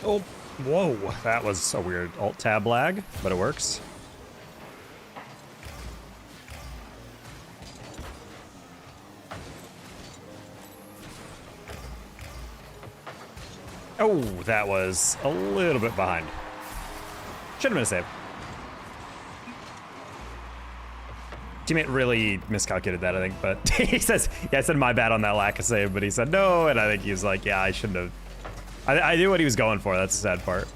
Oh, whoa, that was a weird alt-tab lag, but it works. Oh, that was a little bit behind. Should have been a save. Teammate really miscalculated that, I think, but he says, yeah, I said my bad on that lack of save, but he said no, and I think he was like, yeah, I shouldn't have. I knew what he was going for, that's the sad part.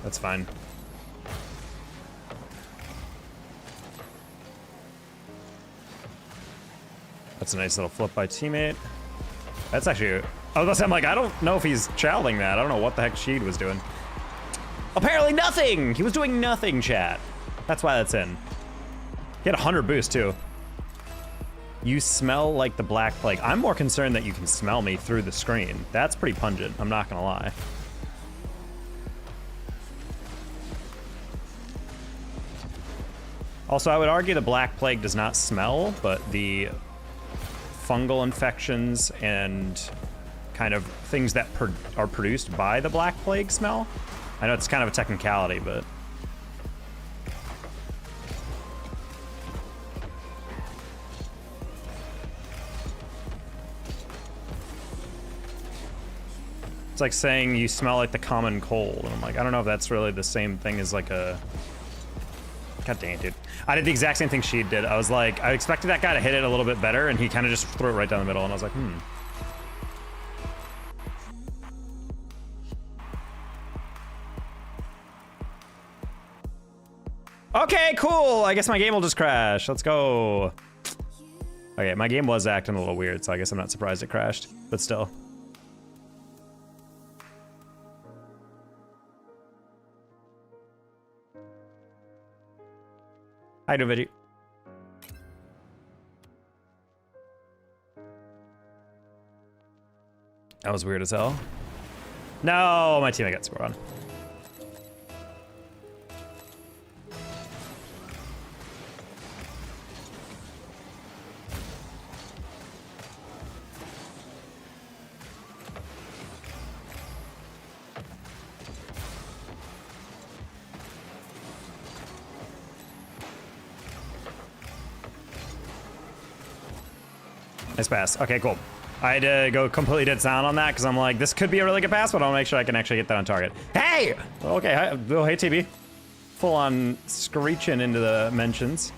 That's fine. That's a nice little flip by teammate. That's actually, I was about to say, I'm like, I don't know if he's challenging that. I don't know what the heck Sheed was doing. Apparently nothing! He was doing nothing, chat. That's why that's in. He had 100 boost too. You smell like the Black Plague. I'm more concerned that you can smell me through the screen. That's pretty pungent, I'm not gonna lie. Also, I would argue the Black Plague does not smell, but the fungal infections and kind of things that are produced by the Black Plague smell. I know it's kind of a technicality, but... It's like saying you smell like the common cold. And I'm like, I don't know if that's really the same thing as like a... God dang it, dude. I did the exact same thing she did. I was like, I expected that guy to hit it a little bit better, and he kind of just threw it right down the middle, and I was like, Okay, cool. I guess my game will just crash. Let's go. Okay, my game was acting a little weird, so I guess I'm not surprised it crashed, but still. Hi, Veggie. That was weird as hell. No, my teammate got scored on. Nice pass. Okay, cool. I had to go completely dead silent on that because I'm like, this could be a really good pass, but I want to make sure I can actually get that on target. Hey! Okay, hi, oh, hey, TB. Full on screeching into the mentions.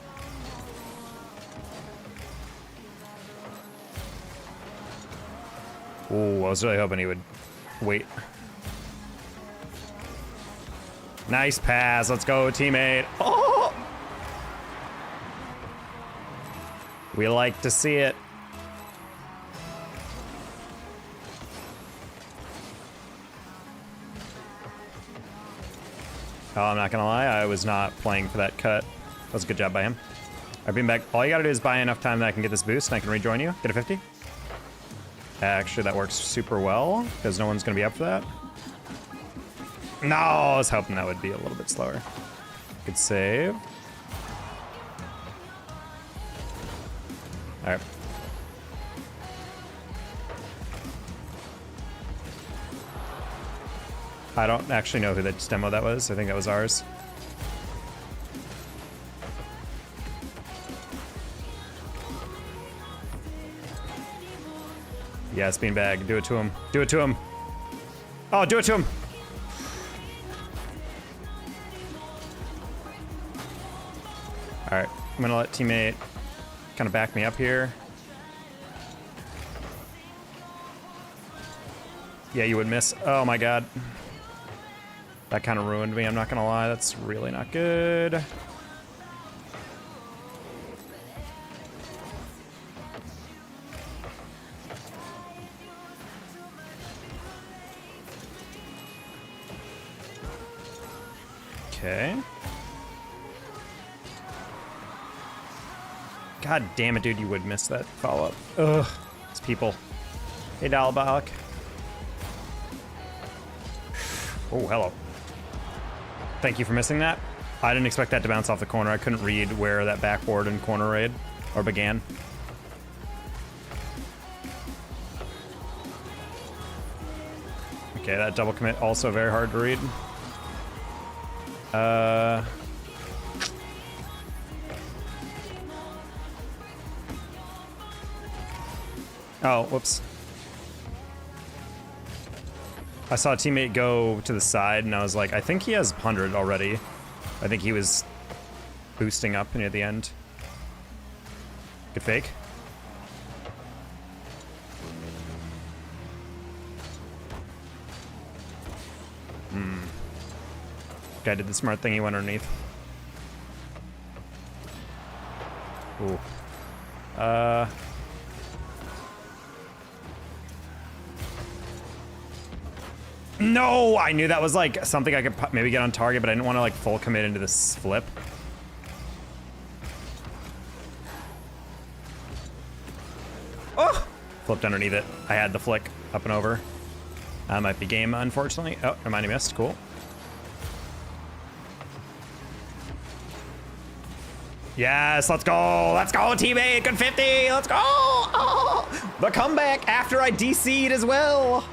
Ooh, I was really hoping he would wait. Nice pass. Let's go, teammate. Oh! We like to see it. Oh, I'm not gonna lie, I was not playing for that cut. That was a good job by him. I've been back. All you gotta do is buy enough time that I can get this boost and I can rejoin you. Get a 50. Actually, that works super well because no one's gonna be up for that. No, I was hoping that would be a little bit slower. Good save. All right. I don't actually know who that demo that was. I think that was ours. Yes, beanbag. Do it to him. Do it to him. Oh, do it to him. All right, I'm gonna let teammate kind of back me up here. Yeah, you would miss. Oh my God. That kind of ruined me, I'm not gonna lie. That's really not good. Okay. God damn it, dude, you would miss that follow-up. Ugh, it's people. Hey, Dalbach. Oh, hello. Thank you for missing that. I didn't expect that to bounce off the corner. I couldn't read where that backboard and corner raid or began. Okay, that double commit also very hard to read. Oh, whoops. I saw a teammate go to the side, and I was like, I think he has 100 already. I think he was boosting up near the end. Good fake. Guy did the smart thing, he went underneath. Ooh. No! I knew that was like something I could maybe get on target, but I didn't want to like full commit into this flip. Oh! Flipped underneath it. I had the flick up and over. That might be game, unfortunately. Oh, never mind, he missed. Cool. Yes, let's go. Let's go, teammate. Good 50. Let's go. Oh, the comeback after I DC'd as well.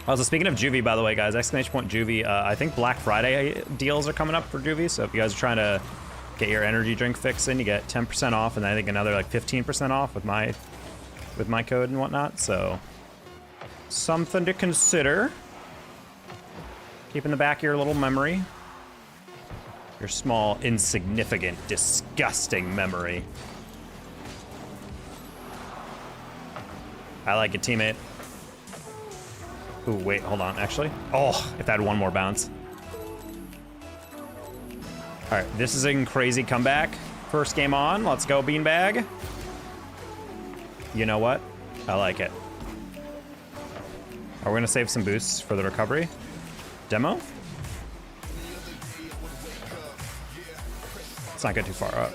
Also, speaking of juvee, by the way, guys, exclamation point juvee. I think Black Friday deals are coming up for juvee. So if you guys are trying to get your energy drink fix in, you get 10% off, and I think another like 15% off with my code and whatnot. So something to consider. Keep in the back of your little memory. Your small, insignificant, disgusting memory. I like it, teammate. Ooh, wait, hold on, actually. Oh, if I had one more bounce. All right, this is a crazy comeback. First game on, let's go, beanbag. You know what? I like it. Are we gonna save some boosts for the recovery? Demo? Let's not get too far up.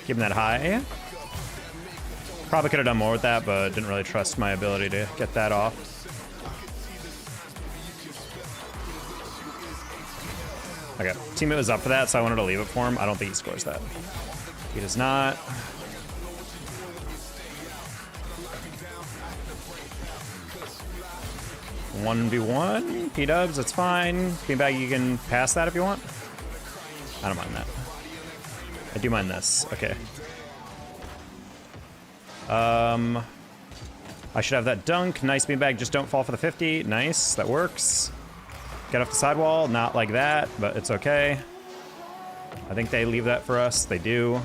Keeping that high. Probably could have done more with that, but didn't really trust my ability to get that off. Okay, teammate was up for that, so I wanted to leave it for him. I don't think he scores that. He does not. One v one, P-dubs, that's fine. Beanbag, you can pass that if you want. I don't mind that. I do mind this, okay. I should have that dunk. Nice, beanbag, just don't fall for the 50. Nice, that works. Get off the sidewall, not like that, but it's okay. I think they leave that for us, they do.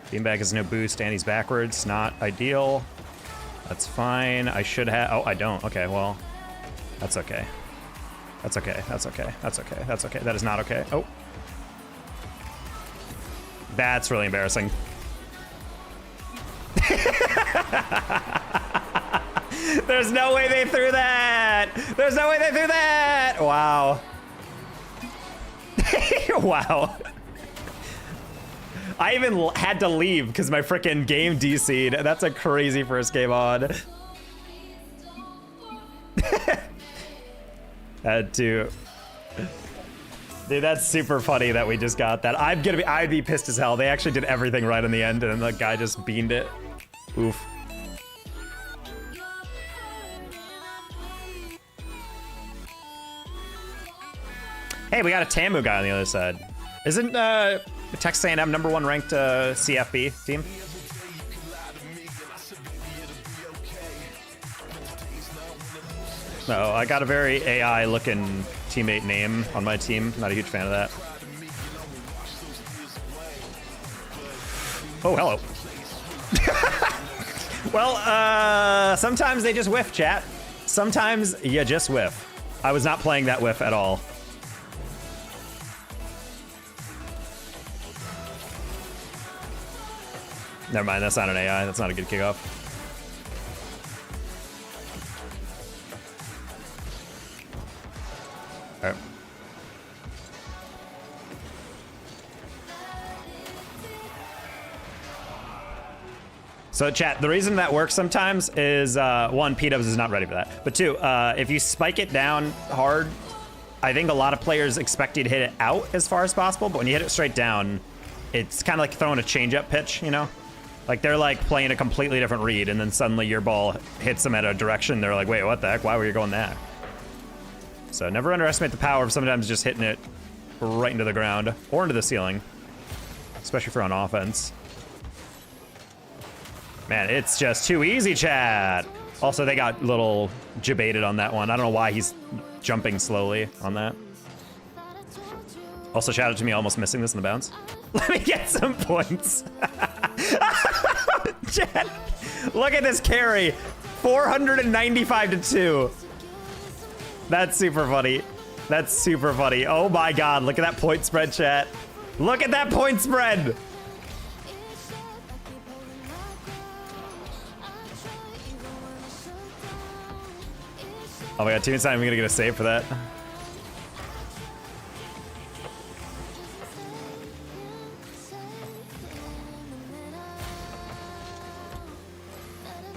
Beanbag has no boost and he's backwards, not ideal. That's fine, I should have, oh, I don't, okay, well. That's okay. That's okay. That's okay. That's okay. That's okay. That is not okay. Oh. That's really embarrassing. There's no way they threw that. There's no way they threw that. Wow. Wow. I even had to leave because my freaking game DC'd. That's a crazy first game on. Had to. Dude, that's super funny that we just got that. I'd be pissed as hell. They actually did everything right in the end, and then the guy just beamed it. Oof. Hey, we got a Tamu guy on the other side. Isn't Texas A&M #1 ranked CFB team? No, I got a very AI-looking teammate name on my team. Not a huge fan of that. Oh, hello. Well, sometimes they just whiff, chat. Sometimes you just whiff. I was not playing that whiff at all. Never mind, that's not an AI. That's not a good kickoff. All right. So chat, the reason that works sometimes is, one, P-dubs is not ready for that. But two, if you spike it down hard, I think a lot of players expect you to hit it out as far as possible, but when you hit it straight down, it's kind of like throwing a change-up pitch, you know? Like, they're like playing a completely different read, and then suddenly your ball hits them at a direction. They're like, wait, what the heck? Why were you going there? So never underestimate the power of sometimes just hitting it right into the ground or into the ceiling, especially for on offense. Man, it's just too easy, chat. Also, they got a little jebaited on that one. I don't know why he's jumping slowly on that. Also, shout out to me almost missing this in the bounce. Let me get some points. Chat, look at this carry. 495 to 2. That's super funny. That's super funny. Oh my God, look at that point spread, chat. Look at that point spread. Oh my God, teammate's not even gonna get a save for that.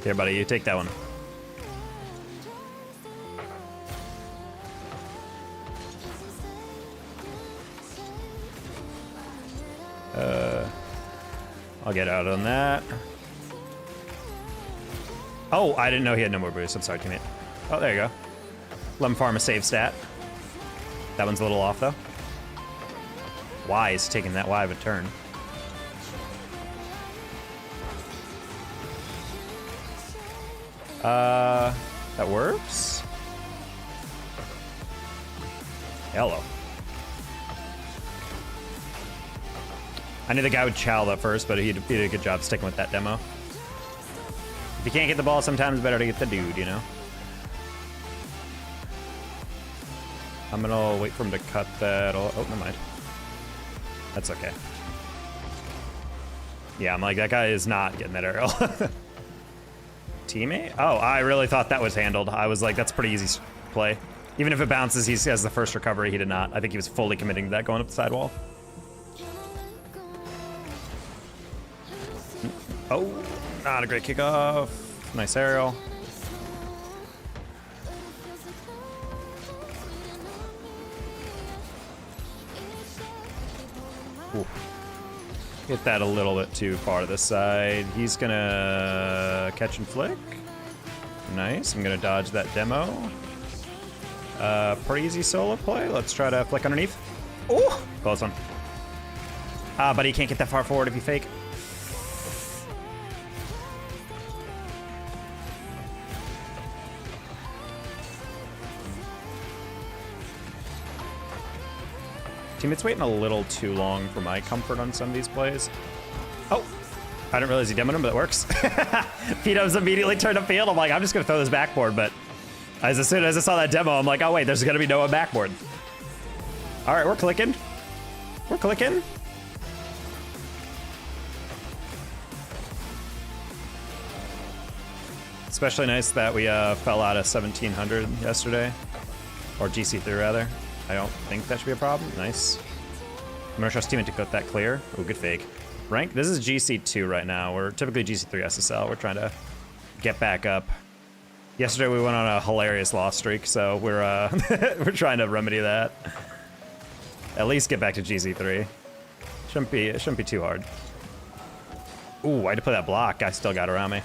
Here, buddy, you take that one. I'll get out on that. Oh, I didn't know he had no more boost. I'm sorry, teammate. Oh, there you go. Let him farm a save stat. That one's a little off, though. Why is he taking that wide of a turn? That works? Hello. I knew the guy would chow that first, but he did a good job sticking with that demo. If you can't get the ball, sometimes it's better to get the dude, you know? I'm gonna wait for him to cut that. Oh, never mind. That's okay. Yeah, I'm like, that guy is not getting that arrow. Teammate? Oh, I really thought that was handled. I was like, that's a pretty easy play. Even if it bounces, he has the first recovery. He did not. I think he was fully committing to that going up the sidewall. Oh, not a great kickoff. Nice aerial. Ooh. Hit that a little bit too far to the side. He's gonna catch and flick. Nice, I'm gonna dodge that demo. Pretty easy solo play. Let's try to flick underneath. Ooh, close one. But he can't get that far forward if you fake. Teammate's waiting a little too long for my comfort on some of these plays. Oh, I didn't realize he demoed him, but it works. P-Dubs immediately turned upfield. I'm like, I'm just gonna throw this backboard, but as soon as I saw that demo, I'm like, oh wait, there's gonna be no backboard. All right, we're clicking. We're clicking. Especially nice that we fell out of 1700 yesterday, or GC3 rather. I don't think that should be a problem. Nice. I'm gonna trust teammate to cut that clear. Oh, good fake. Rank, this is GC2 right now. We're typically GC3 SSL. We're trying to get back up. Yesterday we went on a hilarious loss streak, so we're we're trying to remedy that. At least get back to GC3. It shouldn't be too hard. Ooh, I had to play that block. I still got around me.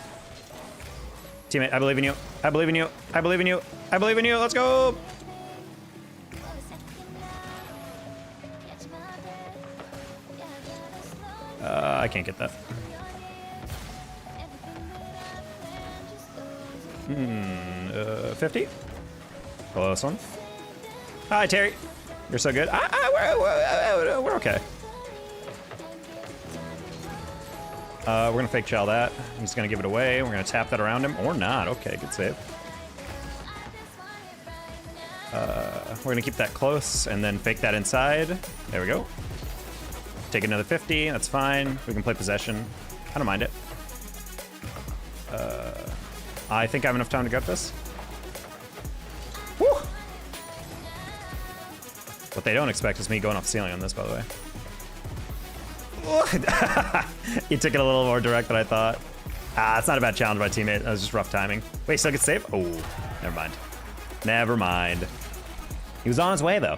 Teammate, I believe in you. I believe in you. I believe in you. I believe in you. Let's go. I can't get that. 50? Close one. Hi, Terry. You're so good. We're okay. We're gonna fake chow that. I'm just gonna give it away. We're gonna tap that around him, or not. Okay, good save. We're gonna keep that close and then fake that inside. There we go. Take another 50, that's fine. We can play possession. I don't mind it. I think I have enough time to get this. Woo! What they don't expect is me going off the ceiling on this, by the way. He took it a little more direct than I thought. It's not a bad challenge by teammate. That was just rough timing. Wait, still get safe? Oh, never mind. Never mind. He was on his way, though.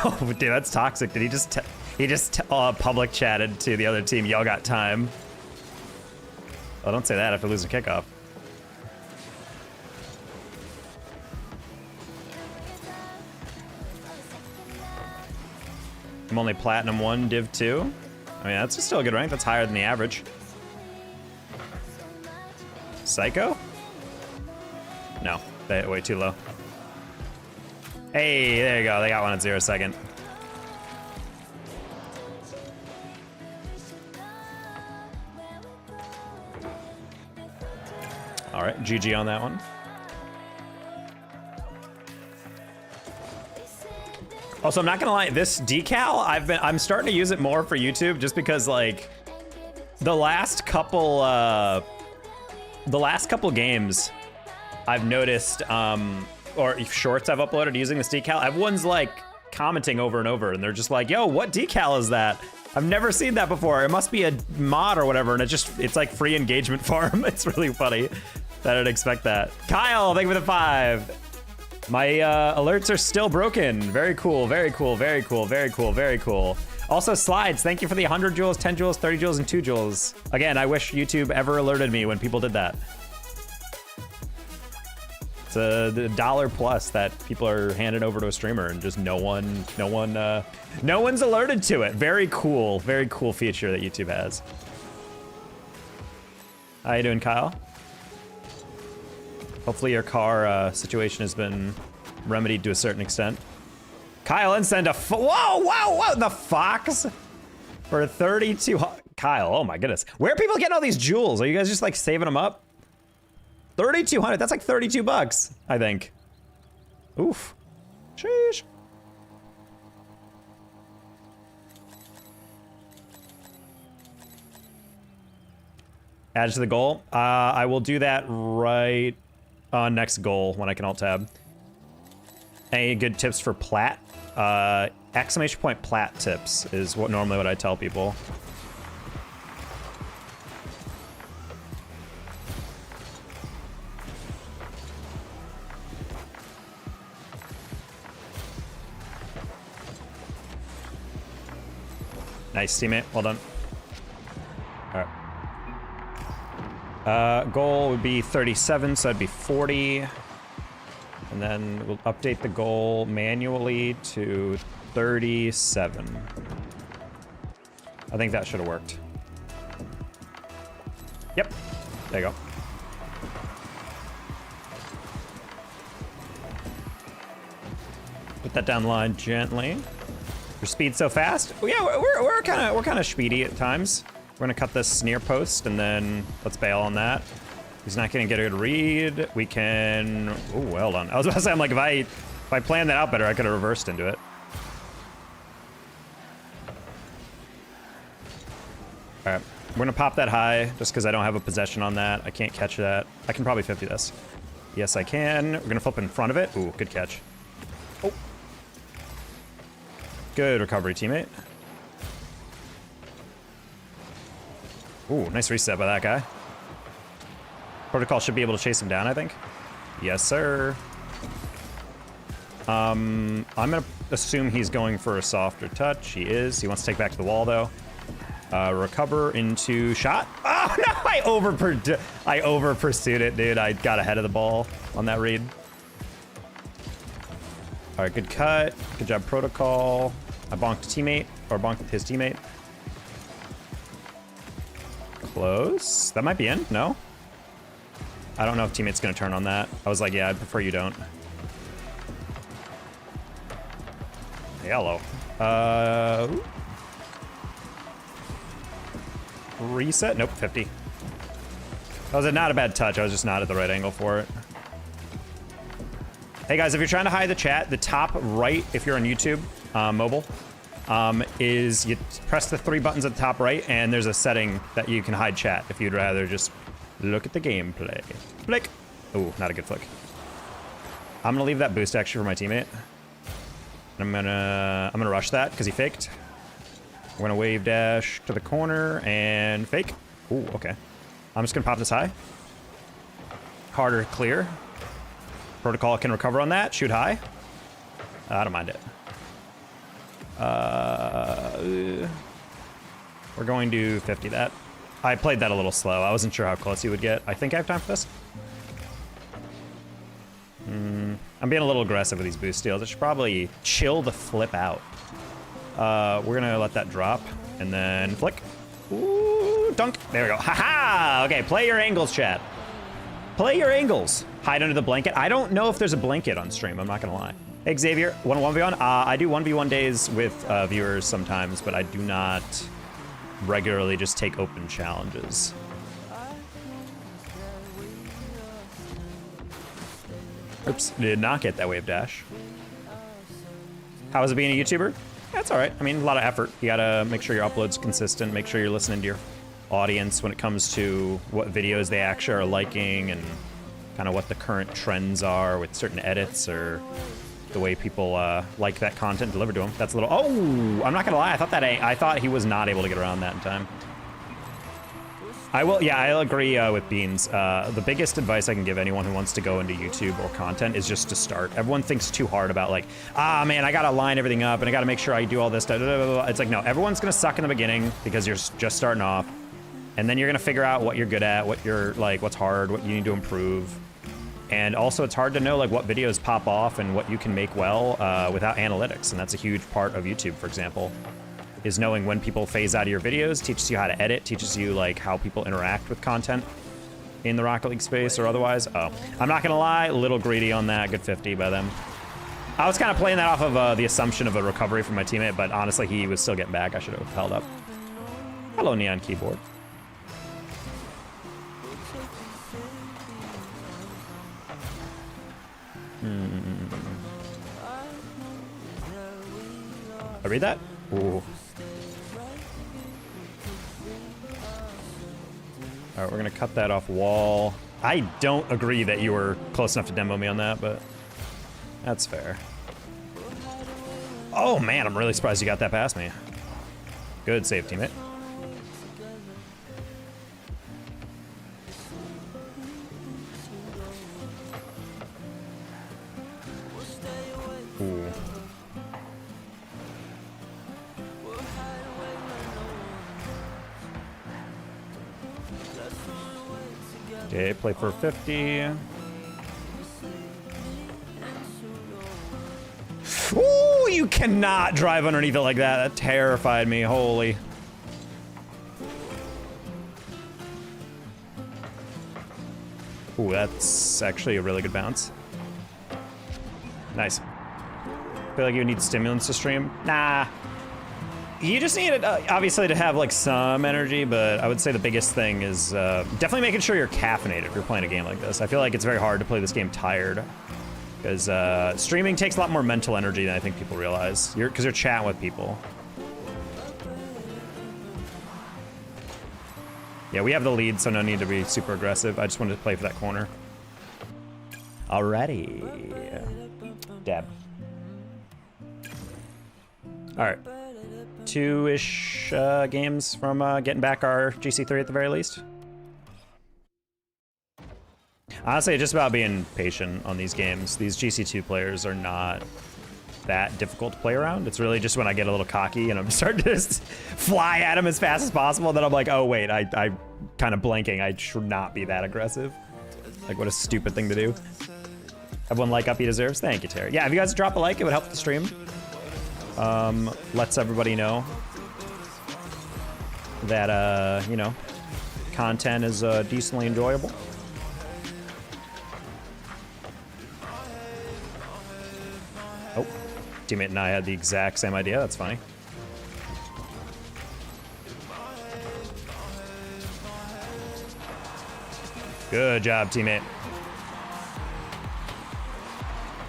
Oh, dude, that's toxic. Did he just... He just public chatted to the other team, y'all got time. Oh, don't say that after losing kickoff. I'm only Platinum 1, Div 2. I mean, that's still a good rank. That's higher than the average. Psycho? No, way too low. Hey, there you go. They got one at 0 second. All right, GG on that one. Also, I'm not gonna lie, this decal, I'm starting to use it more for YouTube just because like the last couple games I've noticed or shorts I've uploaded using this decal, everyone's like commenting over and over and they're just like, yo, what decal is that? I've never seen that before. It must be a mod or whatever, and it's like free engagement for them. It's really funny that I'd expect that. Kyle, thank you for the 5. My alerts are still broken. Very cool, very cool, very cool, very cool, very cool. Also, Slides, thank you for the 100 joules, 10 joules, 30 joules, and 2 joules. Again, I wish YouTube ever alerted me when people did that. It's a $1 plus that people are handing over to a streamer and just no one's alerted to it. Very cool feature that YouTube has. How you doing, Kyle? Hopefully your car situation has been remedied to a certain extent. Kyle, and send a whoa, the Fox for 32. Kyle, oh my goodness. Where are people getting all these jewels? Are you guys just like saving them up? 3,200, that's like 32 bucks, I think. Oof, sheesh. Add to the goal. I will do that right on next goal when I can alt tab. Any good tips for plat? Exclamation point plat tips is normally what I tell people. Nice, teammate. Well done. All right. Goal would be 37, so that'd be 40. And then we'll update the goal manually to 37. I think that should have worked. Yep. There you go. Put that down the line gently. Your speed's so fast. Well, yeah, we're kind of speedy at times. We're gonna cut this near post and then let's bail on that. He's not gonna get a good read. We can. Oh, well done. I was about to say, I'm like, if I planned that out better, I could have reversed into it. All right, we're gonna pop that high just because I don't have a possession on that. I can't catch that. I can probably 50 this. Yes, I can. We're gonna flip in front of it. Ooh, good catch. Oh. Good recovery, teammate. Ooh, nice reset by that guy. Protocol should be able to chase him down, I think. Yes, sir. I'm gonna assume he's going for a softer touch. He is. He wants to take back to the wall, though. Recover into shot. Oh, no! I over pursued it, dude. I got ahead of the ball on that read. All right, good cut. Good job, Protocol. I bonked a teammate, or bonked his teammate. Close. That might be in. No? I don't know if teammate's gonna turn on that. I was like, yeah, I'd prefer you don't. Hello. Reset? Nope, 50. That was not a bad touch. I was just not at the right angle for it. Hey guys, if you're trying to hide the chat, the top right, if you're on YouTube, mobile, is you press the 3 buttons at the top right, and there's a setting that you can hide chat if you'd rather just look at the gameplay. Flick. Ooh, not a good flick. I'm gonna leave that boost actually for my teammate. I'm gonna rush that because he faked. We're gonna wave dash to the corner and fake. Ooh, okay. I'm just gonna pop this high. Harder to clear. Protocol can recover on that. Shoot high. I don't mind it. We're going to 50 that. I played that a little slow. I wasn't sure how close he would get. I think I have time for this. I'm being a little aggressive with these boost steals. I should probably chill the flip out. We're gonna let that drop and then flick. Ooh, dunk. There we go. Haha! Okay, play your angles, chat. Play your angles. Hide under the blanket. I don't know if there's a blanket on stream, I'm not gonna lie. Hey, Xavier, 1v1? I do 1v1 days with viewers sometimes, but I do not regularly just take open challenges. Oops, did not get that wave dash. How is it being a YouTuber? That's all right. I mean, a lot of effort. You gotta make sure your upload's consistent, make sure you're listening to your audience when it comes to what videos they actually are liking and kind of what the current trends are with certain edits or the way people like that content delivered to them. That's a little, oh, I'm not gonna lie. I thought he was not able to get around that in time. I'll agree with Beans. The biggest advice I can give anyone who wants to go into YouTube or content is just to start. Everyone thinks too hard about like, man, I gotta line everything up and I gotta make sure I do all this. It's like, no, everyone's gonna suck in the beginning because you're just starting off. And then you're gonna figure out what you're good at, what you're like, what's hard, what you need to improve. And also it's hard to know like what videos pop off and what you can make well without analytics. And that's a huge part of YouTube, for example. Is knowing when people phase out of your videos, teaches you how to edit, teaches you like how people interact with content in the Rocket League space or otherwise. Oh, I'm not gonna lie, a little greedy on that, good 50 by them. I was kind of playing that off of the assumption of a recovery from my teammate, but honestly, he was still getting back. I should have held up. Hello, Neon Keyboard. I read that? Ooh. All right, we're gonna cut that off wall. I don't agree that you were close enough to demo me on that, but that's fair. Oh man, I'm really surprised you got that past me. Good save, teammate. Ooh. Okay, play for 50. Ooh, you cannot drive underneath it like that. That terrified me, holy. Ooh, that's actually a really good bounce. Nice. Feel like you need stimulants to stream? Nah. You just need it, obviously, to have like some energy, but I would say the biggest thing is definitely making sure you're caffeinated if you're playing a game like this. I feel like it's very hard to play this game tired because streaming takes a lot more mental energy than I think people realize. Because you're chatting with people. Yeah, we have the lead, so no need to be super aggressive. I just wanted to play for that corner. Alrighty. Dab. All right. 2-ish games from getting back our GC3 at the very least. Honestly, it's just about being patient on these games. These GC2 players are not that difficult to play around. It's really just when I get a little cocky and I'm starting to just fly at them as fast as possible, then I'm like, oh wait, I'm kind of blanking. I should not be that aggressive. Like, what a stupid thing to do. Have one like up he deserves. Thank you, Terry. Yeah, if you guys drop a like, it would help the stream. Lets everybody know that, you know, content is decently enjoyable. Oh, teammate and I had the exact same idea. That's funny. Good job, teammate.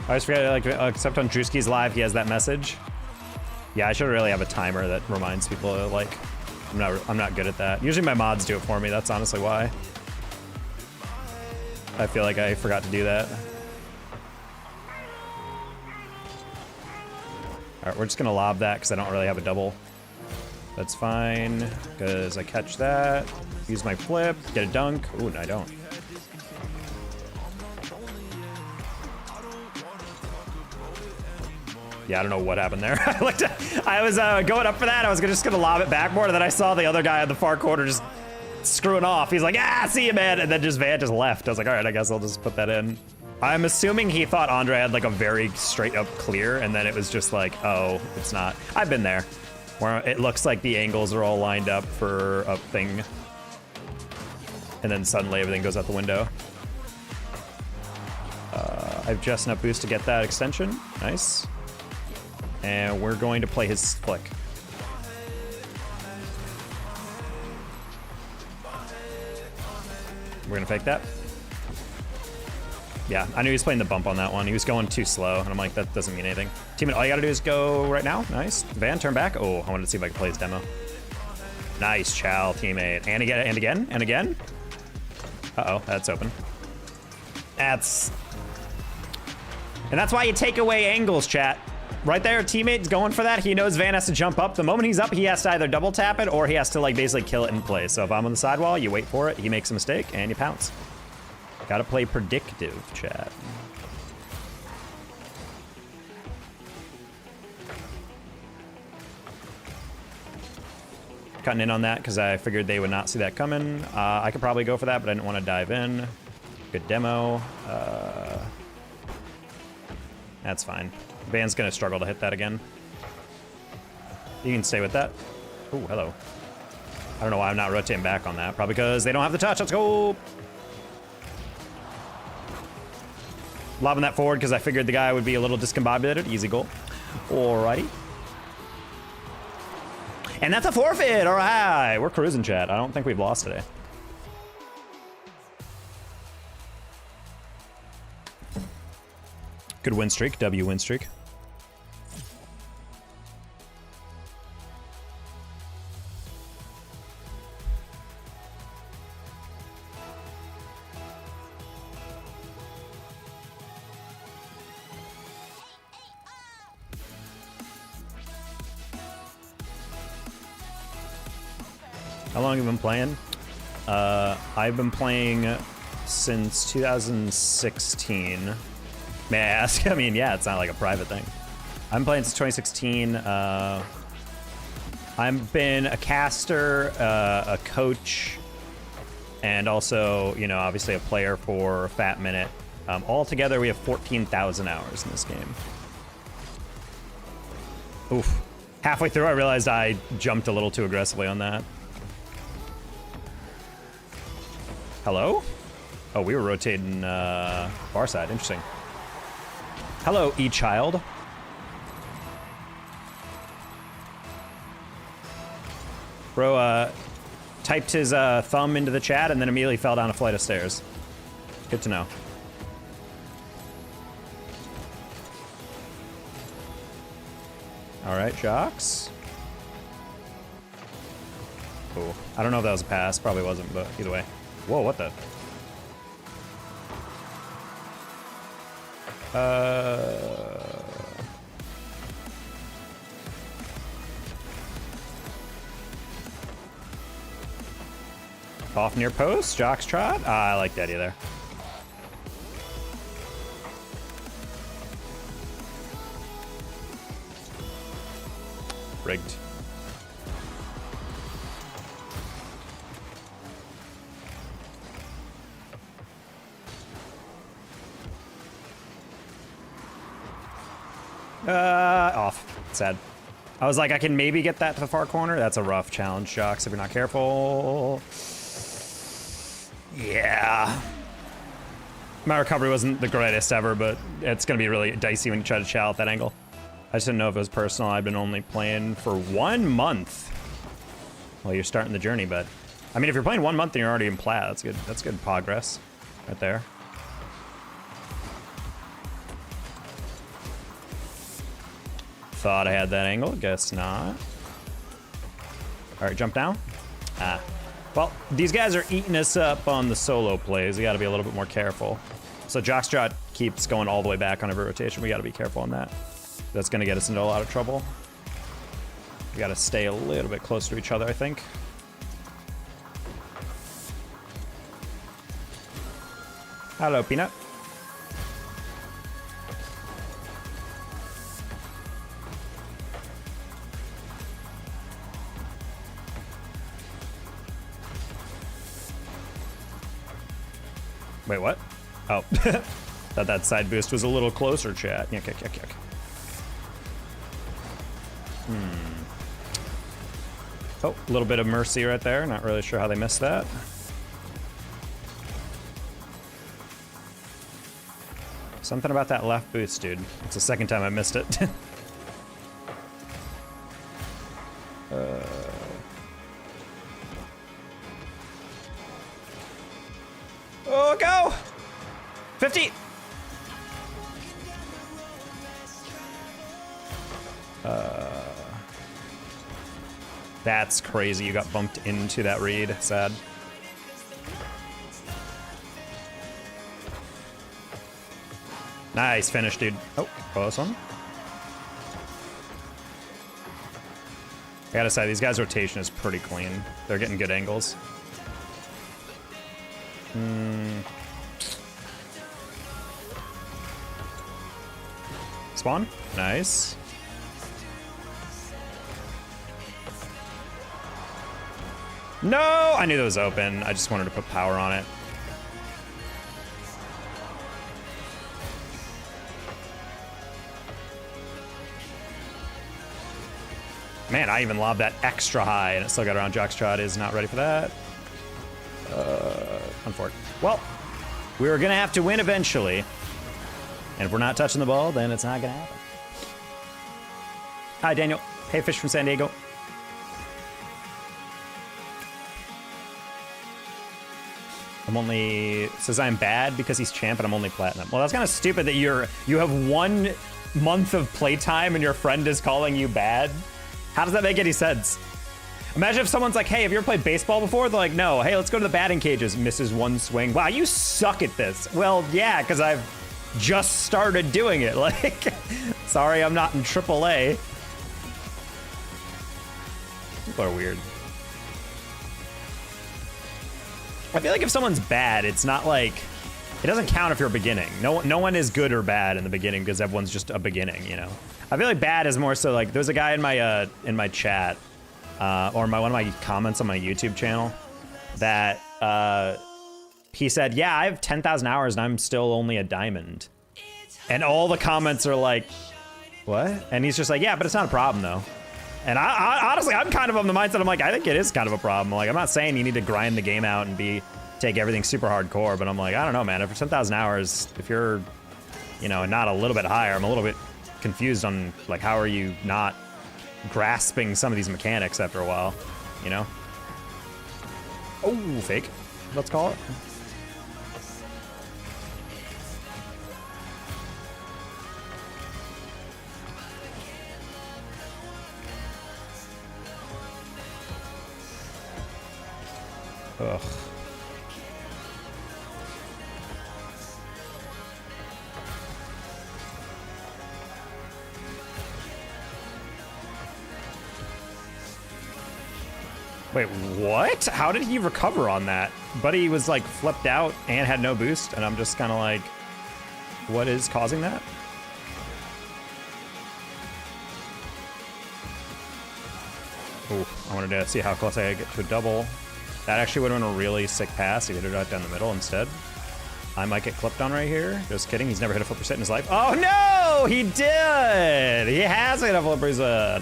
I always forget, like, except on Drewski's live, he has that message. Yeah, I should really have a timer that reminds people, like, I'm not good at that. Usually my mods do it for me, that's honestly why. I feel like I forgot to do that. Alright, we're just gonna lob that because I don't really have a double. That's fine, because I catch that, use my flip, get a dunk. Ooh, no, I don't. Yeah, I don't know what happened there. I was going up for that. I was just gonna lob it back more, and then I saw the other guy in the far corner just screwing off. He's like, ah, see you, man. And then Van just left. I was like, all right, I guess I'll just put that in. I'm assuming he thought Andre had like a very straight up clear, and then it was just like, oh, it's not. I've been there, where it looks like the angles are all lined up for a thing, and then suddenly everything goes out the window. I have just enough boost to get that extension. Nice. And we're going to play his flick. We're gonna fake that. Yeah, I knew he was playing the bump on that one. He was going too slow, and I'm like, that doesn't mean anything. Teammate, all you gotta do is go right now. Nice. Van, turn back. Oh, I wanted to see if I could play his demo. Nice, chow, teammate. And again, and again, and again. Uh-oh, that's open. And that's why you take away angles, chat. Right there, teammate's going for that. He knows Van has to jump up. The moment he's up, he has to either double tap it or he has to like basically kill it in place. So if I'm on the sidewall, you wait for it, he makes a mistake, and you pounce. Gotta play predictive, chat. Cutting in on that because I figured they would not see that coming. I could probably go for that, but I didn't want to dive in. Good demo. That's fine. Van's gonna struggle to hit that again. You can stay with that. Oh, hello. I don't know why I'm not rotating back on that. Probably because they don't have the touch. Let's go. Lobbing that forward because I figured the guy would be a little discombobulated. Easy goal. Alrighty. And that's a forfeit. All right. We're cruising, chat. I don't think we've lost today. Good win streak. W win streak. How long have you been playing? I've been playing since 2016. May I ask? I mean, yeah, it's not like a private thing. I'm playing since 2016. I've been a caster, a coach, and also, you know, obviously a player for a fat minute. Altogether, we have 14,000 hours in this game. Oof. Halfway through, I realized I jumped a little too aggressively on that. Hello? Oh, we were rotating far side. Interesting. Hello, e-child. Bro, typed his thumb into the chat and then immediately fell down a flight of stairs. Good to know. All right, Jocks. Cool. I don't know if that was a pass. Probably wasn't, but either way. Whoa, what the? Off near post, Jocks trot. I like that either. Rigged. Off. Sad. I was like, I can maybe get that to the far corner. That's a rough challenge, Jocks, if you're not careful. Yeah. My recovery wasn't the greatest ever, but it's going to be really dicey when you try to chow at that angle. I just didn't know if it was personal. I've been only playing for 1 month. Well, you're starting the journey, but... I mean, if you're playing 1 month and you're already in plat, that's good. That's good progress right there. Thought I had that angle, guess not. All right, jump down. Ah. Well, these guys are eating us up on the solo plays. We gotta be a little bit more careful. So Jockstrot keeps going all the way back on every rotation. We gotta be careful on that. That's gonna get us into a lot of trouble. We gotta stay a little bit close to each other, I think. Hello, Peanut. Wait, what? Oh. Thought that side boost was a little closer, chat. Yuck, yuck, yuck, yuck. Oh, a little bit of mercy right there. Not really sure how they missed that. Something about that left boost, dude. It's the second time I missed it. Oh, go! 50! That's crazy. You got bumped into that read. Sad. Nice finish, dude. Oh, close one. I gotta say, these guys' rotation is pretty clean. They're getting good angles. Spawn. Nice. No! I knew that was open. I just wanted to put power on it. Man, I even lobbed that extra high and it still got around. Jockstrad is not ready for that. Unfortunate. Well, we were gonna have to win eventually. And if we're not touching the ball, then it's not gonna happen. Hi, Daniel. Hey, Fish from San Diego. Says I'm bad because he's champ and I'm only platinum. Well, that's kind of stupid that you have 1 month of playtime and your friend is calling you bad. How does that make any sense? Imagine if someone's like, hey, have you ever played baseball before? They're like, no. Hey, let's go to the batting cages. Misses 1 swing. Wow, you suck at this. Well, yeah, because I've just started doing it. Like, sorry, I'm not in AAA. People are weird. I feel like if someone's bad, it's not like, it doesn't count if you're beginning. No one is good or bad in the beginning because everyone's just a beginning, you know? I feel like bad is more so like, there's a guy in my chat, or one of my comments on my YouTube channel that he said, yeah, I have 10,000 hours and I'm still only a diamond. And all the comments are like, what? And he's just like, yeah, but it's not a problem though. And I honestly, I'm kind of on the mindset, I'm like, I think it is kind of a problem. Like, I'm not saying you need to grind the game out and take everything super hardcore, but I'm like, I don't know, man. After 10,000 hours, if you're, you know, not a little bit higher, I'm a little bit confused on, like, how are you not grasping some of these mechanics after a while, you know? Oh, fake, let's call it. Ugh. Wait, what? How did he recover on that? Buddy was like flipped out and had no boost, and I'm just kind of like, what is causing that? Oh, I wanted to see how close I could get to a double. That actually would have been a really sick pass. He hit it right down the middle instead. I might get clipped on right here. Just kidding. He's never hit a flipper set in his life. Oh no! He did! He has hit a flipper set.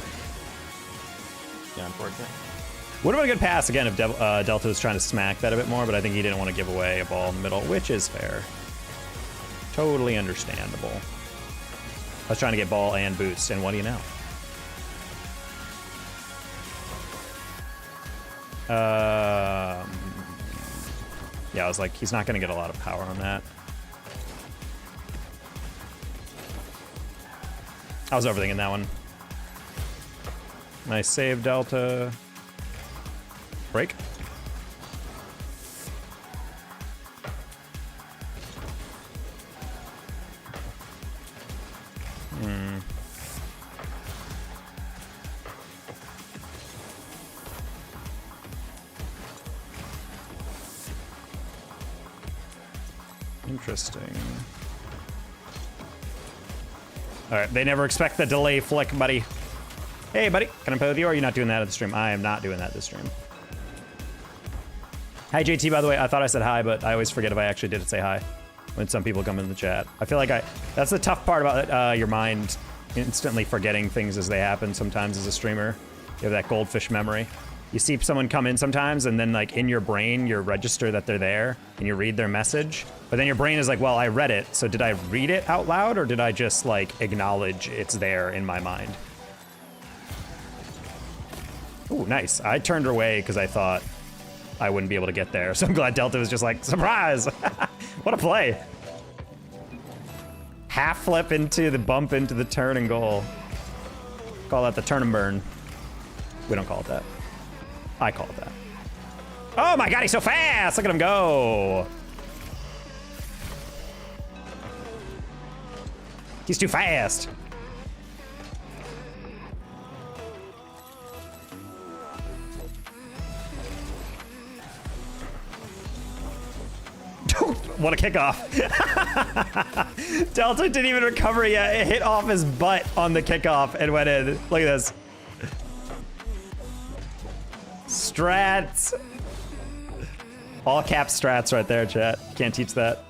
Yeah, unfortunate. Would have been a good pass again if Delta was trying to smack that a bit more, but I think he didn't want to give away a ball in the middle, which is fair. Totally understandable. I was trying to get ball and boost, and what do you know? Yeah, I was like, he's not going to get a lot of power on that. I was overthinking that one. Nice save, Delta. Break. Interesting. All right, they never expect the delay flick, buddy. Hey, buddy, can I play with you, or are you not doing that at the stream? I am not doing that this stream. Hi, JT, by the way. I thought I said hi, but I always forget if I actually did say hi when some people come in the chat. I feel like that's the tough part about your mind instantly forgetting things as they happen sometimes as a streamer. You have that goldfish memory. You see someone come in sometimes, and then like in your brain, you register that they're there, and you read their message. But then your brain is like, well, I read it, so did I read it out loud, or did I just like acknowledge it's there in my mind? Ooh, nice. I turned away because I thought I wouldn't be able to get there. So I'm glad Delta was just like, surprise! What a play. Half flip into the bump into the turn and goal. Call that the turn and burn. We don't call it that. I call it that. Oh my god, he's so fast! Look at him go! He's too fast. What a kickoff. Delta didn't even recover yet. It hit off his butt on the kickoff and went in. Look at this. Strats. All cap strats right there, chat. Can't teach that.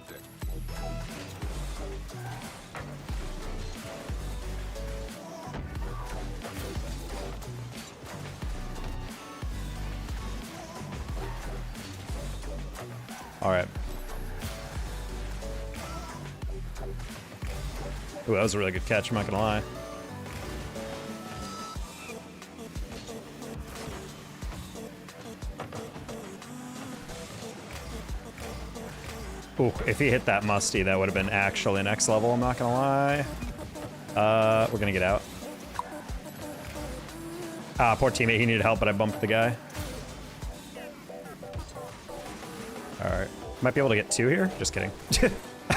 All right. Ooh, that was a really good catch, I'm not gonna lie. Ooh, if he hit that musty, that would have been actually next level, I'm not gonna lie. We're gonna get out. Ah, poor teammate, he needed help, but I bumped the guy. Alright. Might be able to get two here? Just kidding.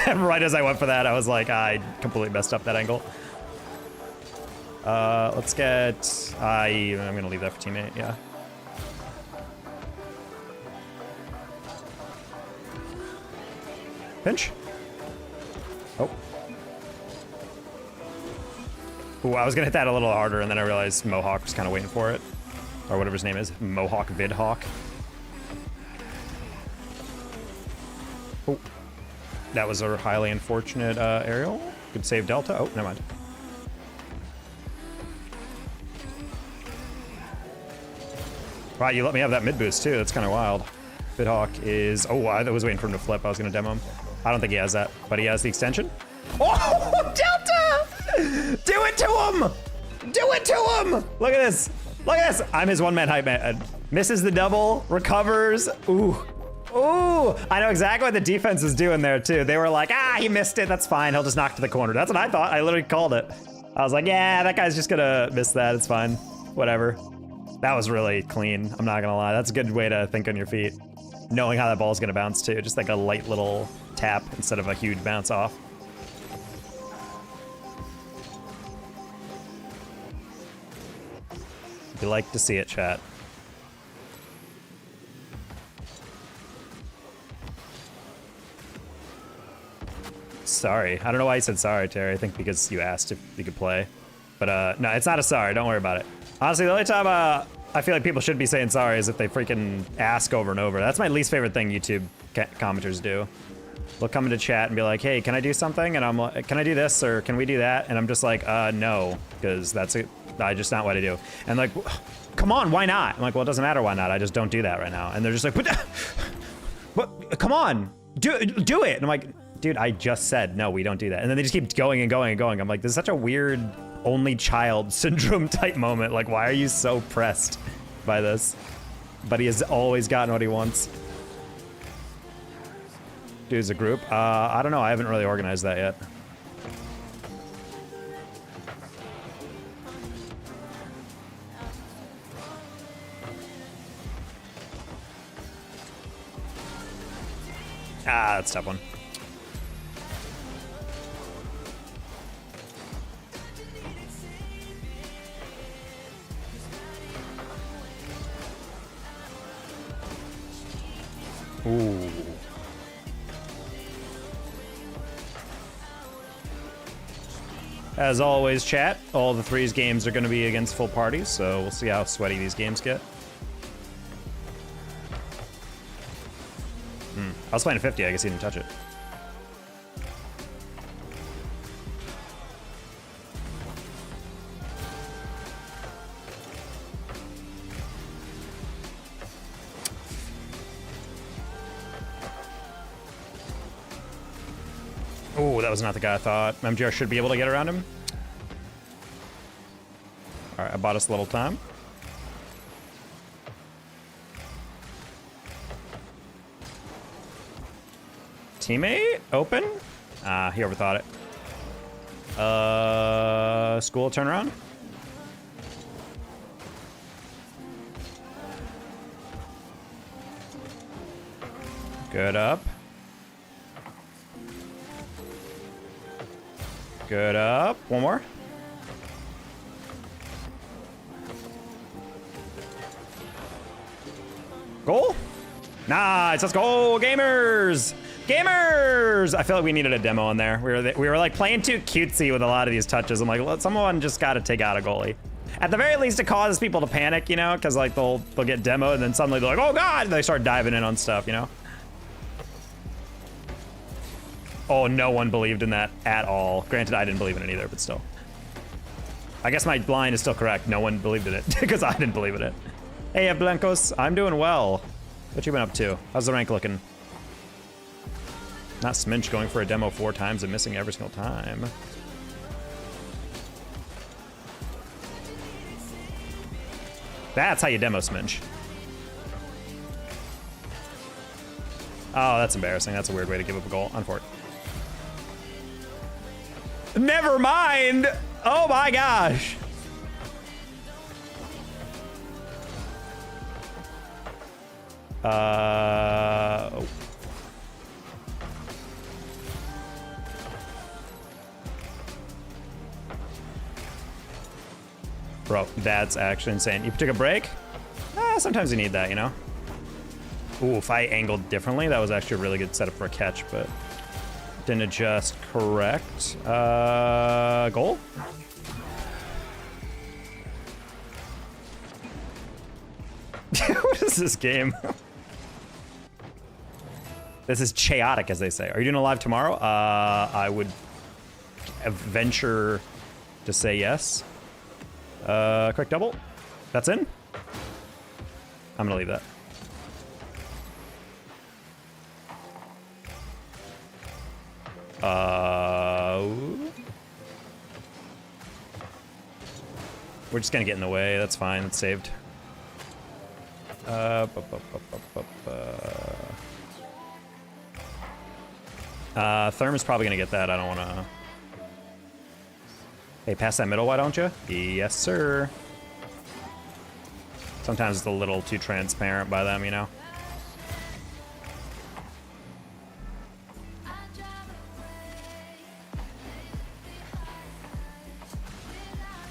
Right as I went for that, I was like, I completely messed up that angle. Let's get... I'm gonna leave that for teammate, yeah. Pinch. Oh. Ooh, I was gonna hit that a little harder, and then I realized Mohawk was kind of waiting for it. Or whatever his name is. Mohawk Vidhawk. Oh. That was a highly unfortunate aerial. Good save, Delta. Oh, never mind. Wow, you let me have that mid boost too. That's kind of wild. Vidhawk is... Oh, I was waiting for him to flip. I was going to demo him. I don't think he has that, but he has the extension. Oh, Delta! Do it to him! Do it to him! Look at this. Look at this. I'm his one-man hype man. Misses the double, recovers. Ooh. Ooh, I know exactly what the defense was doing there too. They were like, ah, he missed it, that's fine. He'll just knock to the corner. That's what I thought. I literally called it. I was like, yeah, that guy's just gonna miss that. It's fine, whatever. That was really clean, I'm not gonna lie. That's a good way to think on your feet. Knowing how that ball's gonna bounce too. Just like a light little tap instead of a huge bounce off. You like to see it, chat. Sorry. I don't know why you said sorry, Terry. I think because you asked if you could play. But no, it's not a sorry. Don't worry about it. Honestly, the only time I feel like people should be saying sorry is if they freaking ask over and over. That's my least favorite thing YouTube commenters do. They'll come into chat and be like, hey, can I do something? And I'm like, can I do this or can we do that? And I'm just like, no, because that's just not what I do. And like, come on, why not? I'm like, well, it doesn't matter why not. I just don't do that right now. And they're just like, but come on, do it. And I'm like, dude, I just said, no, we don't do that. And then they just keep going and going and going. I'm like, this is such a weird only child syndrome type moment. Like, why are you so pressed by this? But he has always gotten what he wants. Do as a group? I don't know. I haven't really organized that yet. Ah, that's a tough one. Ooh. As always, chat, all the threes games are going to be against full parties, so we'll see how sweaty these games get. I was playing a 50, I guess he didn't touch it. Oh, that was not the guy I thought. MGR should be able to get around him. All right, I bought us a little time. Teammate, open. He overthought it. School turnaround. Good up. Good up. One more. Goal? Nice. Let's go, gamers. Gamers! I feel like we needed a demo in there. We were like playing too cutesy with a lot of these touches. I'm like, someone just got to take out a goalie. At the very least, it causes people to panic, you know, because like they'll get demoed and then suddenly they're like, oh god, and they start diving in on stuff, you know. Oh, no one believed in that at all. Granted, I didn't believe in it either, but still. I guess my blind is still correct. No one believed in it because I didn't believe in it. Hey, Blancos, I'm doing well. What you been up to? How's the rank looking? Not Sminch going for a demo 4 times and missing every single time. That's how you demo Sminch. Oh, that's embarrassing. That's a weird way to give up a goal. Unfortunate. Never mind! Oh my gosh! Oh. Bro, that's actually insane. You took a break? Sometimes you need that, you know? Ooh, if I angled differently, that was actually a really good setup for a catch, but didn't adjust correct. Goal? What is this game? This is chaotic, as they say. Are you doing a live tomorrow? I would venture to say yes. Quick double. That's in. I'm gonna leave that. We're just gonna get in the way. That's fine. It's saved. Therm is probably gonna get that. I don't wanna. Hey, pass that middle, why don't you? Yes, sir. Sometimes it's a little too transparent by them, you know?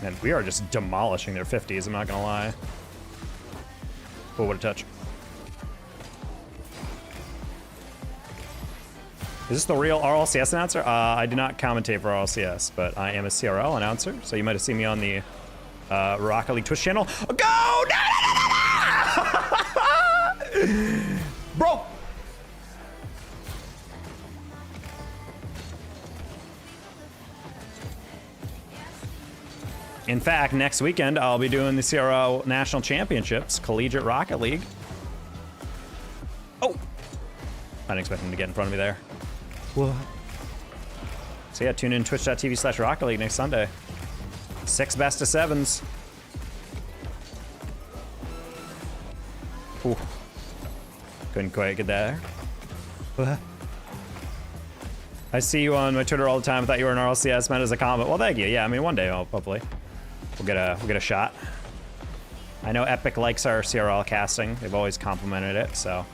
Man, we are just demolishing their 50s, I'm not gonna lie. Oh, what a touch. Is this the real RLCS announcer? I do not commentate for RLCS, but I am a CRL announcer, so you might have seen me on the Rocket League Twitch channel. Go! No! Bro! In fact, next weekend, I'll be doing the CRL National Championships, Collegiate Rocket League. Oh! I didn't expect him to get in front of me there. What? So yeah, tune in twitch.tv/Rocket League next Sunday. 6 best of 7s. Ooh. Couldn't quite get there. What? I see you on my Twitter all the time. I thought you were an RLCS meant as a comment. Well, thank you. Yeah, I mean, one day, hopefully, we'll get a shot. I know Epic likes our CRL casting. They've always complimented it, so.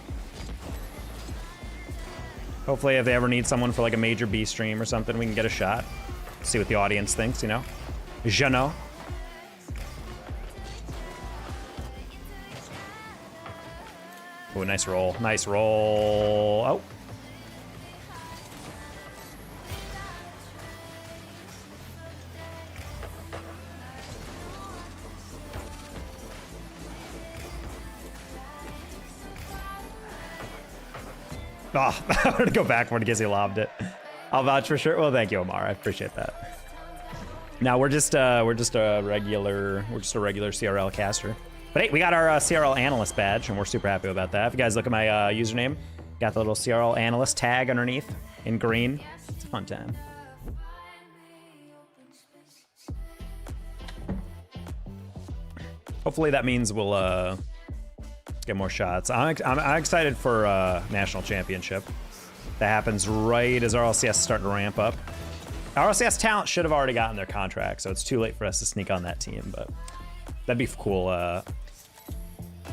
Hopefully, if they ever need someone for like a major B stream or something, we can get a shot. See what the audience thinks, you know? Je know. Oh, nice roll. Nice roll. Oh. Oh, I'm gonna go backward in case he lobbed it. I'll vouch for sure. Well, thank you, Omar. I appreciate that. Now we're just a regular CRL caster. But hey, we got our CRL analyst badge, and we're super happy about that. If you guys look at my username, got the little CRL analyst tag underneath in green. It's a fun time. Hopefully that means we'll get more shots. I'm excited for national championship. That happens right as RLCS is starting to ramp up. RLCS talent should have already gotten their contract, so it's too late for us to sneak on that team, but that'd be cool.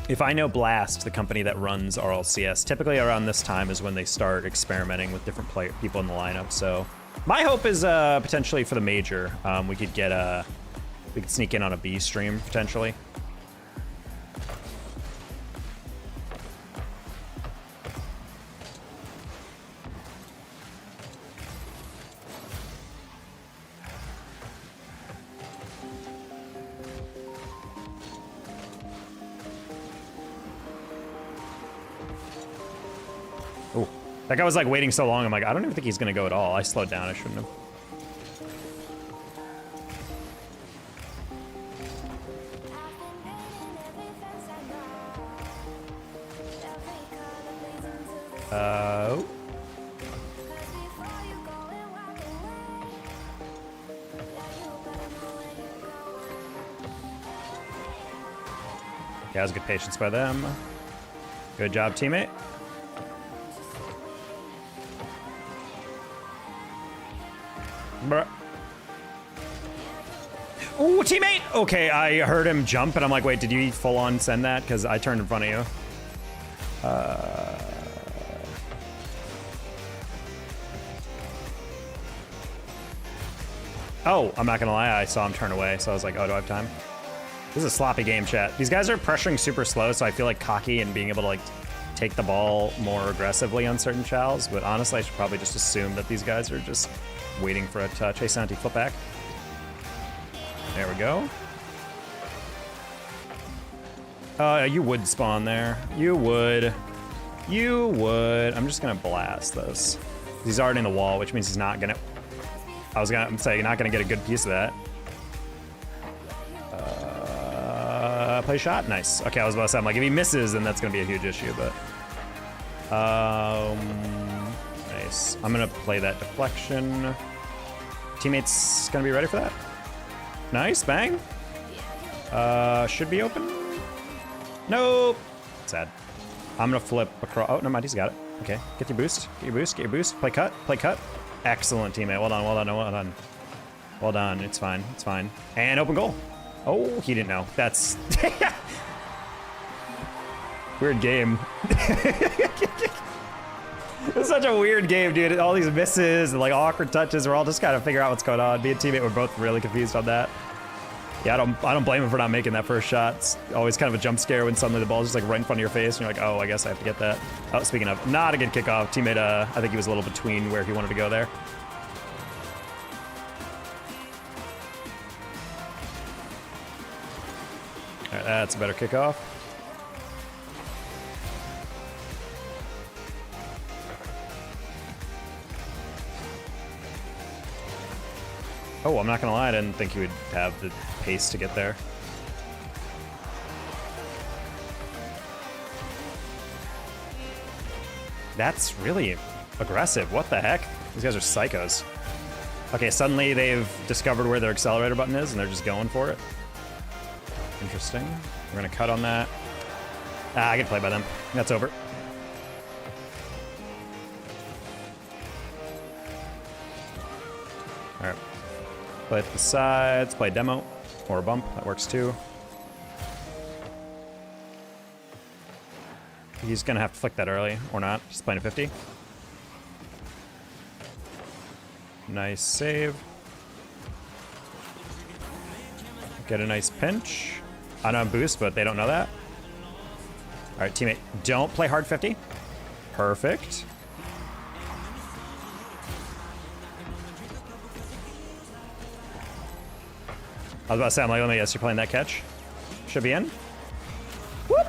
If I know Blast, the company that runs RLCS, typically around this time is when they start experimenting with different people in the lineup. So my hope is potentially for the major, we could sneak in on a B stream potentially. That guy was like waiting so long, I'm like, I don't even think he's gonna go at all. I slowed down, I shouldn't have. Yeah, that was good patience by them. Good job, teammate. Bruh. Ooh, teammate! Okay, I heard him jump, and I'm like, wait, did you full on send that? Because I turned in front of you. Oh, I'm not gonna lie, I saw him turn away, so I was like, oh, do I have time? This is a sloppy game, chat. These guys are pressuring super slow, so I feel like cocky and being able to like take the ball more aggressively on certain chows, but honestly, I should probably just assume that these guys are just waiting for a touch. Hey, Santi, flip back. There we go. You would spawn there. You would. You would. I'm just gonna blast this. He's already in the wall, which means he's not gonna... I was gonna say, you're not gonna get a good piece of that. Play shot? Nice. Okay, I was about to say, I'm like, if he misses, then that's gonna be a huge issue, but... nice. I'm gonna play that deflection. Teammates gonna be ready for that. Nice, bang. Should be open. Nope. Sad. I'm gonna flip across. Oh, never mind, he's got it. Okay, get your boost. Get your boost. Get your boost. Play cut. Play cut. Excellent, teammate. Well done. Well done. Well done. Well done. It's fine. It's fine. And open goal. Oh, he didn't know. That's weird game. It's such a weird game, dude. All these misses and like awkward touches. We're all just trying to figure out what's going on. Me and teammate were both really confused on that. Yeah, I don't blame him for not making that first shot. It's always kind of a jump scare when suddenly the ball's just like right in front of your face and you're like, oh, I guess I have to get that. Oh, speaking of, not a good kickoff. Teammate, I think he was a little between where he wanted to go there. All right, that's a better kickoff. Oh, I'm not gonna lie, I didn't think he would have the pace to get there. That's really aggressive. What the heck? These guys are psychos. Okay, suddenly they've discovered where their accelerator button is and they're just going for it. Interesting. We're gonna cut on that. Ah, I get played by them. That's over. All right. Play at the sides, play demo, or a bump, that works too. He's gonna have to flick that early, or not. He's playing a 50. Nice save. Get a nice pinch. I know I'm boost, but they don't know that. All right, teammate, don't play hard 50. Perfect. I was about to say, I'm like, let me guess, you're playing that catch. Should be in. Whoop.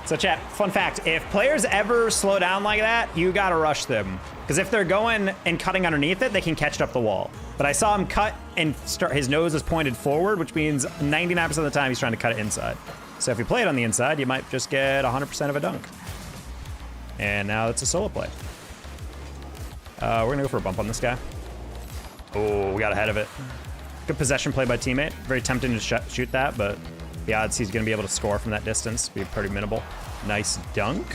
So chat, fun fact, if players ever slow down like that, you gotta rush them. Because if they're going and cutting underneath it, they can catch it up the wall. But I saw him cut and his nose is pointed forward, which means 99% of the time he's trying to cut it inside. So if you play it on the inside, you might just get 100% of a dunk. And now it's a solo play. We're gonna go for a bump on this guy. Oh, we got ahead of it. Good possession play by teammate. Very tempting to shoot that, but the odds he's gonna be able to score from that distance be pretty minimal. Nice dunk.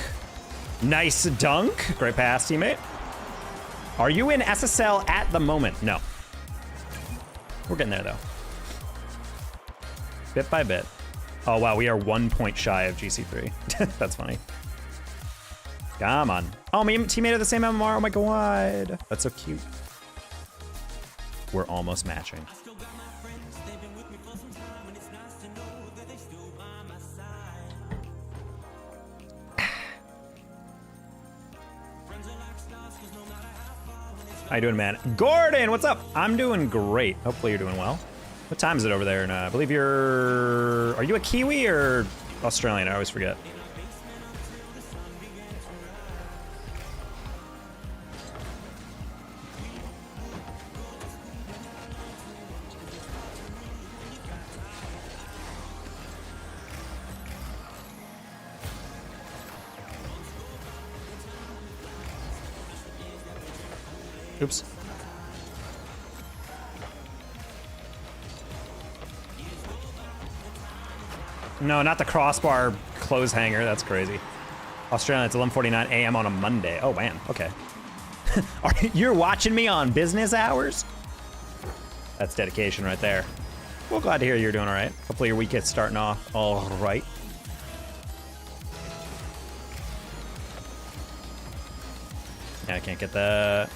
Nice dunk. Great pass, teammate. Are you in SSL at the moment? No. We're getting there, though. Bit by bit. Oh, wow, we are 1 point shy of GC3. That's funny. Come on. Oh, my teammate had the same MMR. Oh, my God. That's so cute. We're almost matching. How you doing, man? Gordon, what's up? I'm doing great. Hopefully you're doing well. What time is it over there? And I believe you're... Are you a Kiwi or Australian? I always forget. Oops. No, not the crossbar clothes hanger. That's crazy. Australia, it's 11:49 a.m. on a Monday. Oh, man. Okay. You're watching me on business hours? That's dedication right there. Well, glad to hear you're doing all right. Hopefully your week gets starting off all right. Yeah, I can't get that.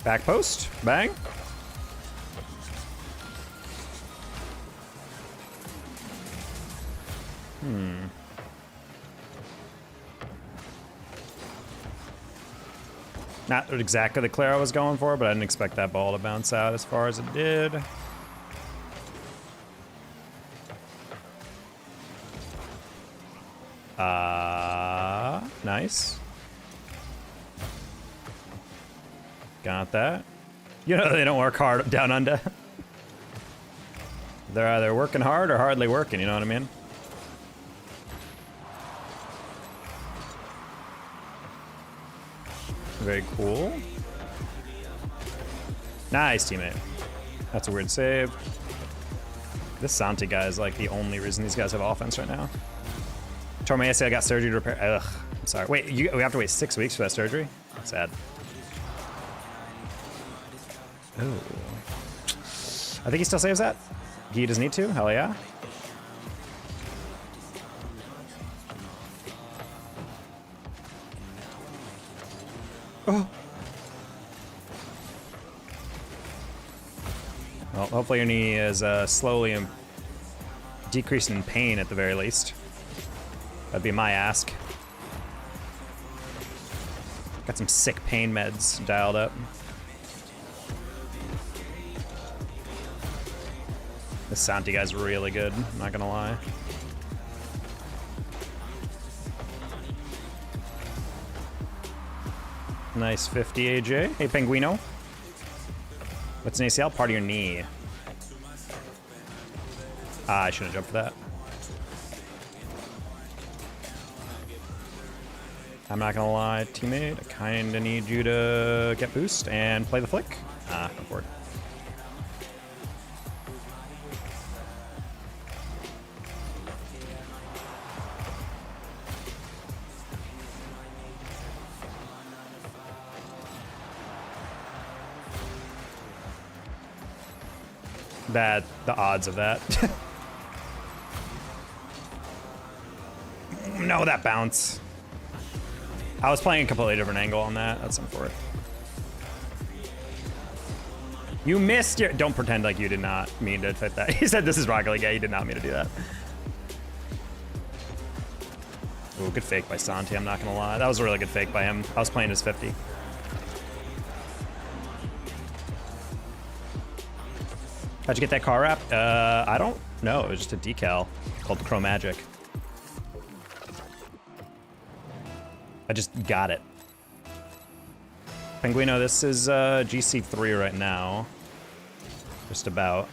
Back post, bang. Not exactly the clear I was going for, but I didn't expect that ball to bounce out as far as it did. Nice. Got that. You know they don't work hard down under. They're either working hard or hardly working, you know what I mean? Very cool. Nice, teammate. That's a weird save. This Santi guy is like the only reason these guys have offense right now. Tore my ACL, I got surgery to repair. Ugh, I'm sorry. Wait, we have to wait 6 weeks for that surgery? Sad. Oh. I think he still saves that. He doesn't need to. Hell yeah. Oh. Well, hopefully your knee is slowly decreasing in pain at the very least. That'd be my ask. Got some sick pain meds dialed up. This Santi guy's really good, I'm not gonna lie. Nice 50 AJ. Hey, Penguino. What's an ACL? Part of your knee. Ah, I shouldn't have jumped for that. I'm not gonna lie, teammate. I kinda need you to get boost and play the flick. Ah, go for it. The odds of that. No, that bounce. I was playing a completely different angle on that. That's unfortunate. You missed your... Don't pretend like you did not mean to fit that. He said this is Rocket League. Yeah, you did not mean to do that. Ooh, good fake by Santi, I'm not gonna lie. That was a really good fake by him. I was playing his 50. How'd you get that car wrap? I don't know. It was just a decal called Chromagic. I just got it. Penguino, this is GC3 right now. Just about.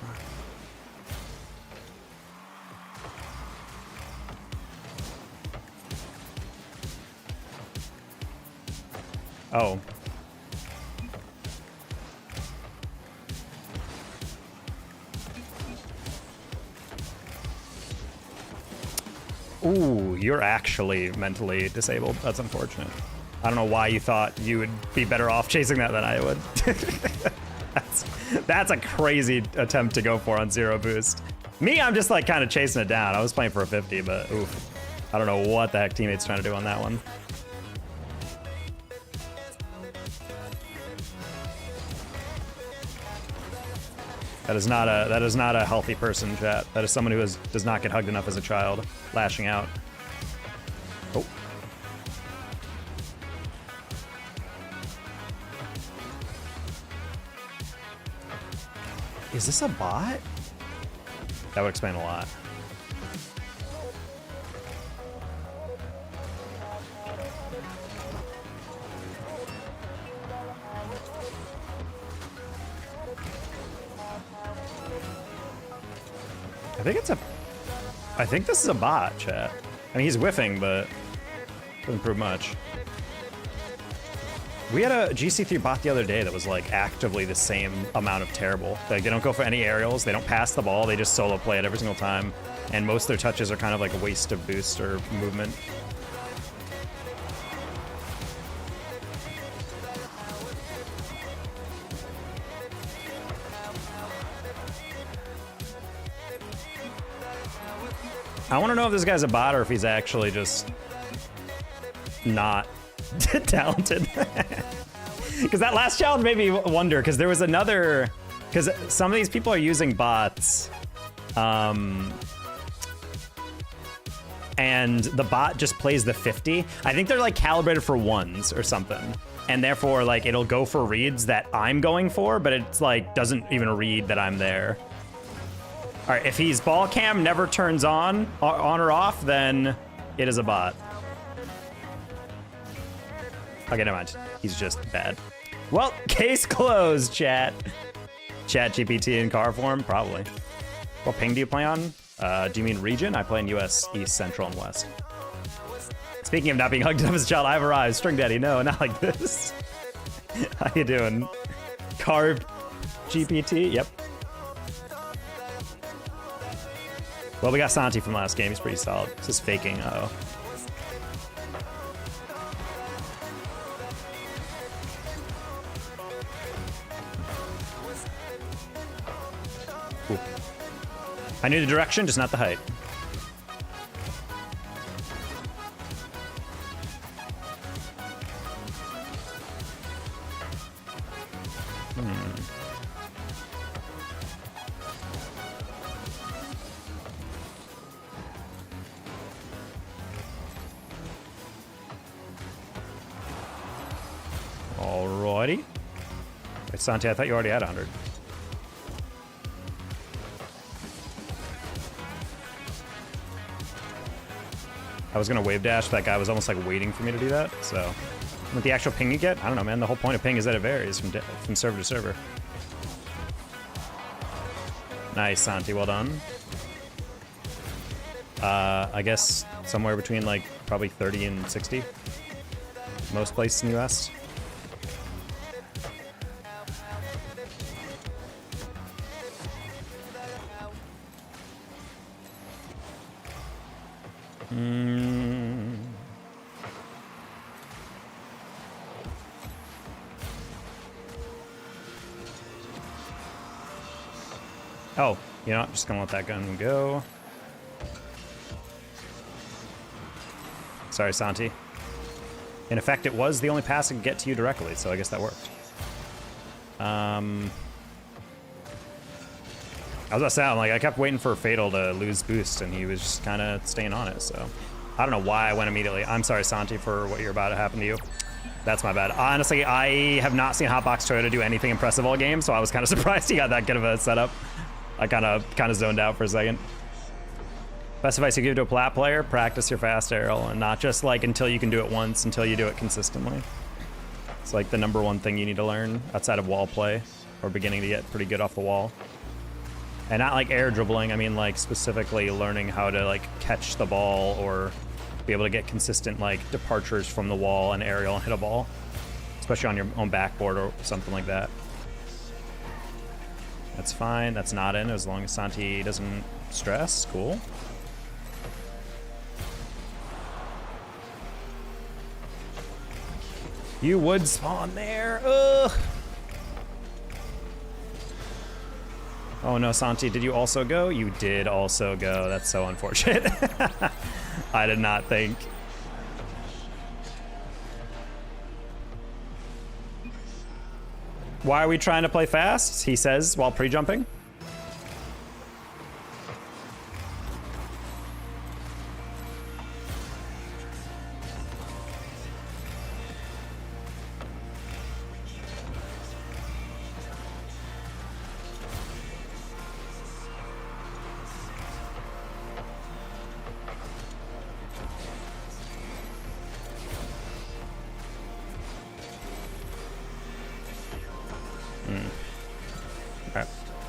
Oh. Ooh, you're actually mentally disabled. That's unfortunate. I don't know why you thought you would be better off chasing that than I would. That's a crazy attempt to go for on 0 boost. Me, I'm just like kind of chasing it down. I was playing for a 50, but oof. I don't know what the heck teammate's trying to do on that one. That is not a healthy person, chat. That is someone who does not get hugged enough as a child, lashing out. Oh. Is this a bot? That would explain a lot. I think this is a bot, chat. I mean, he's whiffing, but doesn't prove much. We had a GC3 bot the other day that was like actively the same amount of terrible. Like they don't go for any aerials, they don't pass the ball, they just solo play it every single time. And most of their touches are kind of like a waste of boost or movement. I want to know if this guy's a bot or if he's actually just not talented. Because that last challenge made me wonder, because there was another, because some of these people are using bots, and the bot just plays the 50. I think they're like calibrated for ones or something, and therefore like it'll go for reads that I'm going for, but it's like doesn't even read that I'm there. All right, if he's ball cam never turns on or off, then it is a bot. Okay, never mind. He's just bad. Well, case closed, chat. Chat GPT in car form? Probably. What ping do you play on? Do you mean region? I play in US, East, Central, and West. Speaking of not being hugged up as a child, I've arrived. String Daddy, no, not like this. How you doing? Carved GPT? Yep. Well, we got Santi from last game. He's pretty solid. This is faking. Uh-oh. Ooh. I knew the direction, just not the height. Alrighty. Wait, Santi, I thought you already had 100. I was gonna wave dash, that guy was almost like waiting for me to do that, so. With the actual ping you get, I don't know, man. The whole point of ping is that it varies from server to server. Nice, Santi, well done. I guess somewhere between like probably 30 and 60. Most places in the US. Oh, you know, I'm just gonna let that gun go. Sorry, Santi. In effect, it was the only pass I could get to you directly, so I guess that worked. I was about to say, like, I kept waiting for Fatal to lose boost, and he was just kind of staying on it, so. I don't know why I went immediately. I'm sorry, Santi, for what you're about to happen to you. That's my bad. Honestly, I have not seen Hotbox Toyota do anything impressive all game, so I was kind of surprised he got that good of a setup. I kind of zoned out for a second. Best advice you give to a plat player, practice your fast aerial, and not just like until you can do it once, until you do it consistently. It's like the #1 thing you need to learn outside of wall play, or beginning to get pretty good off the wall. And not like air dribbling, I mean like specifically learning how to like catch the ball or be able to get consistent like departures from the wall and aerial and hit a ball, especially on your own backboard or something like that. That's fine, that's not in as long as Santi doesn't stress, cool. You would spawn there, ugh. Oh no, Santi, did you also go? You did also go. That's so unfortunate. I did not think. Why are we trying to play fast? He says while pre-jumping.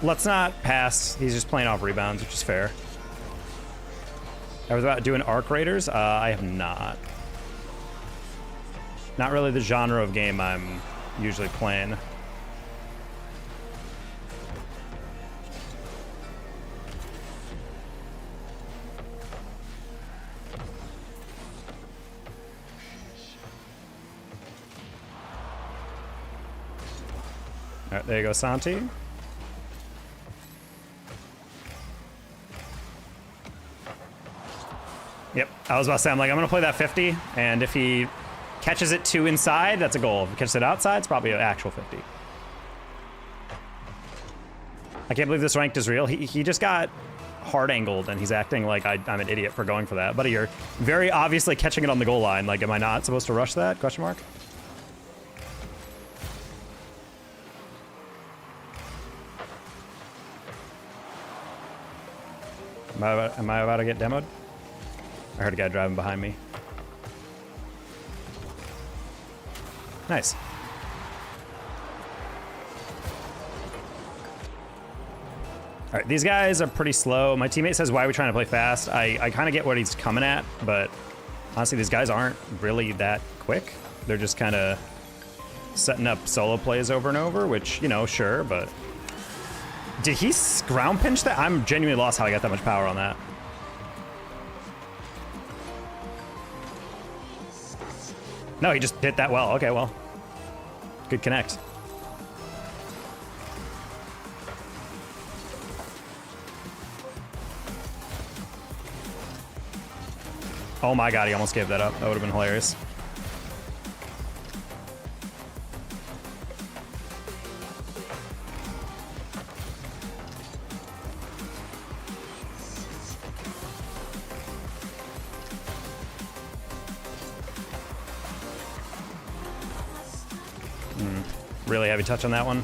Let's not pass. He's just playing off rebounds, which is fair. I was about to do an arc raiders. I have not. Not really the genre of game I'm usually playing. All right, there you go, Santi. Yep, I was about to say, I'm gonna play that 50, and if he catches it 2 inside, that's a goal. If he catches it outside, it's probably an actual 50. I can't believe this ranked is real. He just got hard angled, and he's acting like I'm an idiot for going for that. Buddy, you're very obviously catching it on the goal line. Like, am I not supposed to rush that? Question mark. Am I about to get demoed? I heard a guy driving behind me. Nice. All right, these guys are pretty slow. My teammate says, why are we trying to play fast? I kind of get what he's coming at, but honestly, these guys aren't really that quick. They're just kind of setting up solo plays over and over, which, you know, sure, but... Did he ground pinch that? I'm genuinely lost how I got that much power on that. No, he just hit that well. Okay, well. Good connect. Oh my god, he almost gave that up. That would have been hilarious. Really heavy touch on that one.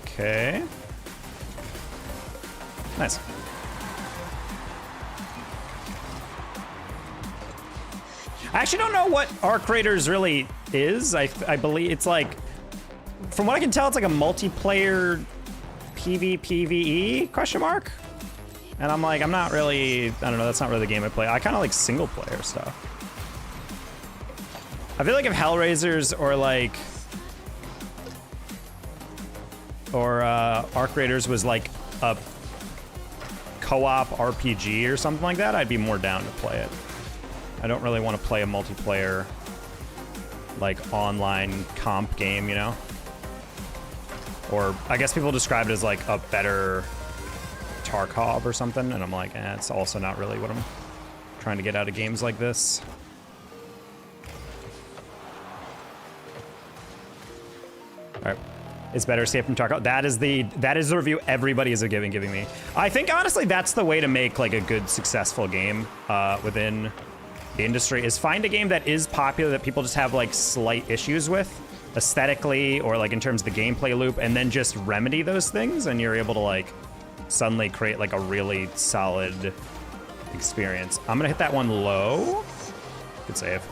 Okay. Nice. I actually don't know what Arc Raiders really is. I believe it's like, from what I can tell, it's like a multiplayer PvPvE question mark. And I'm like, I'm not really, I don't know, that's not really the game I play. I kind of like single player stuff. I feel like if Hellraisers or like, Arc Raiders was like a co-op RPG or something like that, I'd be more down to play it. I don't really want to play a multiplayer, like online comp game, you know? Or I guess people describe it as like a better Tarkov or something, and I'm like, it's also not really what I'm trying to get out of games like this. is better escape from Tarkov. That is the review everybody is giving me. I think honestly that's the way to make like a good successful game within the industry, is find a game that is popular that people just have like slight issues with aesthetically or like in terms of the gameplay loop, and then just remedy those things, and you're able to like suddenly create like a really solid experience. I'm gonna hit that one low. Good save.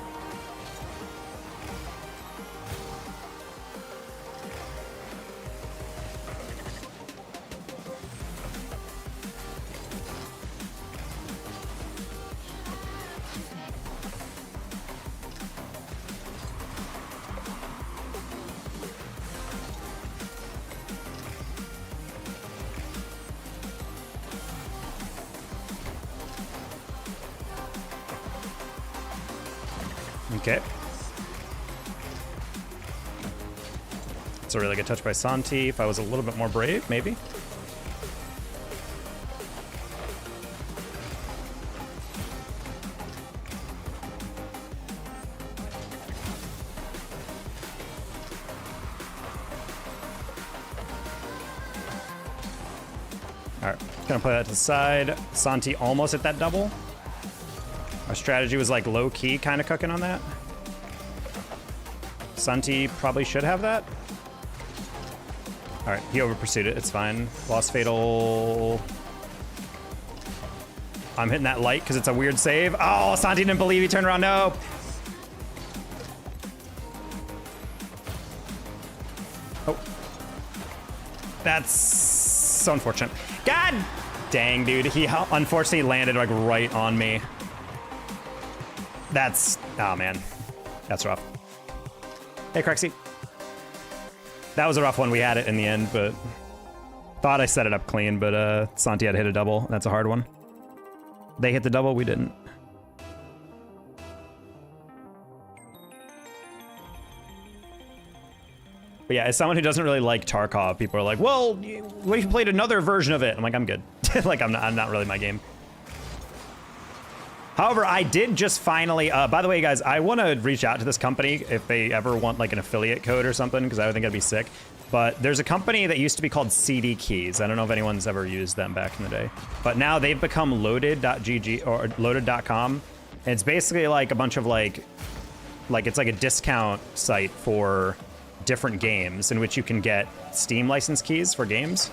Okay. It's a really good touch by Santi. If I was a little bit more brave, maybe. All right, gonna play that to the side. Santi almost hit that double. Our strategy was like low key kind of cooking on that. Santi probably should have that. All right, he over pursued it, it's fine. Lost fatal. I'm hitting that light because it's a weird save. Oh, Santi didn't believe he turned around, no. Oh. That's so unfortunate. God dang, dude. He unfortunately landed like right on me. That's, oh man, that's rough. Hey, Crexy. That was a rough one. We had it in the end, but thought I set it up clean, but Santi had to hit a double. That's a hard one. They hit the double, we didn't. But yeah, as someone who doesn't really like Tarkov, people are like, well, what if you played another version of it? I'm like, I'm good. Like, I'm not really my game. However, I did just finally, by the way, guys, I want to reach out to this company if they ever want like an affiliate code or something, because I would think it'd be sick. But there's a company that used to be called CD Keys. I don't know if anyone's ever used them back in the day. But now they've become loaded.gg or loaded.com. And it's basically like a bunch of like it's like a discount site for different games in which you can get Steam license keys for games.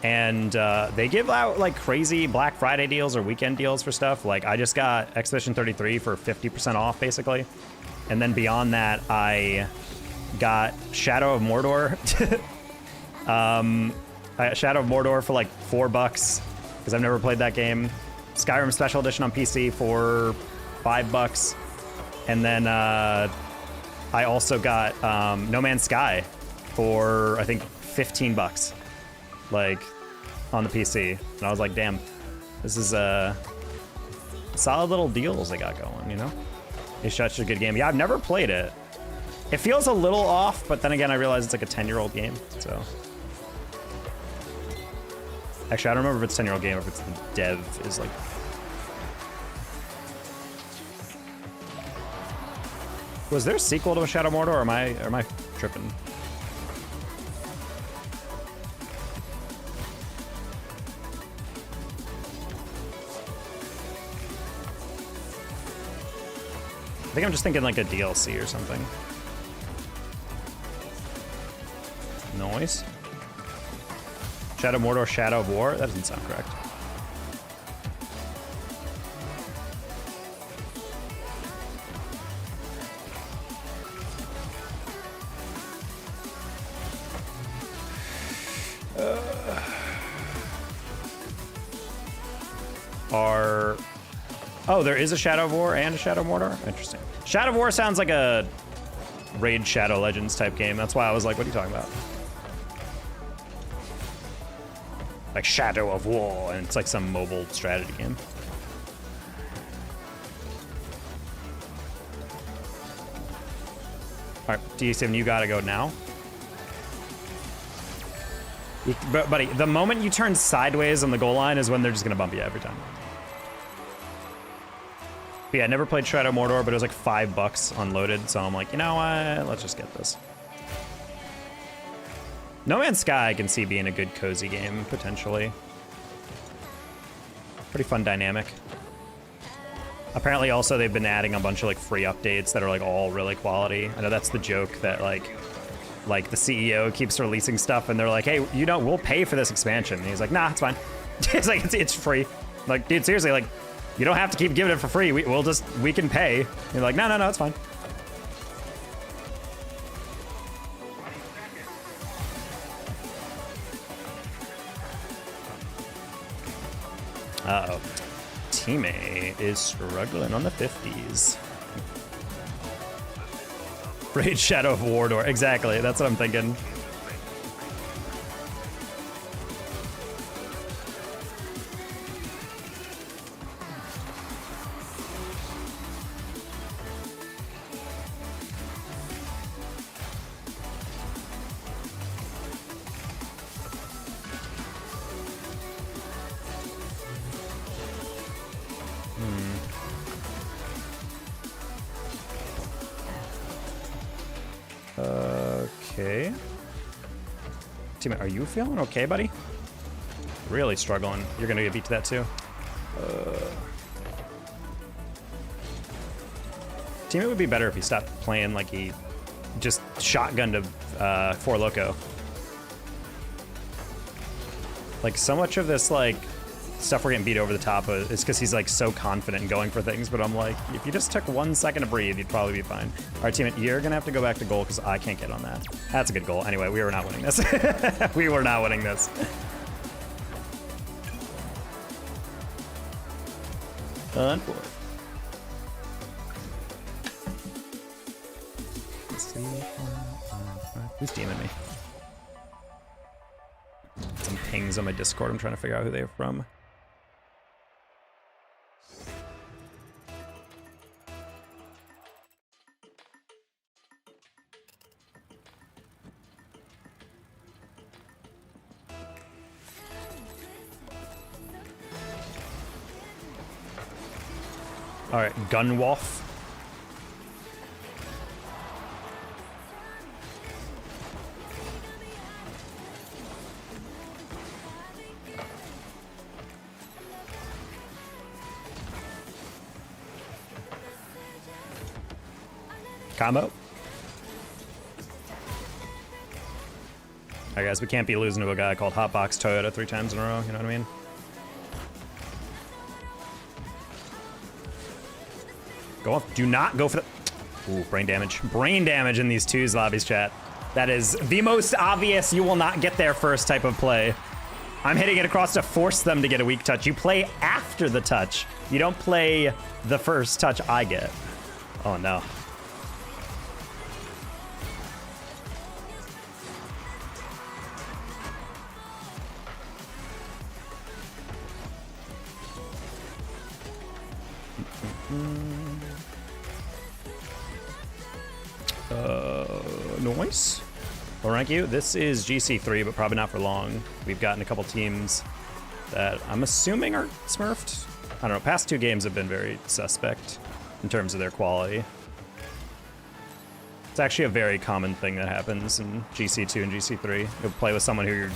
And they give out like crazy Black Friday deals or weekend deals for stuff. Like I just got Expedition 33 for 50% off basically. And then beyond that, I got Shadow of Mordor. I got Shadow of Mordor for like $4 because I've never played that game. Skyrim Special Edition on PC for $5. And then I also got No Man's Sky for I think $15. Like on the PC, and I was like, damn, this is solid little deals they got going, you know? It's such a good game. Yeah, I've never played it. It feels a little off, but then again, I realize it's like a 10-year-old game, so. Actually, I don't remember if it's a 10-year-old game or if it's the dev is like. Was there a sequel to Shadow Mordor, or am I tripping? I think I'm just thinking like a DLC or something. Noise. Shadow Mordor, Shadow of War? That doesn't sound correct. Oh, there is a Shadow of War and a Shadow of Mordor? Interesting. Shadow of War sounds like a Raid Shadow Legends type game. That's why I was like, what are you talking about? Like Shadow of War, and it's like some mobile strategy game. All right, D7, you gotta go now. But buddy, the moment you turn sideways on the goal line is when they're just gonna bump you every time. But yeah, I never played Shadow Mordor, but it was like $5 unloaded, so I'm like, you know what? Let's just get this. No Man's Sky I can see being a good cozy game, potentially. Pretty fun dynamic. Apparently also they've been adding a bunch of like free updates that are like all really quality. I know that's the joke that like the CEO keeps releasing stuff and they're like, hey, you know, we'll pay for this expansion. And he's like, nah, it's fine. It's like, it's free. Like, dude, seriously, like, you don't have to keep giving it for free. We can pay. And you're like, no, it's fine. Uh-oh. Teammate is struggling on the 50s. Raid Shadow of Wardor. Exactly, that's what I'm thinking. Okay. Teammate, are you feeling okay, buddy? Really struggling. You're gonna get beat to that too. Teammate would be better if he stopped playing like he just shotgunned a Four Loko. Like so much of this like stuff we're getting beat over the top of is because he's like so confident in going for things, but I'm like, if you just took 1 second to breathe, you'd probably be fine. All right, teammate, you're gonna have to go back to goal because I can't get on that. That's a good goal. Anyway, we were not winning this. We were not winning this. Unfortunate. Who's DMing me? Some pings on my Discord. I'm trying to figure out who they're from. All right, Gunwolf. Combo. All right, guys, we can't be losing to a guy called Hotbox Toyota 3 times in a row, you know what I mean? Go off. Do not go for the... Ooh, brain damage. Brain damage in these twos lobbies, chat. That is the most obvious you will not get there first type of play. I'm hitting it across to force them to get a weak touch. You play after the touch. You don't play the first touch I get. Oh, no. Noise. Well, rank you. This is GC3, but probably not for long. We've gotten a couple teams that I'm assuming are smurfed. I don't know. Past 2 games have been very suspect in terms of their quality. It's actually a very common thing that happens in GC2 and GC3. You'll play with someone who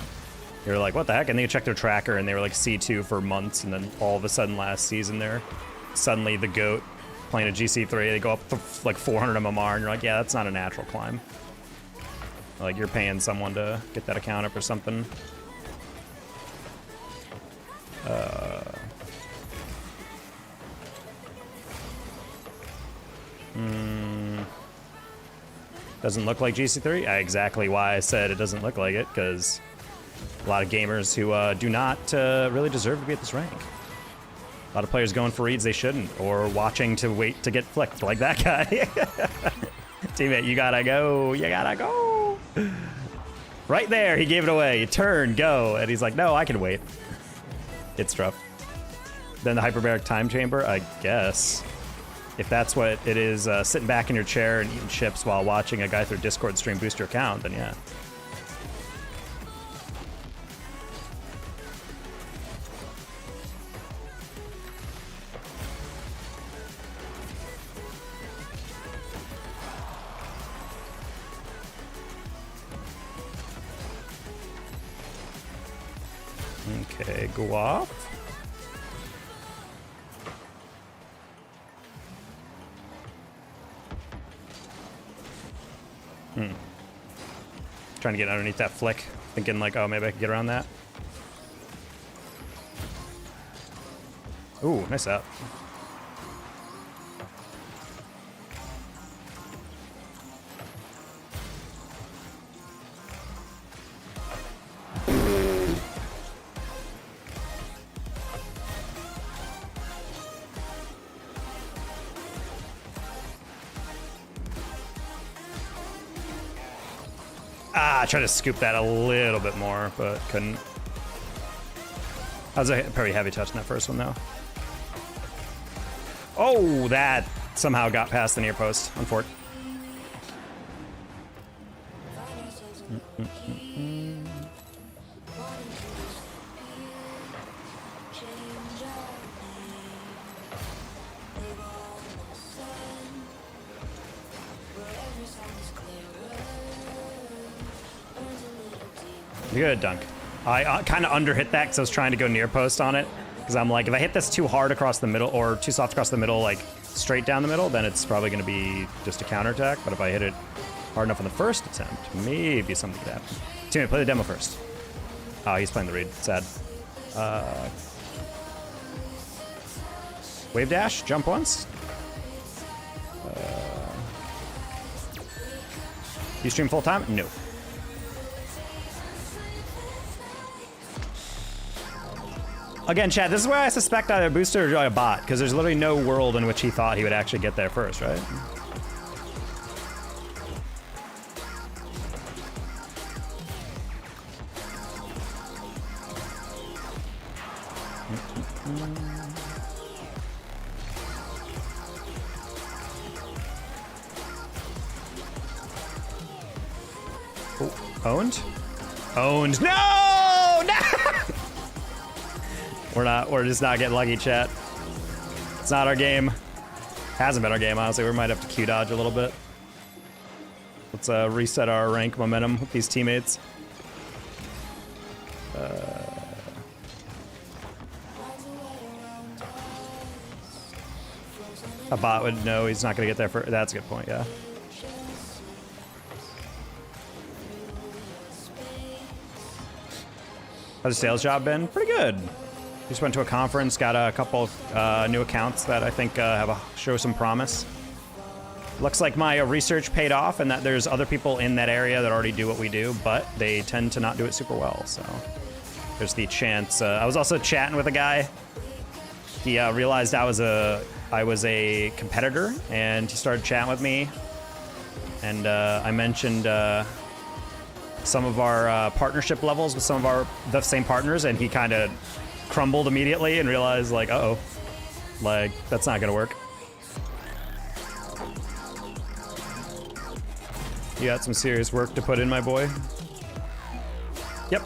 you're like, what the heck? And then you check their tracker and they were like C2 for months, and then all of a sudden last season they're suddenly the GOAT playing a GC3. They go up to like 400 MMR and you're like, yeah, that's not a natural climb. Like you're paying someone to get that account up or something. Doesn't look like GC3. Exactly why I said it doesn't look like it, because a lot of gamers who do not really deserve to be at this rank. A lot of players going for reads they shouldn't, or watching to wait to get flicked, like that guy. Teammate, you gotta go. You gotta go. Right there, he gave it away. Turn, go. And he's like, no, I can wait. It's rough. Then the hyperbaric time chamber, I guess. If that's what it is, sitting back in your chair and eating chips while watching a guy through Discord stream boost your account, then yeah. Okay, go off. Trying to get underneath that flick. Thinking like, oh, maybe I can get around that. Ooh, nice up. I tried to scoop that a little bit more, but couldn't. That was a pretty heavy touch in that first one, though. Oh, that somehow got past the near post. Unfortunate. Good dunk. I kind of underhit that because I was trying to go near post on it. Because I'm like, if I hit this too hard across the middle or too soft across the middle, like straight down the middle, then it's probably going to be just a counterattack. But if I hit it hard enough on the first attempt, maybe something could happen. Teammate, play the demo first. Oh, he's playing the read. Sad. Wave dash, jump once. You stream full time? No. Again, chat, this is where I suspect either a booster or a bot, because there's literally no world in which he thought he would actually get there first, right? Oh, owned? Owned. No! No! We're just not getting lucky, chat. It's not our game. Hasn't been our game, honestly. We might have to Q dodge a little bit. Let's reset our rank momentum with these teammates. A bot would know he's not gonna get there for. That's a good point, yeah. How's the sales job been? Pretty good. Just went to a conference, got a couple new accounts that I think show some promise. Looks like my research paid off and that there's other people in that area that already do what we do, but they tend to not do it super well, so there's the chance. I was also chatting with a guy. He realized I was a competitor, and he started chatting with me, and I mentioned some of our partnership levels with some of the same partners, and he kind of crumbled immediately and realized, like, uh-oh, like, that's not gonna work. You got some serious work to put in, my boy. Yep.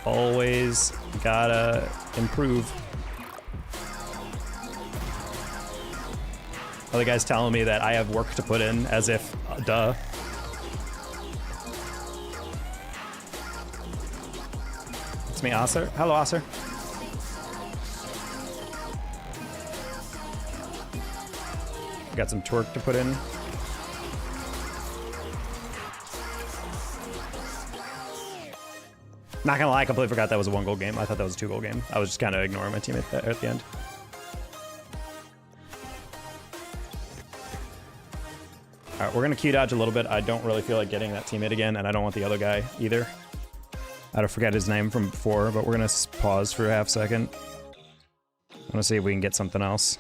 Always gotta improve. Other guys telling me that I have work to put in, as if, duh. It's me, Acer. Hello, Acer. Got some twerk to put in. Not gonna lie, I completely forgot that was a 1-goal game. I thought that was a 2-goal game. I was just kind of ignoring my teammate there at the end. All right, we're gonna Q dodge a little bit. I don't really feel like getting that teammate again, and I don't want the other guy either. I don't forget his name from before, but we're gonna pause for a half second. I wanna see if we can get something else.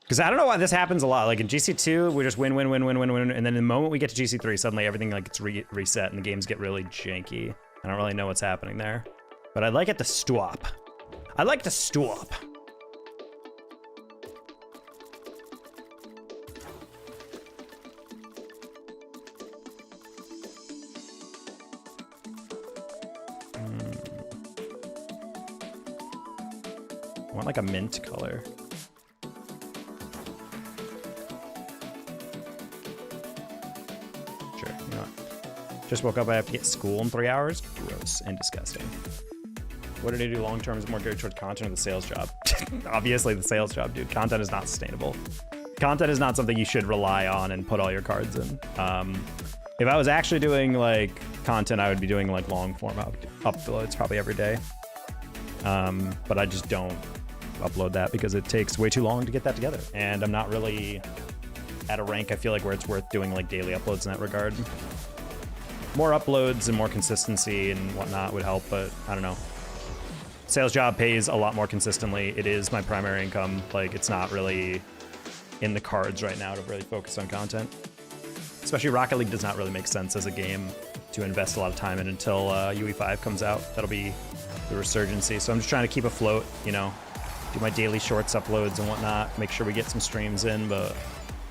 Because I don't know why this happens a lot. Like in GC2, we just win, and then the moment we get to GC3, suddenly everything like gets reset and the games get really janky. I don't really know what's happening there. But I'd like it to stop. I'd like to stop. I want like a mint color. Sure, you know what? Just woke up, I have to get school in 3 hours. Gross and disgusting. What did I do long term is more geared towards content or the sales job? Obviously the sales job, dude. Content is not sustainable. Content is not something you should rely on and put all your cards in. If I was actually doing like content, I would be doing like long form uploads probably every day. But I just don't upload that because it takes way too long to get that together. And I'm not really at a rank, I feel like, where it's worth doing like daily uploads in that regard. More uploads and more consistency and whatnot would help, but I don't know. Sales job pays a lot more consistently. It is my primary income. Like, it's not really in the cards right now to really focus on content. Especially Rocket League does not really make sense as a game to invest a lot of time in until UE5 comes out. That'll be the resurgency. So I'm just trying to keep afloat, you know, do my daily shorts uploads and whatnot, make sure we get some streams in, but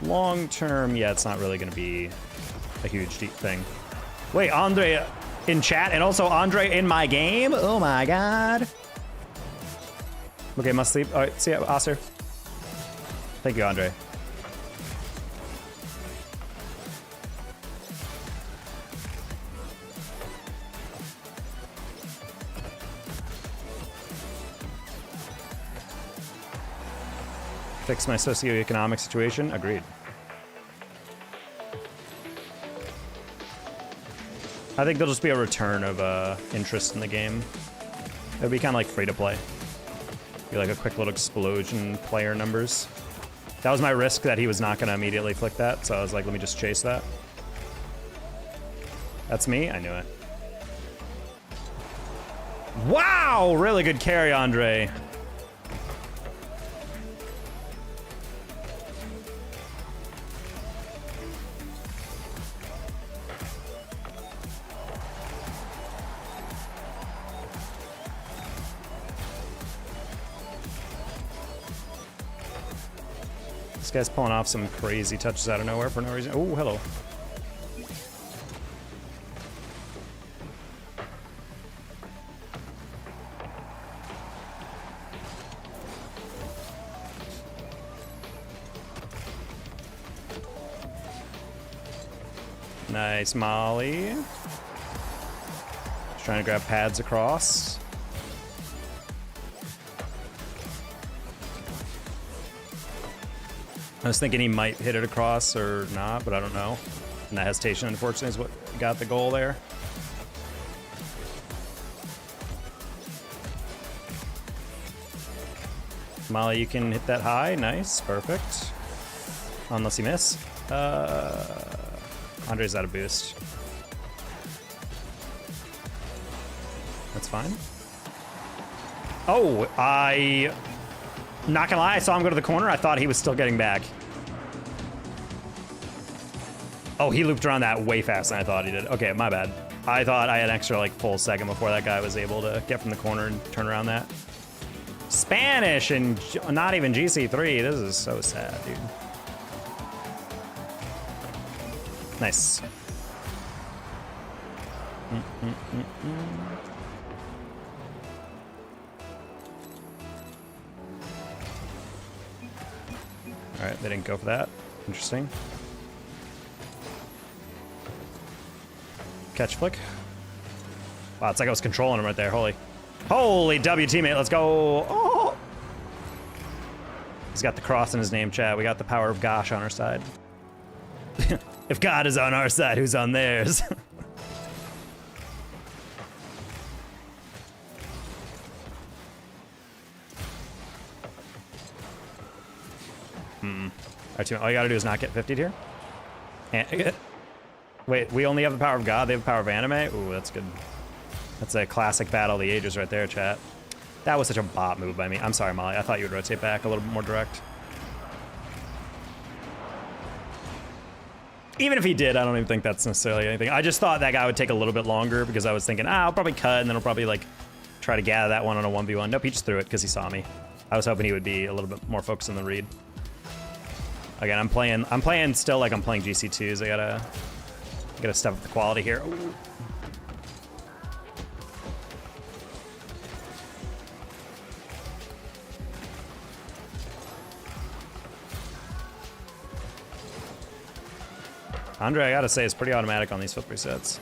long term, yeah, it's not really gonna be a huge deep thing. Wait, Andre in chat and also Andre in my game? Oh my God. Okay, must sleep. All right, see ya, Osir. Thank you, Andre. Fix my socioeconomic situation. Agreed. I think there'll just be a return of interest in the game. It'll be kind of like free to play. Be like a quick little explosion in player numbers. That was my risk, that he was not going to immediately flick that, so I was like, let me just chase that. That's me? I knew it. Wow! Really good carry, Andre. This guy's pulling off some crazy touches out of nowhere for no reason. Oh, hello. Nice molly. Just trying to grab pads across. I was thinking he might hit it across or not, but I don't know. And that hesitation, unfortunately, is what got the goal there. Molly, you can hit that high. Nice, perfect. Unless you miss. Andre's out of boost. That's fine. Oh, not gonna lie, I saw him go to the corner. I thought he was still getting back. Oh, he looped around that way faster than I thought he did. Okay, my bad. I thought I had an extra like full second before that guy was able to get from the corner and turn around that. Spanish and not even GC3. This is so sad, dude. Nice. All right, they didn't go for that. Interesting. Catch flick. Wow, it's like I was controlling him right there. Holy W, teammate, let's go. Oh! He's got the cross in his name, chat. We got the power of gosh on our side. If God is on our side, who's on theirs? All you gotta do is not get 50'd here. And, wait, we only have the power of God, they have the power of anime? Ooh, that's good. That's a classic battle of the ages right there, chat. That was such a bot move by me. I'm sorry, Molly. I thought you would rotate back a little bit more direct. Even if he did, I don't even think that's necessarily anything. I just thought that guy would take a little bit longer because I was thinking, I'll probably cut and then I'll probably like try to gather that one on a 1v1. Nope, he just threw it because he saw me. I was hoping he would be a little bit more focused on the read. Again, I'm playing still like I'm playing GC2s. I gotta step up the quality here. Ooh. Andre, I gotta say, is pretty automatic on these flip resets.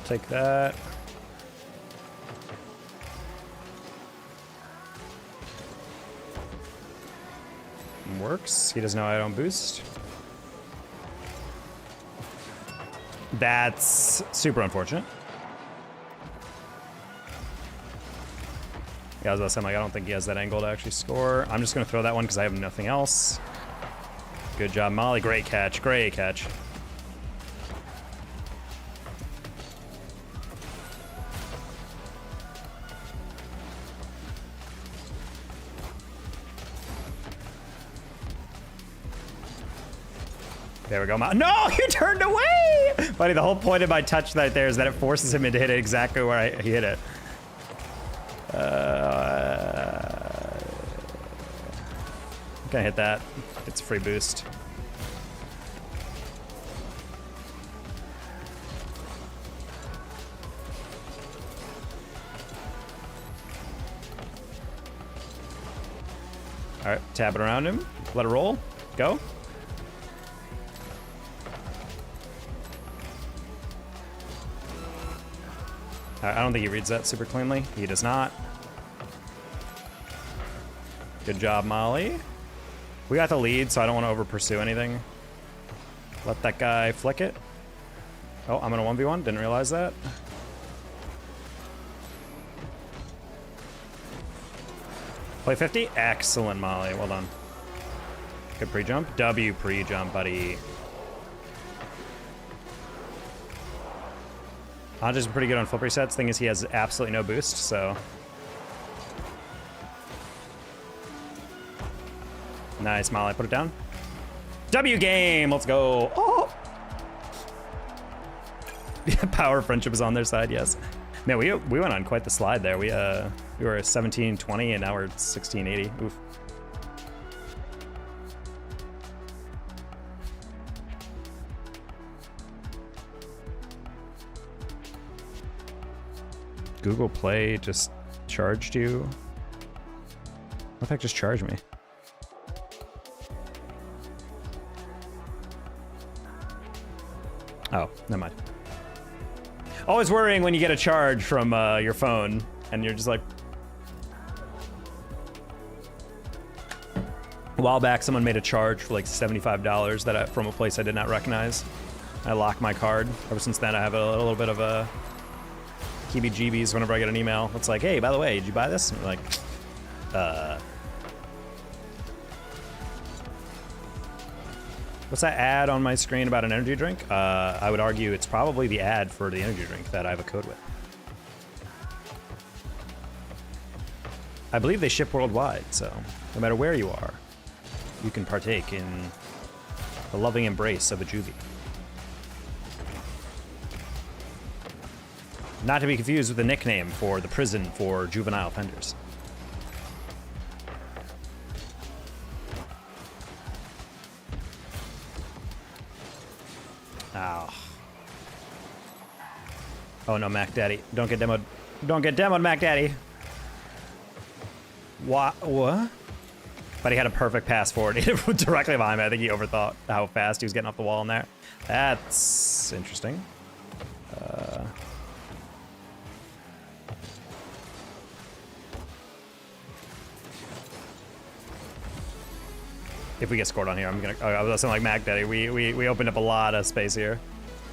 Take that. Works. He doesn't know I don't boost. That's super unfortunate. Yeah, I was about to say, like, I don't think he has that angle to actually score. I'm just gonna throw that one because I have nothing else. Good job, Molly. Great catch. Great catch. There we go. No, you turned away! Buddy, the whole point of my touch right there is that it forces him to hit it exactly where he hit it. I'm gonna hit that. It's a free boost. All right, tap it around him. Let it roll. Go. I don't think he reads that super cleanly. He does not. Good job, Molly. We got the lead, so I don't want to over pursue anything. Let that guy flick it. Oh, I'm in a 1v1. Didn't realize that. Play 50. Excellent, Molly. Well done. Good pre-jump. W pre-jump, buddy. Andre's pretty good on flip resets. Thing is, he has absolutely no boost, so. Nice, Molly. Put it down. W game. Let's go. Oh. Yeah, power friendship is on their side. Yes. Man, we went on quite the slide there. We were 1720 and now we're 1680. Oof. Google Play just charged you? What the heck just charged me? Oh, never mind. Always worrying when you get a charge from your phone and you're just like... A while back, someone made a charge for like $75 from a place I did not recognize. I locked my card. Ever since then, I have a little bit of a heebie-jeebies whenever I get an email. It's like, hey, by the way, did you buy this? And we're like, What's that ad on my screen about an energy drink? I would argue it's probably the ad for the energy drink that I have a code with. I believe they ship worldwide, so no matter where you are, you can partake in the loving embrace of a juvee. Not to be confused with the nickname for the prison for juvenile offenders. Ow. Oh no, Mac Daddy. Don't get demoed. Don't get demoed, Mac Daddy. What? But he had a perfect pass forward directly behind me. I think he overthought how fast he was getting off the wall in there. That's interesting. If we get scored on here, I'm gonna. I was saying like Mac Daddy. We opened up a lot of space here.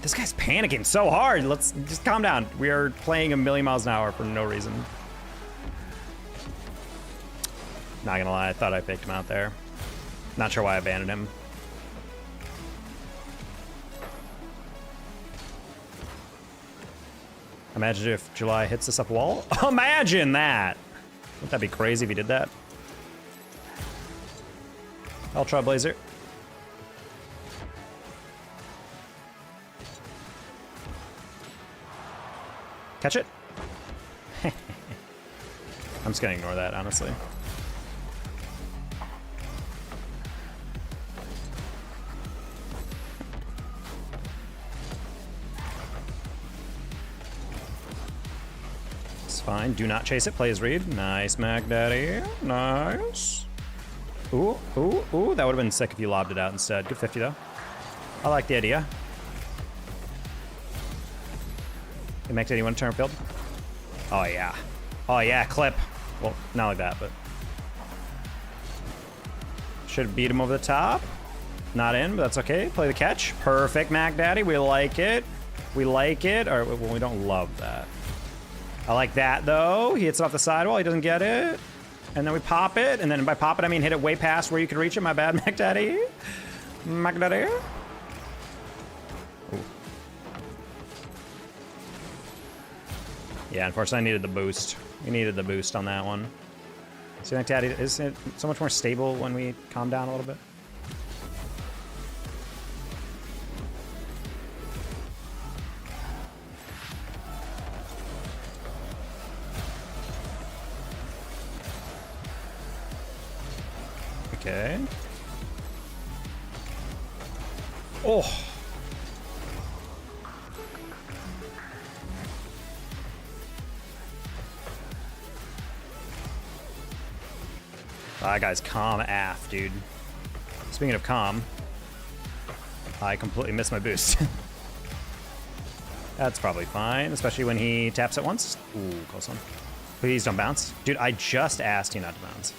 This guy's panicking so hard. Let's just calm down. We are playing a million miles an hour for no reason. Not gonna lie, I thought I picked him out there. Not sure why I abandoned him. Imagine if July hits this up wall. Imagine that. Wouldn't that be crazy if he did that? Ultra Blazer. Catch it. I'm just gonna ignore that, honestly. It's fine. Do not chase it. Play his read. Nice, Mac Daddy. Nice. Ooh, ooh, ooh. That would have been sick if you lobbed it out instead. Good 50, though. I like the idea. It makes anyone turn field. Oh yeah. Oh yeah, clip. Well, not like that, but should beat him over the top. Not in, but that's okay. Play the catch. Perfect, Mac Daddy. We like it. We like it. Or well, we don't love that. I like that though. He hits it off the sidewall. He doesn't get it. And then we pop it. And then by pop it, I mean hit it way past where you can reach it. My bad, Mac Daddy. Mac Daddy. Ooh. Yeah, unfortunately, I needed the boost. We needed the boost on that one. See, Mac Daddy, isn't it so much more stable when we calm down a little bit? Okay. Oh. That guy's calm AF, dude. Speaking of calm, I completely missed my boost. That's probably fine, especially when he taps it once. Ooh, close one. Please don't bounce. Dude, I just asked you not to bounce.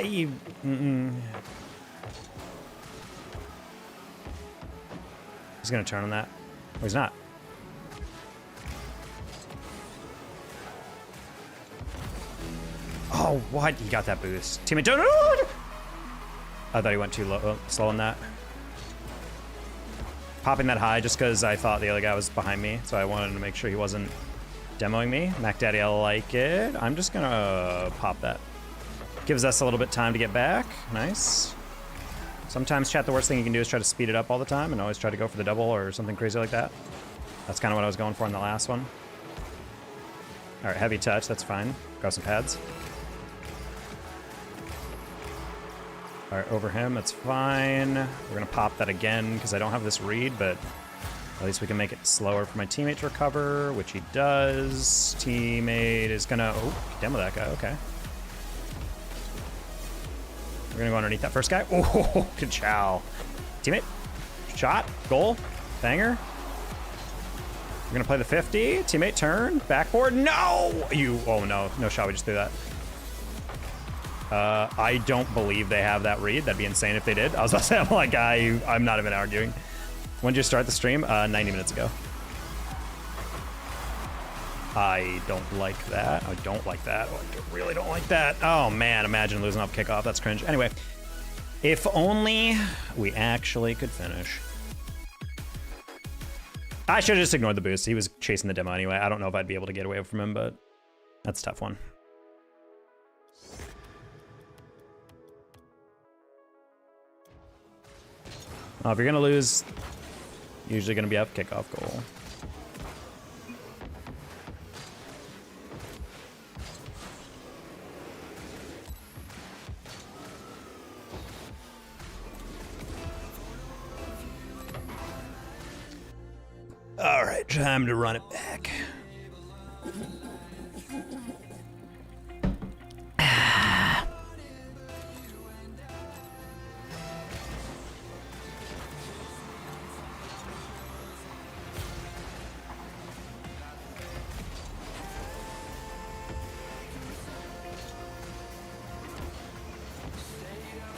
He's gonna turn on that. Oh, he's not. Oh, what? He got that boost. Teammate, don't. I thought he went too low, slow on that. Popping that high just because I thought the other guy was behind me, so I wanted to make sure he wasn't demoing me. Mac Daddy, I like it. I'm just gonna pop that. Gives us a little bit time to get back. Nice. Sometimes, chat, the worst thing you can do is try to speed it up all the time and always try to go for the double or something crazy like that. That's kind of what I was going for in the last one. All right, heavy touch, that's fine. Got some pads. All right, over him, that's fine. We're gonna pop that again because I don't have this read, but at least we can make it slower for my teammate to recover, which he does. Teammate is gonna, oh, demo that guy, okay. We're gonna go underneath that first guy. Oh, good chow. Teammate, shot, goal, banger. We're gonna play the 50. Teammate, turn, backboard. No! Oh no, no shot, we just threw that. I don't believe they have that read. That'd be insane if they did. I was about to say, I'm like, I'm not even arguing. When did you start the stream? 90 minutes ago. I don't like that. I don't like that. Oh, I really don't like that. Oh man, imagine losing off kickoff. That's cringe. Anyway, if only we actually could finish. I should have just ignored the boost. He was chasing the demo anyway. I don't know if I'd be able to get away from him, but that's a tough one. Well, if you're gonna lose, usually gonna be up kickoff goal. All right, time to run it back.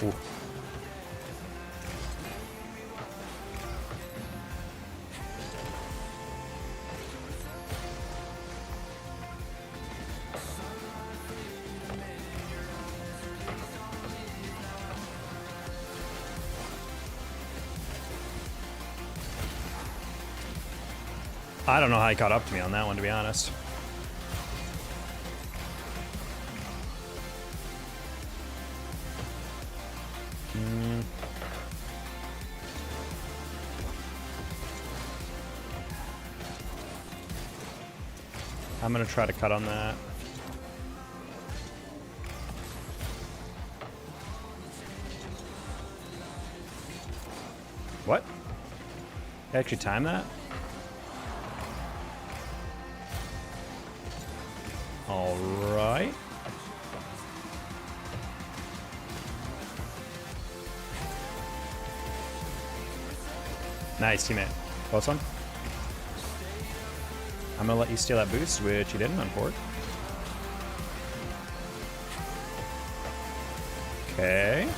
Ooh. I don't know how he caught up to me on that one, to be honest. I'm gonna try to cut on that. What? You actually time that? All right. Nice, teammate. Close one. I'm gonna let you steal that boost, which you didn't on forward. Okay.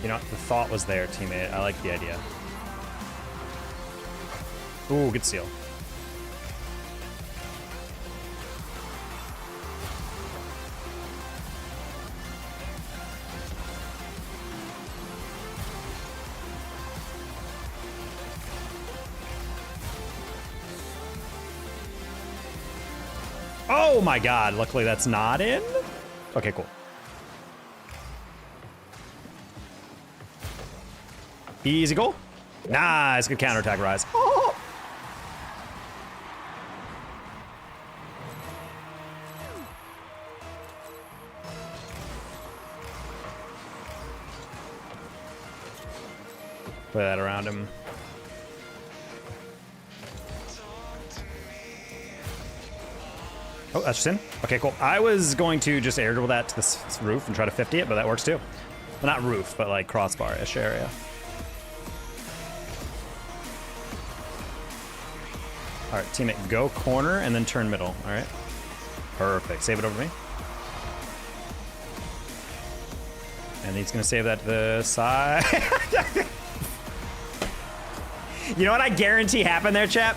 You know, the thought was there, teammate. I like the idea. Ooh, good steal. Oh my god, luckily that's not in. Okay, cool. Easy goal. Nice, good counterattack, Rise. Oh. Play that around him. Oh, that's just in? Okay, cool. I was going to just air dribble that to this roof and try to 50 it, but that works too. Well, not roof, but like crossbar-ish area. All right, teammate, go corner and then turn middle. All right. Perfect. Save it over me. And he's going to save that to the side. You know what I guarantee happened there, chap?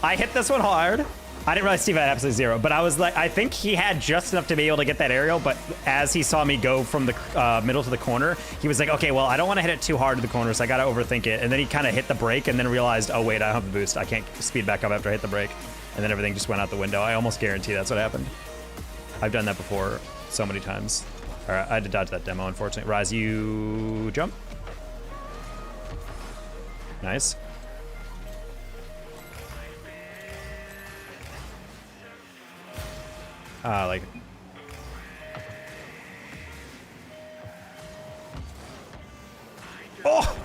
I hit this one hard. I didn't realize Steve had absolutely zero, but I was like, I think he had just enough to be able to get that aerial, but as he saw me go from the middle to the corner, he was like, okay, well, I don't want to hit it too hard to the corner, so I got to overthink it. And then he kind of hit the brake and then realized, oh, wait, I don't have the boost. I can't speed back up after I hit the brake. And then everything just went out the window. I almost guarantee that's what happened. I've done that before so many times. All right, I had to dodge that demo, unfortunately. Rise, you jump. Nice. Like it. Oh!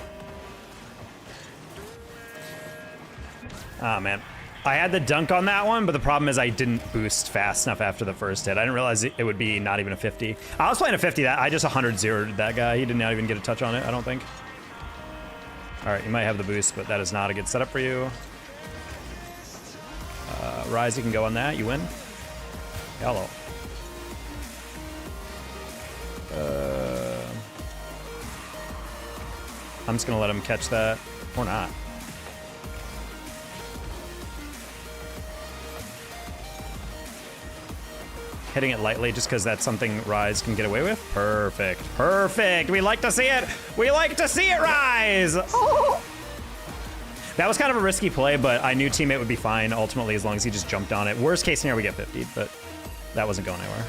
Oh, man. I had the dunk on that one, but the problem is I didn't boost fast enough after the first hit. I didn't realize it would be not even a 50. I was playing a 50. That I just 100-0'd that guy. He did not even get a touch on it, I don't think. All right, you might have the boost, but that is not a good setup for you. Rise, you can go on that. You win. Hello. I'm just gonna let him catch that, or not. Hitting it lightly just because that's something Rise can get away with. Perfect, perfect. We like to see it. We like to see it, Rise. Oh. That was kind of a risky play, but I knew teammate would be fine ultimately as long as he just jumped on it. Worst case scenario, we get 50, but that wasn't going anywhere.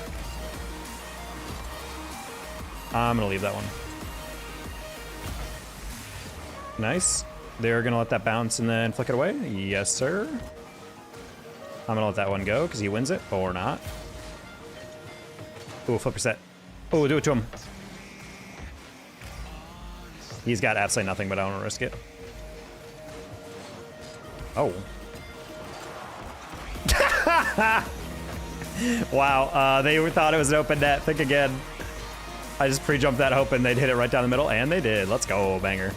I'm gonna leave that one. Nice. They're gonna let that bounce and then flick it away. Yes, sir. I'm gonna let that one go because he wins it, or not. Ooh, flip reset. Oh, do it to him. He's got absolutely nothing, but I don't want to risk it. Oh. Wow, they thought it was an open net. Think again. I just pre-jumped that hoping they'd hit it right down the middle, and they did. Let's go, banger.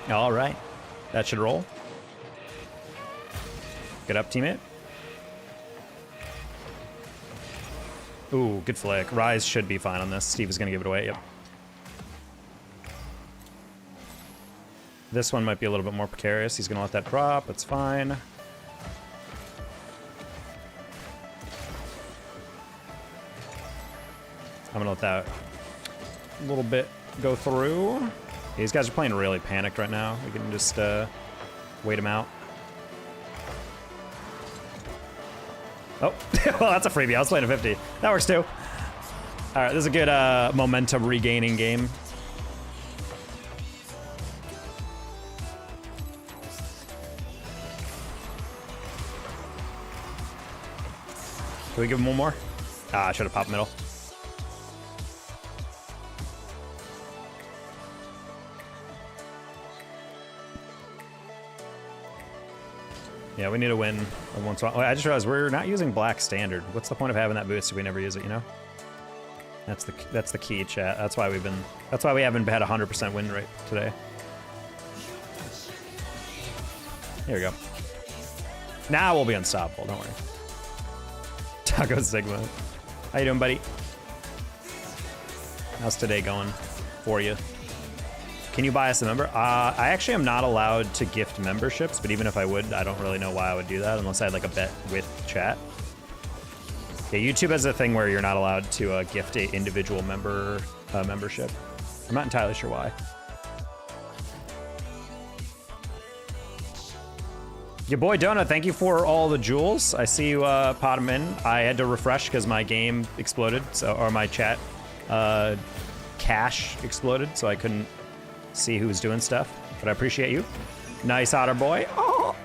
All right, that should roll. Get up, teammate. Ooh, good flick. Rise should be fine on this. Steve is gonna give it away, yep. This one might be a little bit more precarious. He's gonna let that drop, it's fine. I'm gonna let that little bit go through. These guys are playing really panicked right now. We can just wait them out. Oh, well, that's a freebie. I was playing a 50. That works too. All right, this is a good momentum regaining game. Can we give him one more? Ah, I should have popped middle. Yeah, we need to win once. Oh, I just realized we're not using black standard. What's the point of having that boost if we never use it? You know. That's the key, chat. That's why we haven't had 100% win rate today. Here we go. Now we'll be unstoppable. Don't worry. Taco Sigma, how you doing, buddy? How's today going for you? Can you buy us a member? I actually am not allowed to gift memberships, but even if I would, I don't really know why I would do that unless I had like a bet with chat. Yeah, YouTube has a thing where you're not allowed to gift a individual membership. I'm not entirely sure why. Your boy Donut, thank you for all the jewels. I see you pot them in. I had to refresh because my game exploded, or my chat cache exploded, so I couldn't see who was doing stuff. But I appreciate you. Nice otter boy. Oh.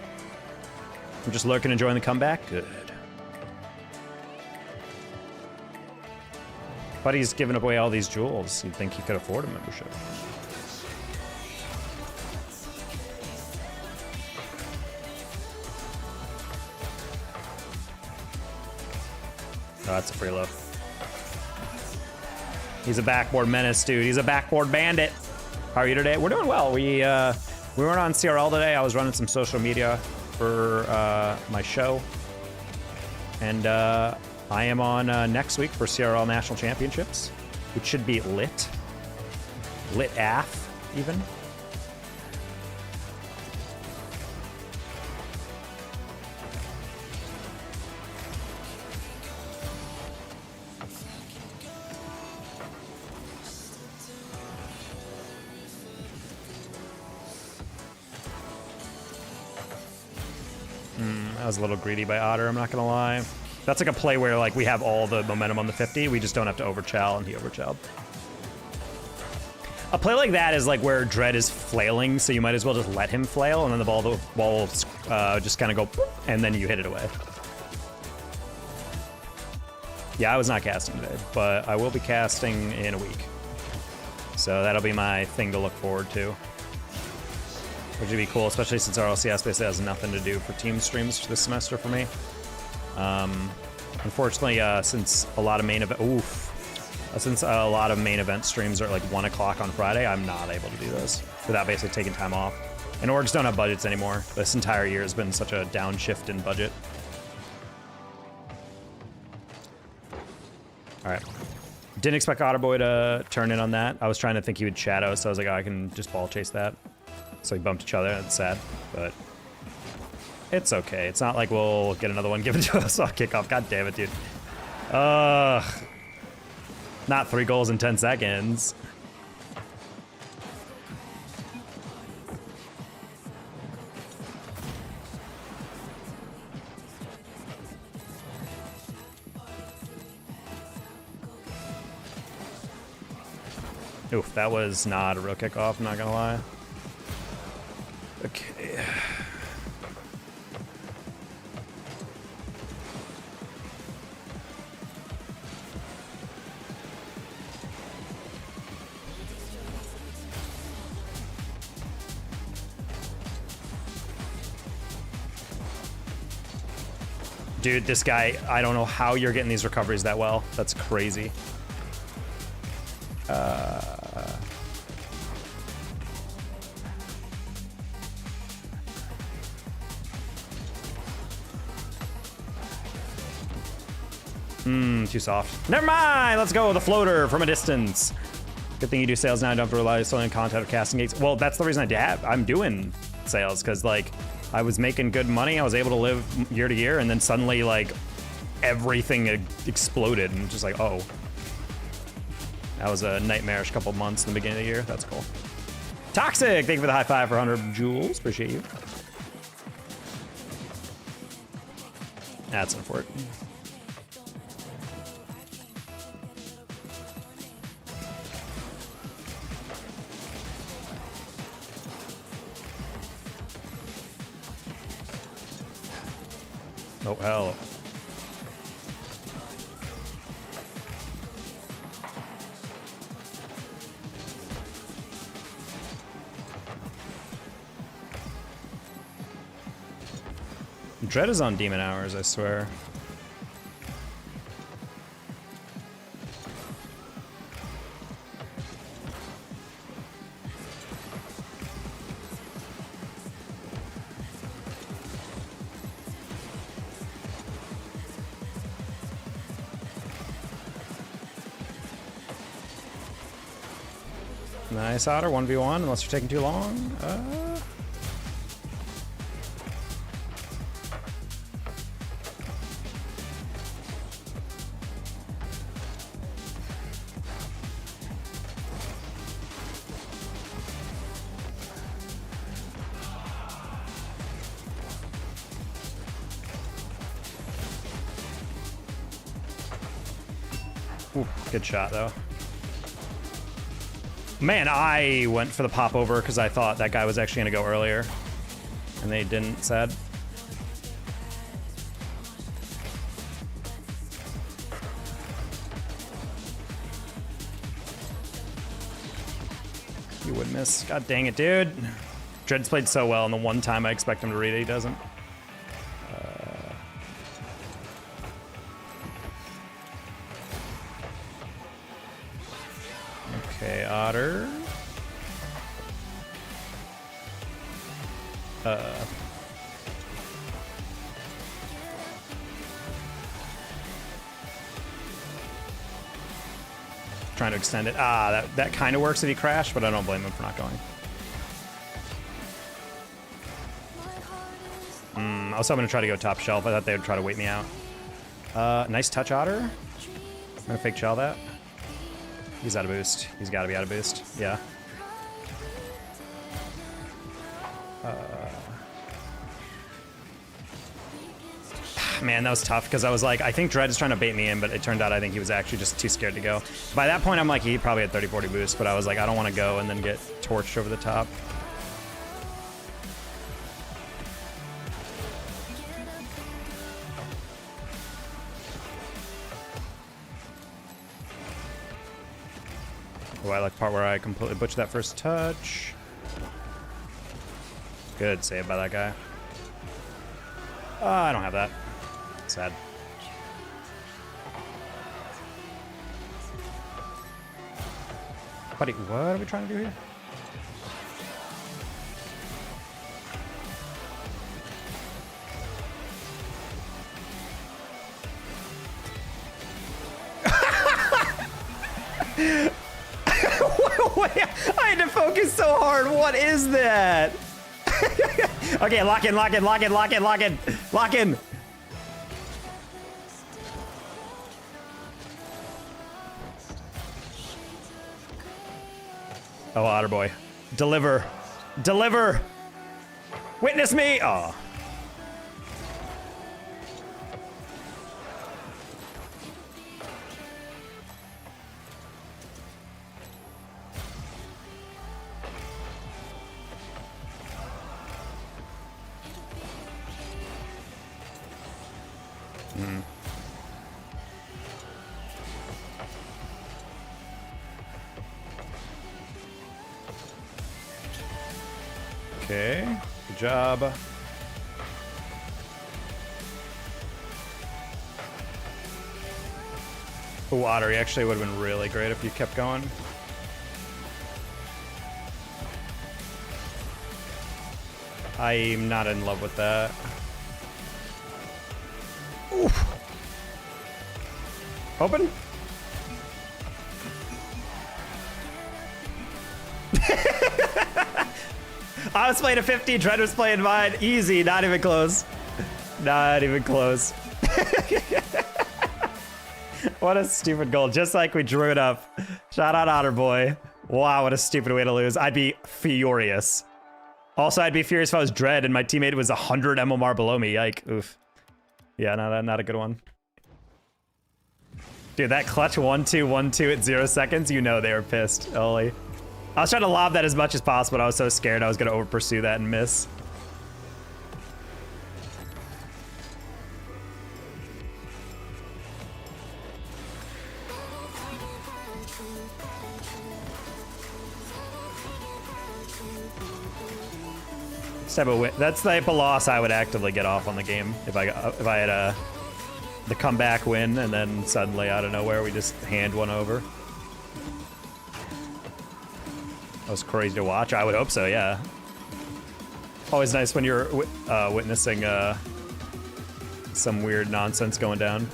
I'm just lurking, enjoying the comeback. Good. But he's giving away all these jewels. You'd think he could afford a membership. Oh, that's a free low. He's a backboard menace, dude. He's a backboard bandit. How are you today? We're doing well. We weren't on CRL today. I was running some social media for my show. And I am on next week for CRL National Championships, which should be lit. Lit AF, even. That was a little greedy by Otter, I'm not gonna lie. That's like a play where like we have all the momentum on the 50, we just don't have to overchow, and he overchowed. A play like that is like where Dread is flailing, so you might as well just let him flail, and then the ball will just kind of go, boop, and then you hit it away. Yeah, I was not casting today, but I will be casting in a week. So that'll be my thing to look forward to. Which would be cool, especially since RLCS basically has nothing to do for team streams this semester for me. Unfortunately, since a lot of main event streams are at like 1 o'clock on Friday, I'm not able to do those without basically taking time off. And orgs don't have budgets anymore. This entire year has been such a downshift in budget. All right. Didn't expect Otterboy to turn in on that. I was trying to think he would shadow, so I was like, oh, I can just ball chase that. So we bumped each other, it's sad, but it's okay. It's not like we'll get another one given to us on kickoff. God damn it, dude. Not 3 goals in 10 seconds. Oof, that was not a real kickoff, I'm not gonna lie. Okay. Dude, this guy, I don't know how you're getting these recoveries that well. That's crazy. Too soft. Never mind, let's go with a floater from a distance. Good thing you do sales now, I don't have to rely solely on content of casting gates. Well, that's the reason I'm doing sales, because like I was making good money, I was able to live year to year, and then suddenly like everything exploded, and just like, oh. That was a nightmarish couple months in the beginning of the year. That's cool. Toxic, thank you for the high five for 100 jewels. Appreciate you. That's unfortunate. Oh, hell. Dread is on demon hours, I swear. Nice Otter, 1v1, unless you're taking too long. Ooh, good shot, though. Man, I went for the pop over because I thought that guy was actually going to go earlier. And they didn't, sad. You would miss. God dang it, dude. Dread's played so well, and the one time I expect him to read it, he doesn't. Okay, Otter. Trying to extend it. That kind of works if he crashed, but I don't blame him for not going. I was hoping to try to go top shelf. I thought they would try to wait me out. Nice touch, Otter. I'm gonna fake shell that. He's out of boost. He's got to be out of boost. Yeah. Man, that was tough because I was like, I think Dread is trying to bait me in, but it turned out I think he was actually just too scared to go. By that point, I'm like, he probably had 30-40 boost, but I was like, I don't want to go and then get torched over the top. Oh, I like the part where I completely butchered that first touch. Good save by that guy. I don't have that. Sad. Buddy, what are we trying to do here? I had to focus so hard. What is that? Okay, lock in, lock in, lock in, lock in, lock in, lock in. Oh, Otter boy. Deliver. Deliver. Witness me. Oh. Okay, good job. Oh, Otter, actually would have been really great if you kept going. I'm not in love with that. Oof. Open? I was playing a 50, Dread was playing mine. Easy, not even close. Not even close. What a stupid goal, just like we drew it up. Shout out Otter boy. Wow, what a stupid way to lose. I'd be furious. Also, I'd be furious if I was Dread and my teammate was 100 MMR below me. Yike, oof. Yeah, not a good one. Dude, that clutch 1-2, 1-2 at 0 seconds, you know they were pissed. Holy. I was trying to lob that as much as possible, but I was so scared I was going to over pursue that and miss. That's the type of loss I would actively get off on the game if I had the comeback win and then suddenly out of nowhere we just hand one over. That was crazy to watch. I would hope so, yeah. Always nice when you're witnessing some weird nonsense going down.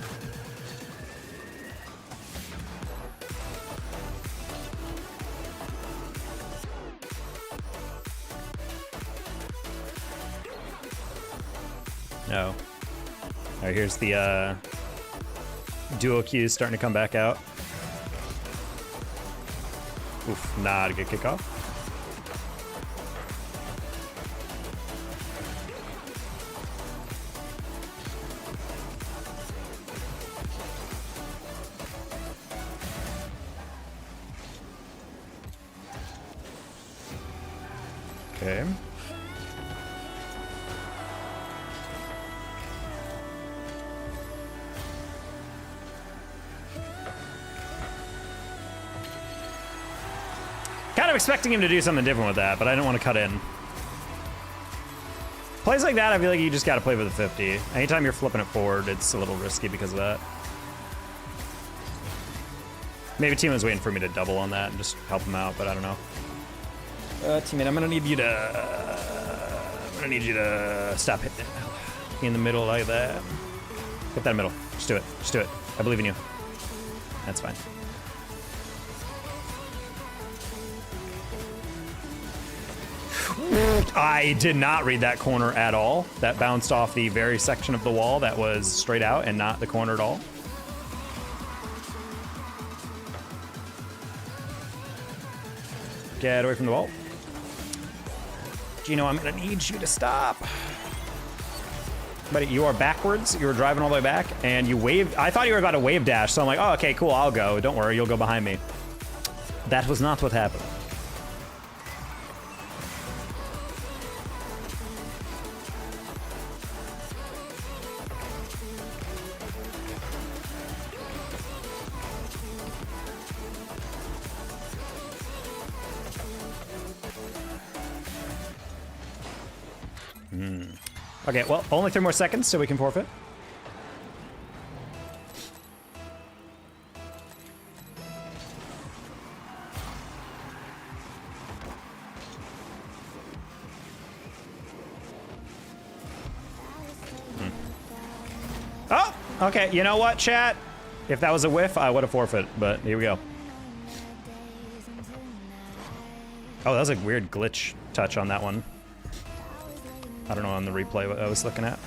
No. All right, here's the duo queues starting to come back out. Oof, not a good kickoff. Okay. Kind of expecting him to do something different with that, but I didn't want to cut in. Plays like that, I feel like you just got to play with a 50. Anytime you're flipping it forward, it's a little risky because of that. Maybe team was waiting for me to double on that and just help him out, but I don't know. Teammate, I'm gonna need you to stop hitting it in the middle like that. Get that middle. Just do it. Just do it. I believe in you. That's fine. I did not read that corner at all. That bounced off the very section of the wall that was straight out and not the corner at all. Get away from the wall. Gino, I'm gonna need you to stop. Buddy, you are backwards. You were driving all the way back and you waved. I thought you were about to wave dash, so I'm like, oh, okay, cool, I'll go. Don't worry, you'll go behind me. That was not what happened. Okay, well, only 3 more seconds so we can forfeit. Oh, okay, you know what, chat? If that was a whiff, I would have forfeit, but here we go. Oh, that was a weird glitch touch on that one. I don't know on the replay what I was looking at.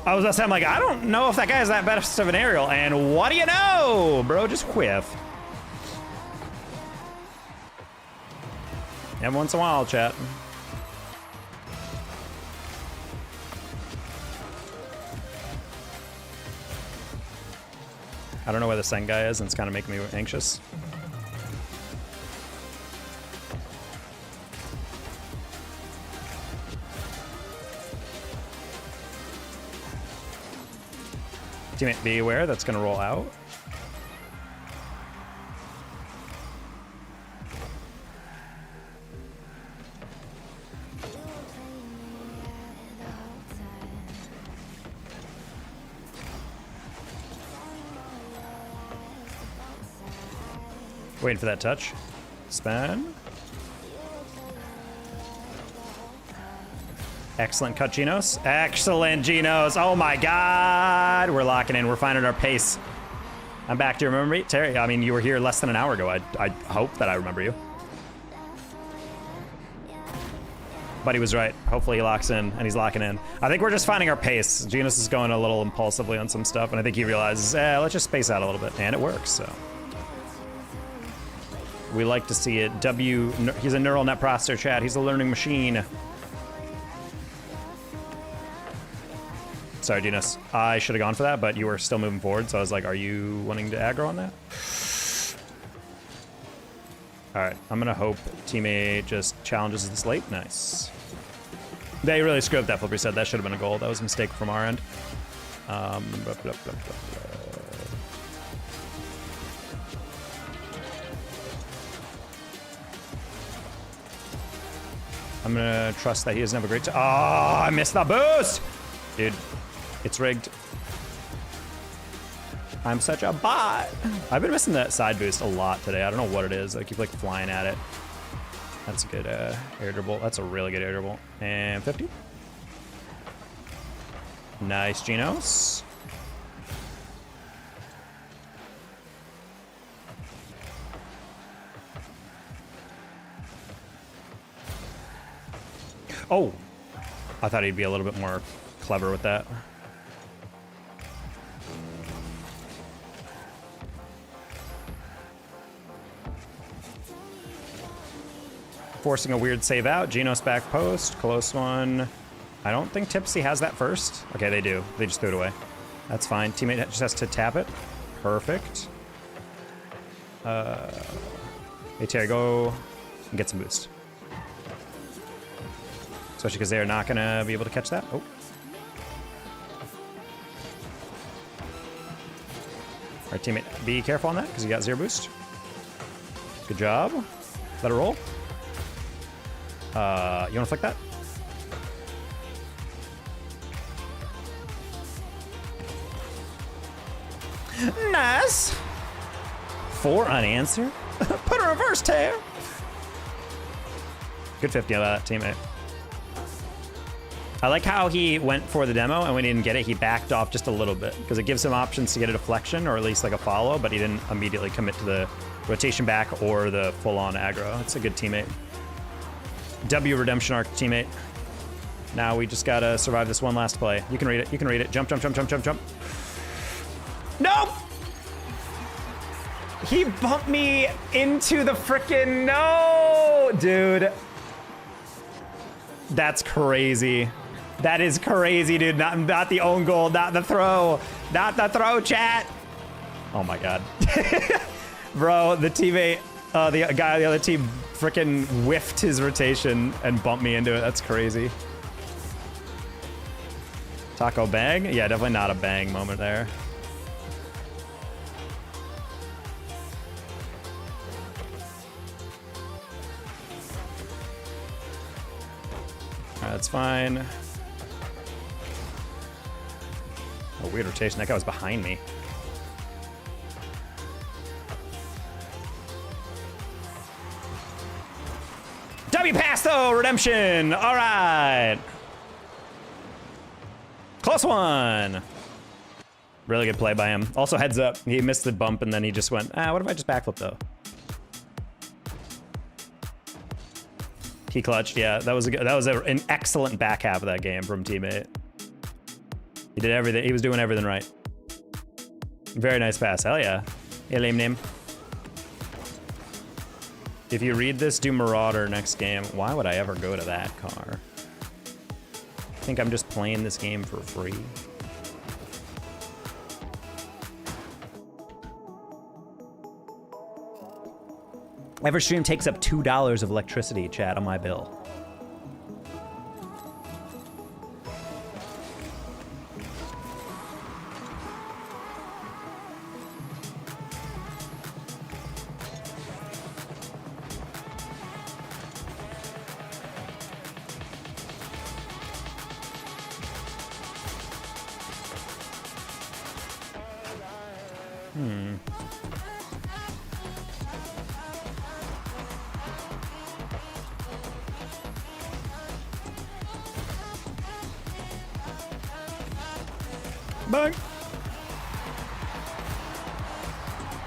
I was about to say, I'm like, I don't know if that guy is that best of an aerial, and what do you know? Bro, just whiff. Every once in a while, chat. I don't know where the Sen guy is, and it's kind of making me anxious. Teammate, be aware that's gonna roll out. Waiting for that touch. Span. Excellent cut, Genos. Excellent, Genos. Oh my God. We're locking in. We're finding our pace. I'm back. Do you remember me? Terry, I mean, you were here less than an hour ago. I hope that I remember you. Buddy was right. Hopefully he locks in, and he's locking in. I think we're just finding our pace. Genos is going a little impulsively on some stuff, and I think he realizes, let's just space out a little bit. And it works, so. We like to see it. He's a neural net processor, chat. He's a learning machine. Sorry, Dinos. I should have gone for that, but you were still moving forward, so I was like, are you wanting to aggro on that? All right, I'm gonna hope teammate just challenges this late. Nice. They really screwed up that flip reset. That should have been a goal. That was a mistake from our end. Blah, blah, blah, blah. I'm gonna trust that he doesn't have a great time. Oh, I missed the boost! Dude, it's rigged. I'm such a bot. I've been missing that side boost a lot today. I don't know what it is. I keep like flying at it. That's a good air dribble. That's a really good air dribble. And 50. Nice, Genos. Oh, I thought he'd be a little bit more clever with that. Forcing a weird save out. Genos back post. Close one. I don't think Tipsy has that first. Okay, they do. They just threw it away. That's fine. Teammate just has to tap it. Perfect. Hey, Terry, go and get some boost. Especially because they're not going to be able to catch that. Oh. All right, teammate, be careful on that because you got 0 boost. Good job. Let it roll. You want to flick that? Nice. 4 unanswered. Put a reverse tear. Good 50 out of that teammate. I like how he went for the demo, and when he didn't get it, he backed off just a little bit because it gives him options to get a deflection or at least like a follow, but he didn't immediately commit to the rotation back or the full-on aggro. It's a good teammate. W redemption arc teammate. Now we just gotta survive this one last play. You can read it. You can read it. Jump, jump, jump, jump, jump, jump. Nope! He bumped me into the frickin' no, dude. That's crazy. That is crazy, dude. Not the own goal, not the throw. Not the throw, chat. Oh my God. Bro, the teammate, the guy on the other team frickin' whiffed his rotation and bumped me into it. That's crazy. Taco bang? Yeah, definitely not a bang moment there. That's fine. Oh, weird rotation. That guy was behind me. W pass though, redemption. All right. Close one. Really good play by him. Also heads up, he missed the bump and then he just went, what if I just backflip though? He clutched, yeah. That was an excellent back half of that game from teammate. He did everything. He was doing everything right. Very nice pass. Hell yeah. Yeah, lame name. If you read this, do Marauder next game. Why would I ever go to that car? I think I'm just playing this game for free. Every stream takes up $2 of electricity, chat, on my bill. Bang.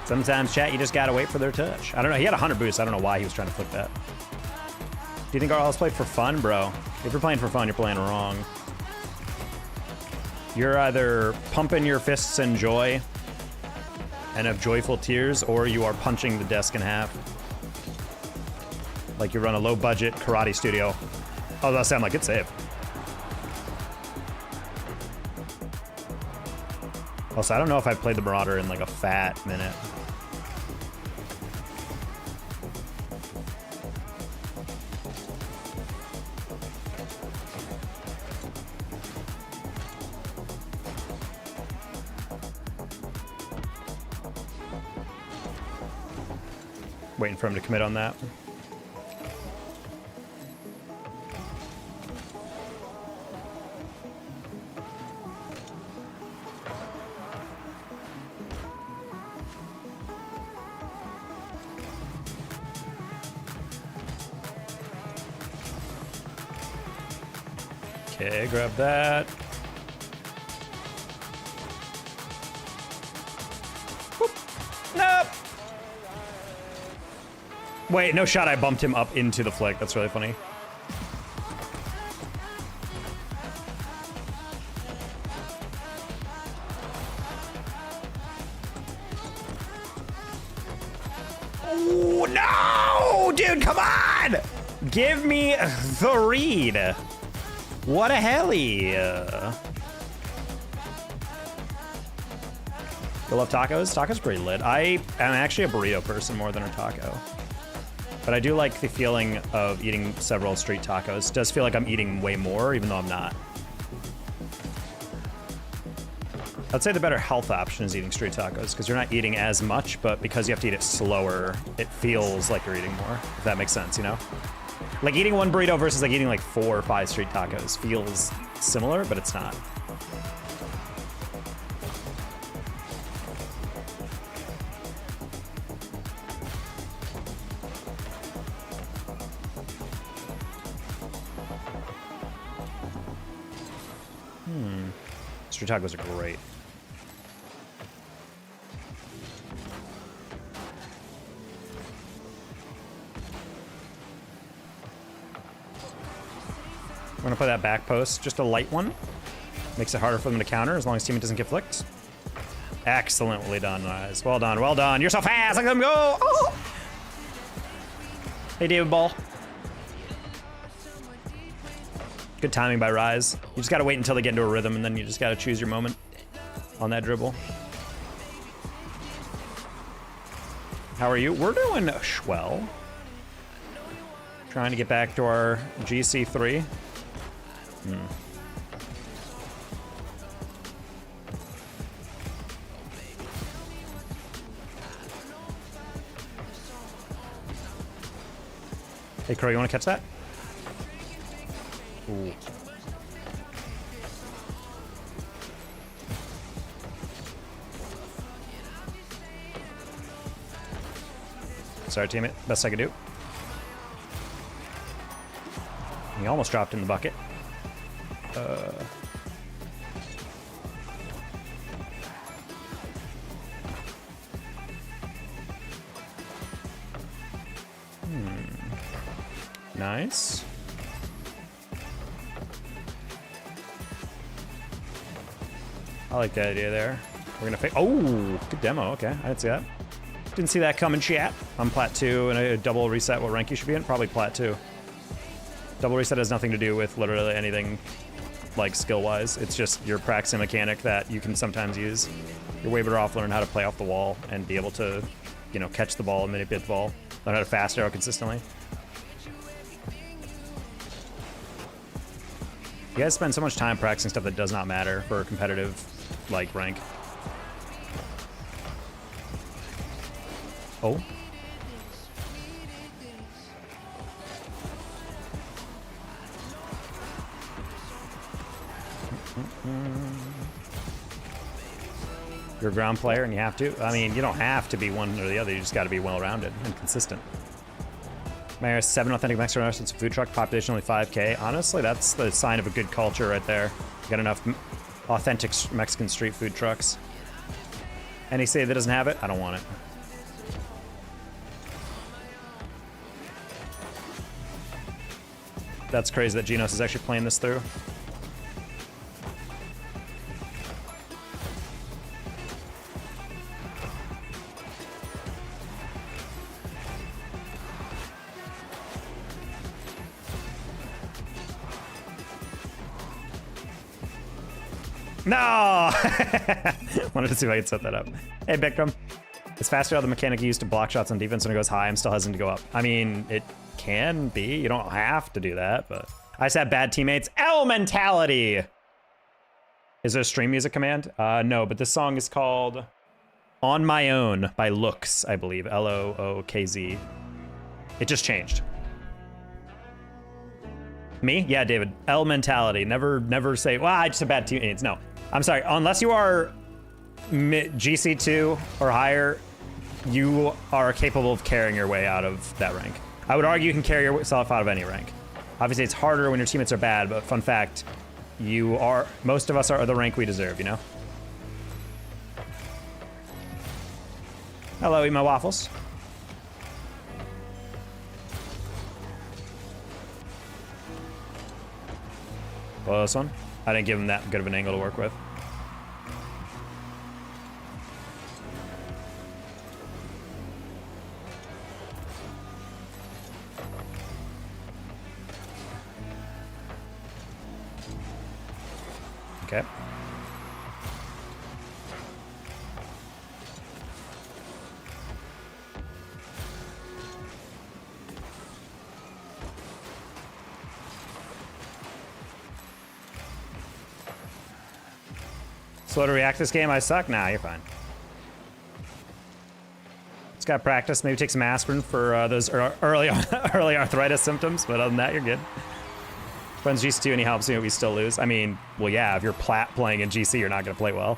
Sometimes, chat, you just gotta wait for their touch. I don't know. He had 100 boosts. I don't know why he was trying to flick that. Do you think RL's played for fun, bro? If you're playing for fun, you're playing wrong. You're either pumping your fists in joy and have joyful tears, or you are punching the desk in half. Like you run a low-budget karate studio. Oh, that sound like good save. Also, I don't know if I've played the Marauder in like a fat minute. Waiting for him to commit on that. Okay, grab that. Whoop. Nope. Wait, no shot. I bumped him up into the flick. That's really funny. Oh, no! Dude, come on! Give me the read. What a helly. You love tacos? Tacos pretty lit. I am actually a burrito person more than a taco. But I do like the feeling of eating several street tacos. It does feel like I'm eating way more, even though I'm not. I'd say the better health option is eating street tacos, because you're not eating as much, but because you have to eat it slower, it feels like you're eating more, if that makes sense, you know? Like eating one burrito versus like eating like 4 or 5 street tacos feels similar, but it's not. Street tacos are great. I'm gonna play that back post, just a light one. Makes it harder for them to counter as long as teammate doesn't get flicked. Excellently done, guys. Well done, well done. You're so fast, look at them go! Oh! Hey, David Ball. Good timing by Rise. You just gotta wait until they get into a rhythm, and then you just gotta choose your moment on that dribble. How are you? We're doing swell. Trying to get back to our GC3. Hey, Crow, you want to catch that? Ooh. Sorry, teammate. Best I could do. He almost dropped in the bucket. Nice. I like that idea there. We're gonna fake. Oh, good demo. Okay, I didn't see that. Didn't see that coming, chat. I'm plat 2 and a double reset. What rank you should be in? Probably plat 2. Double reset has nothing to do with literally anything like skill-wise. It's just your practicing mechanic that you can sometimes use. You're way better off learning how to play off the wall and be able to, you know, catch the ball and manipulate the ball. Learn how to fast arrow consistently. You guys spend so much time practicing stuff that does not matter for a competitive, like, rank. Oh. You're a ground player and you have to. I mean, you don't have to be one or the other. You just got to be well-rounded and consistent. Mayor, 7 authentic Mexican restaurants, food truck, population only 5K. Honestly, that's the sign of a good culture right there. You got enough authentic Mexican street food trucks. Any city that doesn't have it, I don't want it. That's crazy that Genos is actually playing this through. No! Wanted to see if I could set that up. Hey, Bikram. It's faster how the mechanic used to block shots on defense when it goes high. I'm still hesitant to go up. I mean, it can be. You don't have to do that, but I just have bad teammates. L mentality! Is there a stream music command? No, but this song is called On My Own by Looks, I believe. L-O-O-K-Z. It just changed. Me? Yeah, David. L mentality. Never say, well, I just have bad teammates. No, I'm sorry. Unless you are GC2 or higher, you are capable of carrying your way out of that rank. I would argue you can carry yourself out of any rank. Obviously, it's harder when your teammates are bad, but fun fact, most of us are the rank we deserve, you know? Hello, eat my waffles. Close one. I didn't give him that good of an angle to work with. Okay. Slow to react this game? I suck? Nah, you're fine. Just gotta practice. Maybe take some aspirin for those early arthritis symptoms, but other than that, you're good. Runs GC2 and he helps me, we still lose. I mean, well, yeah, if you're plat playing in GC, you're not gonna play well.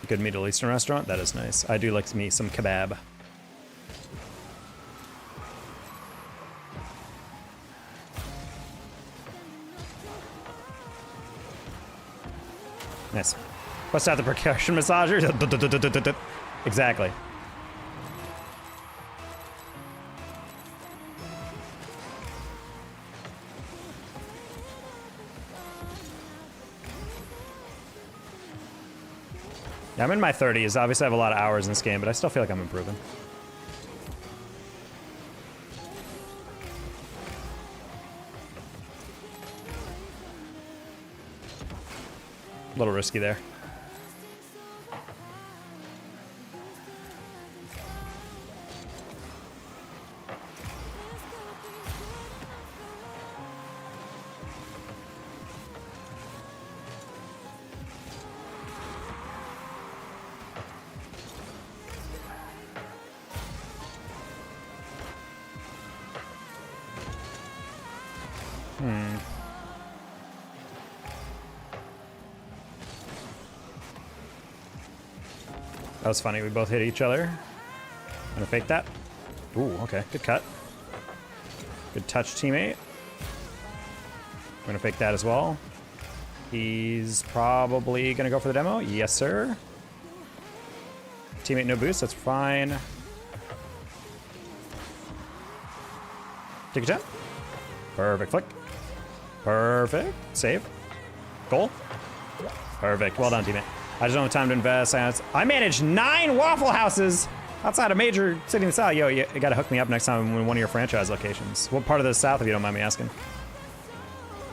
Good Middle Eastern restaurant? That is nice. I do like me some kebab. Nice. Bust out the percussion massager. Exactly. Yeah, I'm in my 30s. Obviously, I have a lot of hours in this game, but I still feel like I'm improving. A little risky there. That was funny. We both hit each other. Gonna fake that. Ooh, okay. Good cut. Good touch, teammate. I'm gonna fake that as well. He's probably gonna go for the demo. Yes, sir. Teammate no boost. That's fine. Take a jump. Perfect flick. Perfect. Save. Goal. Perfect. Well done, teammate. I just don't have time to invest. I manage 9 Waffle Houses outside a major city in the South. Yo, you gotta hook me up next time in one of your franchise locations. What part of the South, if you don't mind me asking?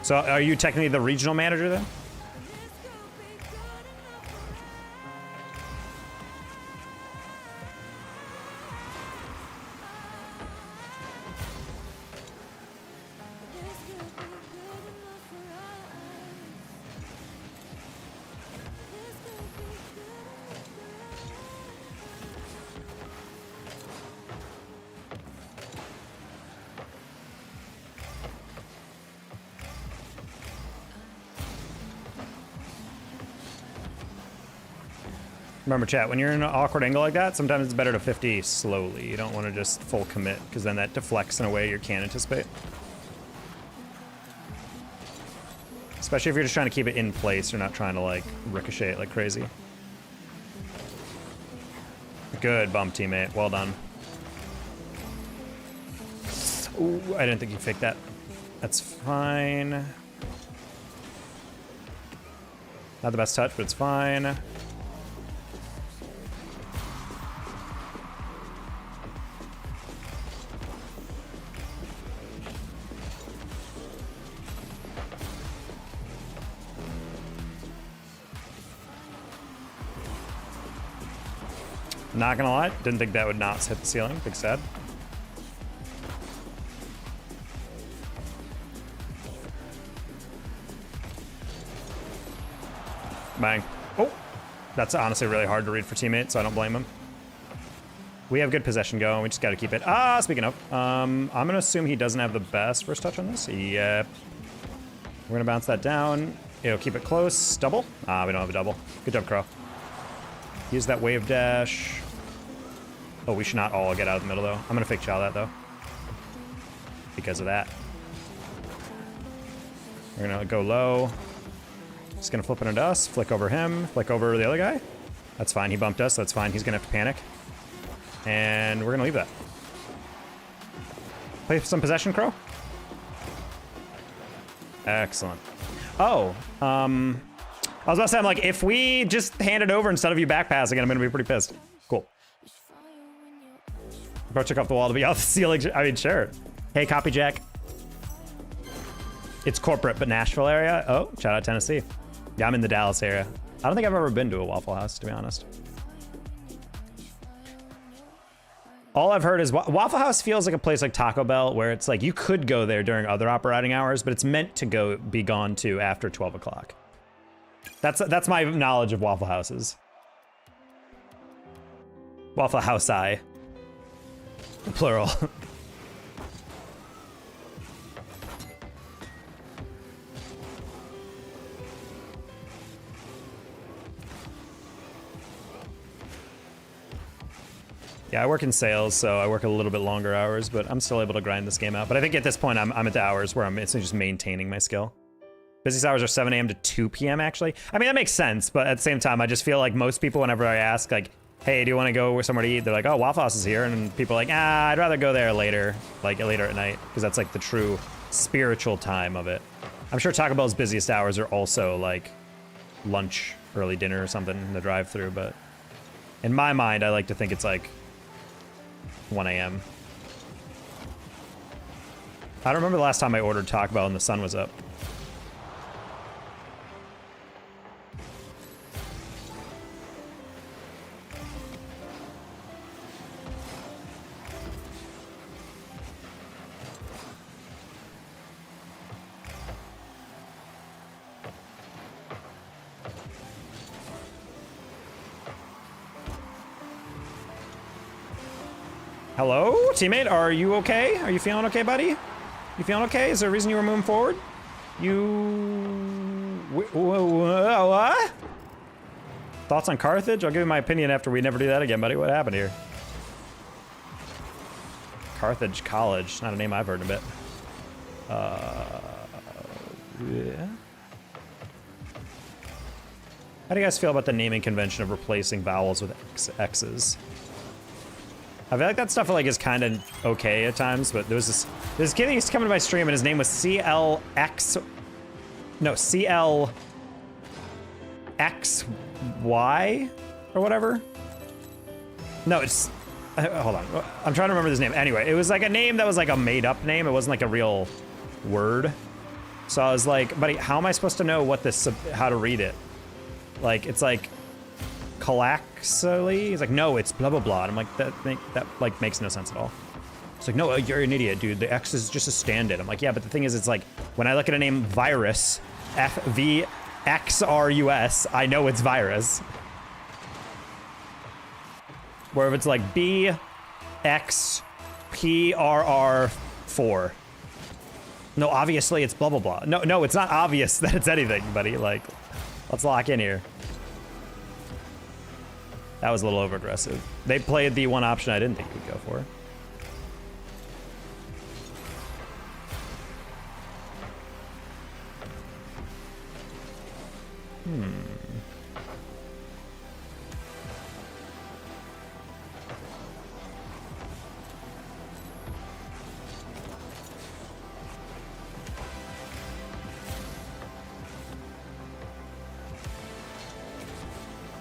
So are you technically the regional manager then? Remember, chat, when you're in an awkward angle like that, sometimes it's better to 50 slowly. You don't want to just full commit, because then that deflects in a way you can't anticipate. Especially if you're just trying to keep it in place. You're not trying to, like, ricochet it like crazy. Good bump, teammate. Well done. Ooh, I didn't think you faked that. That's fine. Not the best touch, but it's fine. Not gonna lie, didn't think that would not hit the ceiling. Big sad. Bang. Oh, that's honestly really hard to read for teammates, so I don't blame him. We have good possession going. We just got to keep it. Speaking of, I'm gonna assume he doesn't have the best first touch on this. Yep. We're gonna bounce that down. It'll keep it close. Double? We don't have a double. Good job, Crow. Use that wave dash. Oh, we should not all get out of the middle though. I'm gonna fake chow that though, because of that. We're gonna go low. Just gonna flip it into us. Flick over him. Flick over the other guy. That's fine. He bumped us. That's fine. He's gonna have to panic. And we're gonna leave that. Play some possession, Crow. Excellent. Oh, I was about to say, I'm like, if we just hand it over instead of you back passing it, I'm gonna be pretty pissed. Cool. Bro took off the wall to be off the ceiling. I mean, sure. Hey, copy Jack. It's corporate, but Nashville area. Oh, shout out Tennessee. Yeah, I'm in the Dallas area. I don't think I've ever been to a Waffle House, to be honest. All I've heard is Waffle House feels like a place like Taco Bell where it's like you could go there during other operating hours, but it's meant to be gone to after 12 o'clock. That's my knowledge of Waffle Houses. Waffle House-I. Plural. Yeah, I work in sales, so I work a little bit longer hours, but I'm still able to grind this game out. But I think at this point, I'm at the hours where it's just maintaining my skill. Busiest hours are 7 a.m. to 2 p.m. actually. I mean, that makes sense, but at the same time, I just feel like most people, whenever I ask, like, hey, do you want to go somewhere to eat? They're like, oh, Waffle House is here. And people are like, I'd rather go there later, like later at night, because that's like the true spiritual time of it. I'm sure Taco Bell's busiest hours are also like lunch, early dinner or something in the drive-thru, but in my mind, I like to think it's like 1 a.m. I don't remember the last time I ordered Taco Bell and the sun was up. Hello, teammate, are you okay? Are you feeling okay, buddy? You feeling okay? Is there a reason you were moving forward? What? Thoughts on Carthage? I'll give you my opinion after we never do that again, buddy. What happened here? Carthage College, not a name I've heard in a bit. Yeah. How do you guys feel about the naming convention of replacing vowels with X's? I feel like that stuff like is kind of okay at times, but there's this kid that used to come into my stream and his name was CLXY or whatever. No, it's hold on. I'm trying to remember his name. Anyway, it was like a name that was like a made up name. It wasn't like a real word. So I was like, buddy, how am I supposed to know what this, how to read it? Like, it's like Calaxily? He's like, no, it's blah, blah, blah. And I'm like, that like makes no sense at all. It's like, no, you're an idiot, dude. The X is just a stand-in. I'm like, yeah, but the thing is, it's like, when I look at a name virus, FVXRUS, I know it's virus. Where if it's like BXPRR4. No, obviously it's blah, blah, blah. No, it's not obvious that it's anything, buddy. Like, let's lock in here. That was a little over-aggressive. They played the one option I didn't think we'd go for.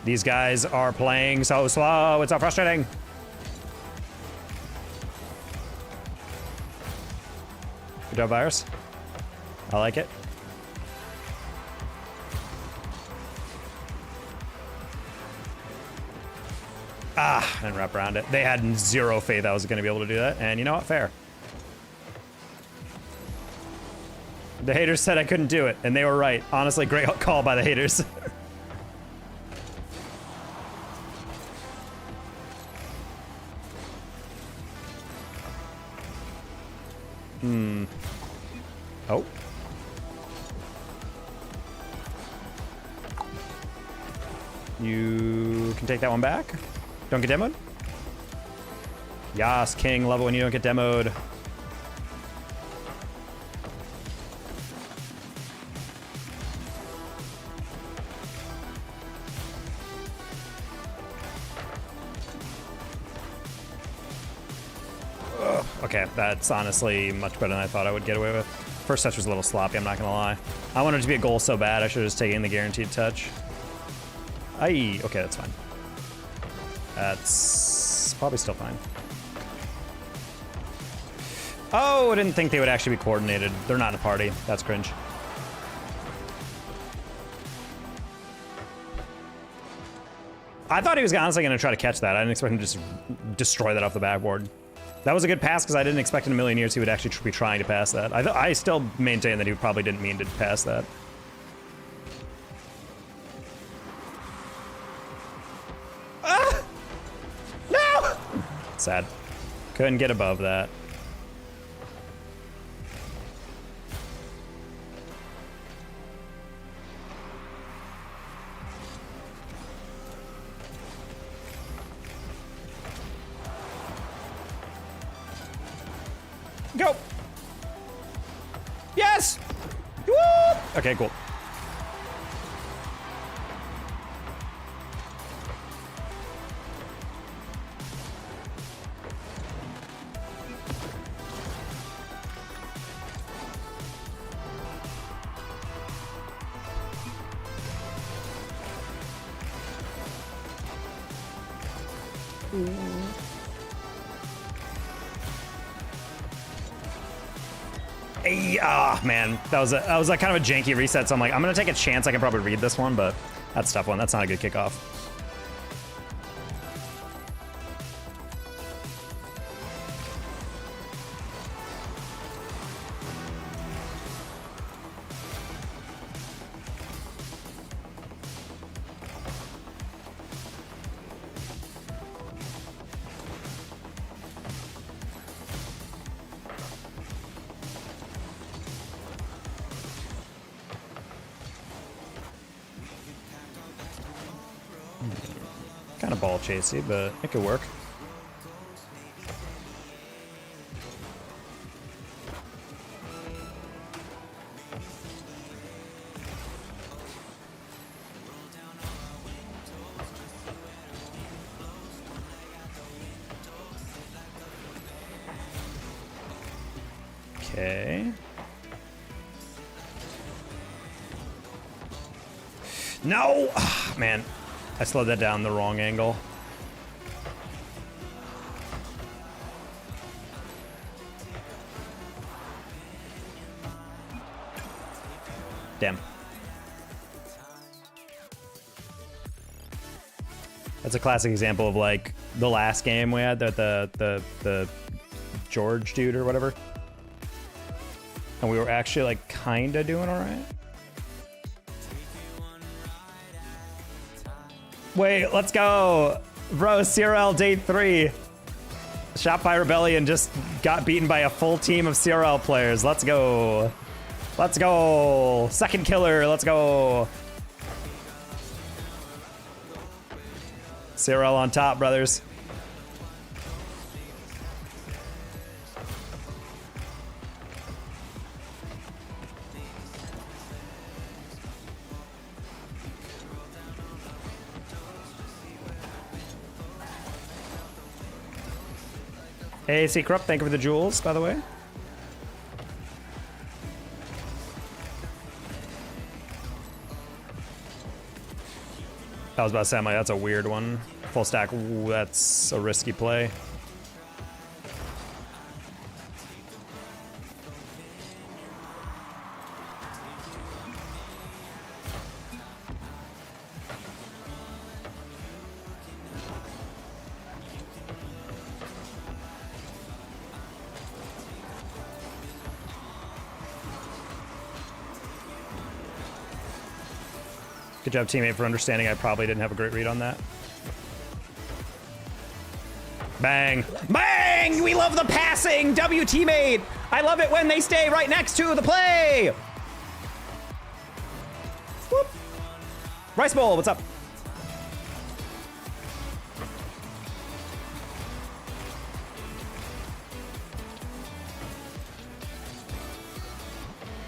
These guys are playing so slow. It's so frustrating. Good job, Virus. I like it. And wrap around it. They had zero faith I was going to be able to do that. And you know what? Fair. The haters said I couldn't do it, and they were right. Honestly, great call by the haters. Oh. You can take that one back. Don't get demoed. Yas, king. Love it when you don't get demoed. Ugh. Okay, that's honestly much better than I thought I would get away with. First touch was a little sloppy, I'm not gonna lie. I wanted it to be a goal so bad, I should have just taken the guaranteed touch. Aye, okay, that's fine. That's probably still fine. Oh, I didn't think they would actually be coordinated. They're not in a party. That's cringe. I thought he was honestly going to try to catch that. I didn't expect him to just destroy that off the backboard. That was a good pass because I didn't expect in a million years he would actually be trying to pass that. I still maintain that he probably didn't mean to pass that. Ah! No! Sad. Couldn't get above that. Go! Yes! Woo! Okay, cool. Ah, man, that was like kind of a janky reset. So I'm like, I'm gonna take a chance. I can probably read this one, but that's a tough one. That's not a good kickoff. Kind of ball chasey, but it could work. Okay. No! Oh, man. I slowed that down the wrong angle. Damn. That's a classic example of like the last game we had, the George dude or whatever. And we were actually like kinda doing all right. Wait, let's go. Bro, CRL day 3. Shopify Rebellion just got beaten by a full team of CRL players. Let's go. Let's go. Second killer, let's go. CRL on top, brothers. Hey, C Corrupt, thank you for the jewels, by the way. I was about to say, I'm like, that's a weird one. Full stack, ooh, that's a risky play. Good job, teammate, for understanding I probably didn't have a great read on that. Bang. Bang! We love the passing! W, teammate! I love it when they stay right next to the play! Whoop. Rice Bowl, what's up?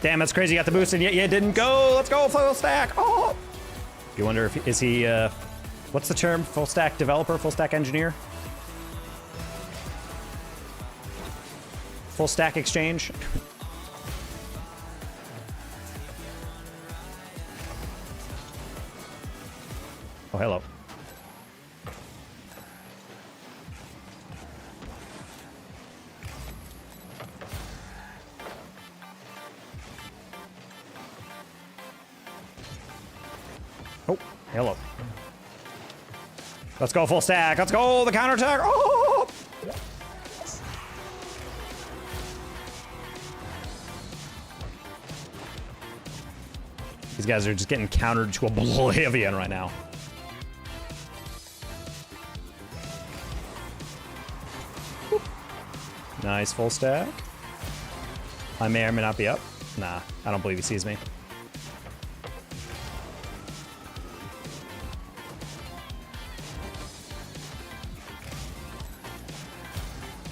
Damn, that's crazy. You got the boost and yet you didn't go. Let's go, full stack. Oh! You wonder if, is he, what's the term? Full stack developer, full stack engineer? Full stack exchange? Oh, hello. Oh, hello. Let's go full stack. Let's go the counterattack. Oh! These guys are just getting countered to oblivion right now. Whoop. Nice full stack. I may or may not be up. Nah, I don't believe he sees me.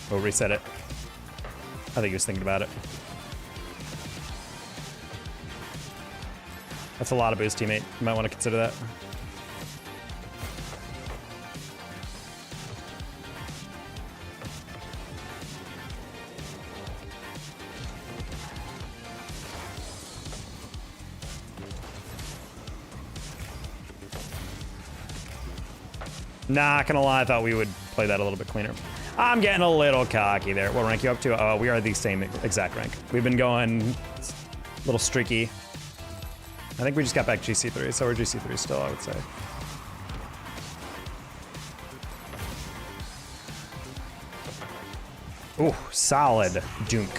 We'll reset it. I think he was thinking about it. That's a lot of boost, teammate. You might want to consider that. Not gonna lie, I thought we would play that a little bit cleaner. I'm getting a little cocky there. What rank you up to? We are the same exact rank. We've been going a little streaky. I think we just got back GC3, so we're GC3 still, I would say. Ooh, solid dunk.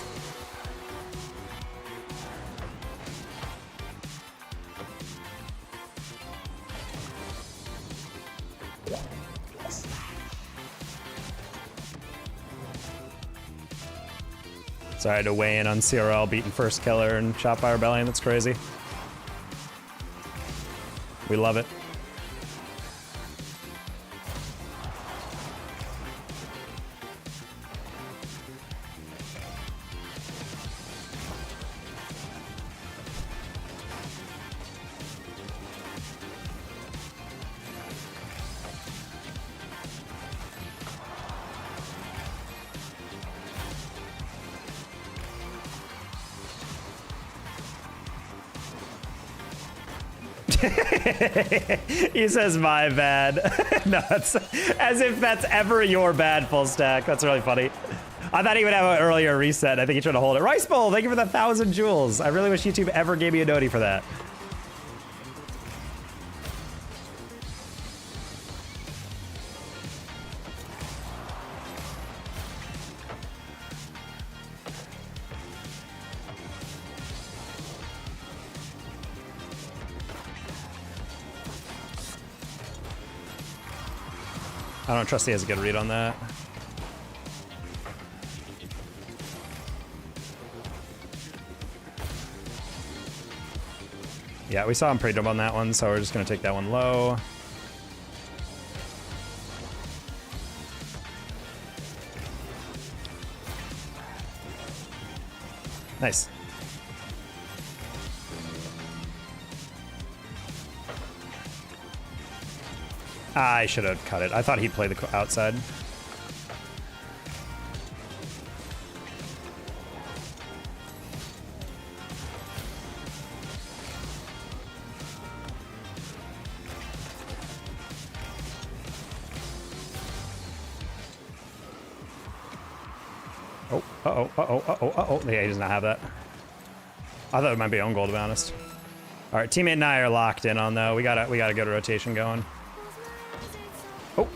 Sorry to weigh in on CRL beating First Killer and Shot by Rebellion. That's crazy. We love it. He says, my bad. No, it's as if that's ever your bad, full stack. That's really funny. I thought he would have an earlier reset. I think he tried to hold it. Rice Bowl, thank you for the 1,000 jewels. I really wish YouTube ever gave me a noti for that. I don't trust he has a good read on that. Yeah, we saw him pre-jump on that one, so we're just gonna take that one low. Nice. I should have cut it. I thought he'd play the outside. Oh, uh-oh, uh-oh, uh-oh, uh-oh. Yeah, he does not have that. I thought it might be own goal, to be honest. All right, teammate and I are locked in on, though. We got a good rotation going. Oh,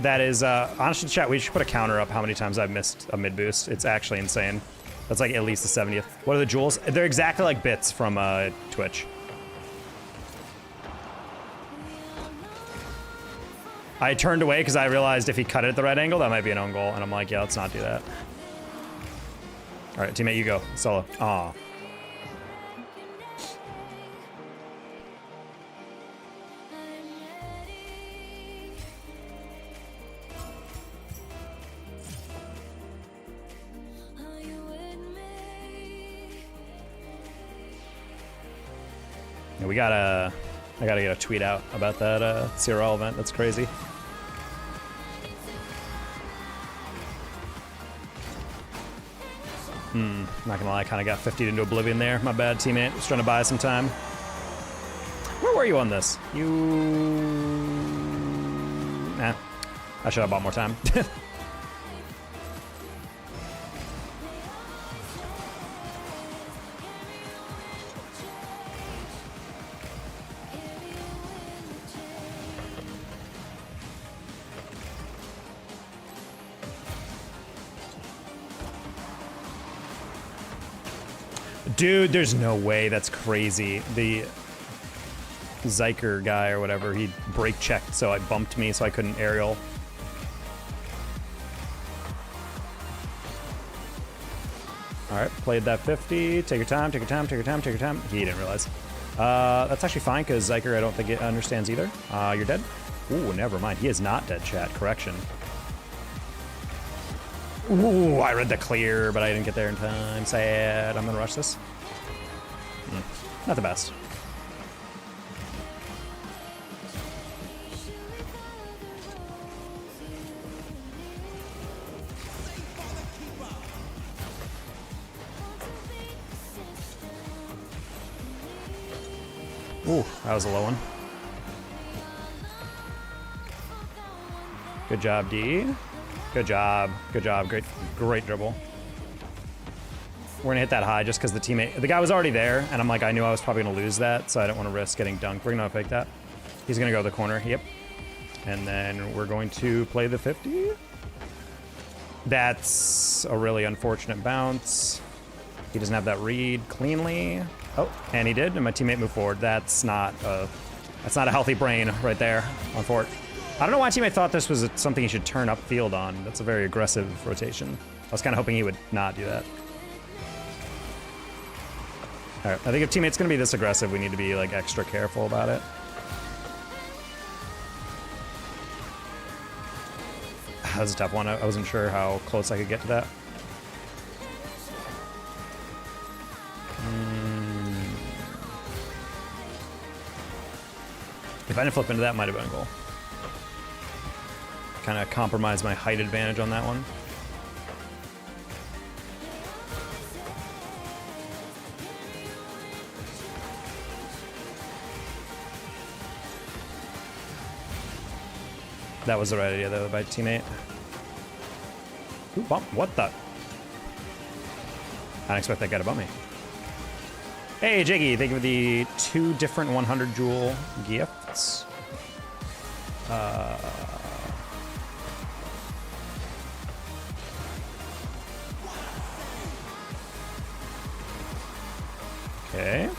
that is, honestly, chat, we should put a counter up how many times I've missed a mid boost. It's actually insane. That's like at least the 70th. What are the jewels? They're exactly like bits from Twitch. I turned away because I realized if he cut it at the right angle, that might be an own goal. And I'm like, yeah, let's not do that. All right, teammate, you go. Solo. Aw. Yeah, I gotta get a tweet out about that CRL event. That's crazy. Not gonna lie, I kind of got 50'd into oblivion there. My bad, teammate. Was trying to buy some time. Where were you on this? Nah. I should have bought more time. Dude, there's no way. That's crazy. The Zyker guy or whatever, he brake checked, so it bumped me, so I couldn't aerial. All right, played that 50. Take your time, take your time, take your time, take your time. He didn't realize. That's actually fine, because Zyker, I don't think it understands either. You're dead? Ooh, never mind. He is not dead, chat. Correction. Ooh, I read the clear, but I didn't get there in time. Sad. I'm gonna rush this. Not the best. Ooh, that was a low one. Good job, D. Good job. Good job. Great dribble. We're gonna hit that high just because the guy was already there, and I'm like, I knew I was probably gonna lose that, so I didn't want to risk getting dunked. We're gonna fake that. He's gonna go to the corner. Yep. And then we're going to play the 50. That's a really unfortunate bounce. He doesn't have that read cleanly. Oh, and he did, and my teammate moved forward. That's not a healthy brain right there on Fort. I don't know why teammate thought this was something he should turn upfield on. That's a very aggressive rotation. I was kind of hoping he would not do that. All right, I think if teammate's gonna be this aggressive, we need to be like extra careful about it. That was a tough one. I wasn't sure how close I could get to that. If I didn't flip into that, might have been a goal. Kind of compromise my height advantage on that one. That was the right idea though by teammate. Ooh, bump. What the? I didn't expect that guy to bump me. Hey, Jiggy, thank you for the 2 different 100 Joule gifts. Okay.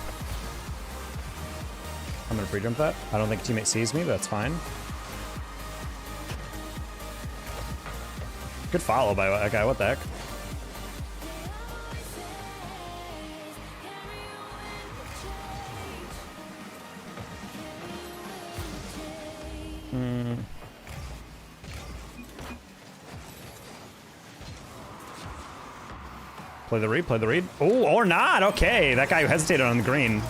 I'm gonna pre-jump that. I don't think a teammate sees me, but that's fine. Good follow by that guy, what the heck? Play the read, play the read. Oh, or not, okay. That guy hesitated on the green.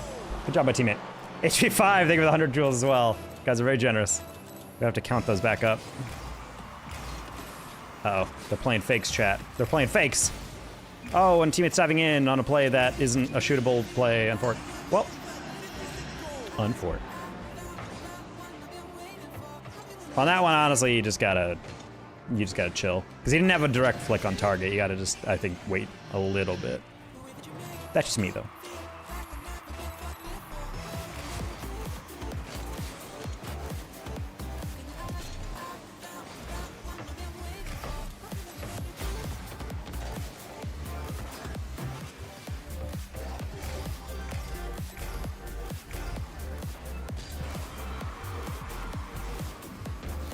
Good job, my teammate. HP5, thank you for the 100 joules as well. You guys are very generous. We have to count those back up. Uh-oh, they're playing fakes, chat. They're playing fakes. Oh, and teammate's diving in on a play that isn't a shootable play, unfort. Well, unfort. On that one, honestly, you just gotta chill. Because he didn't have a direct flick on target. You gotta just, I think, wait a little bit. That's just me, though.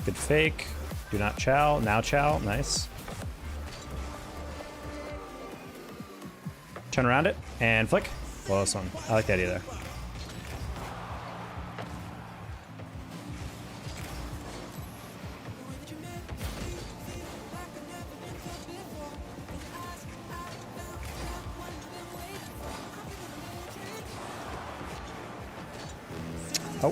Good fake. Do not chow. Now chow. Nice. Turn around it and flick. Close one. I like that idea there. Oh.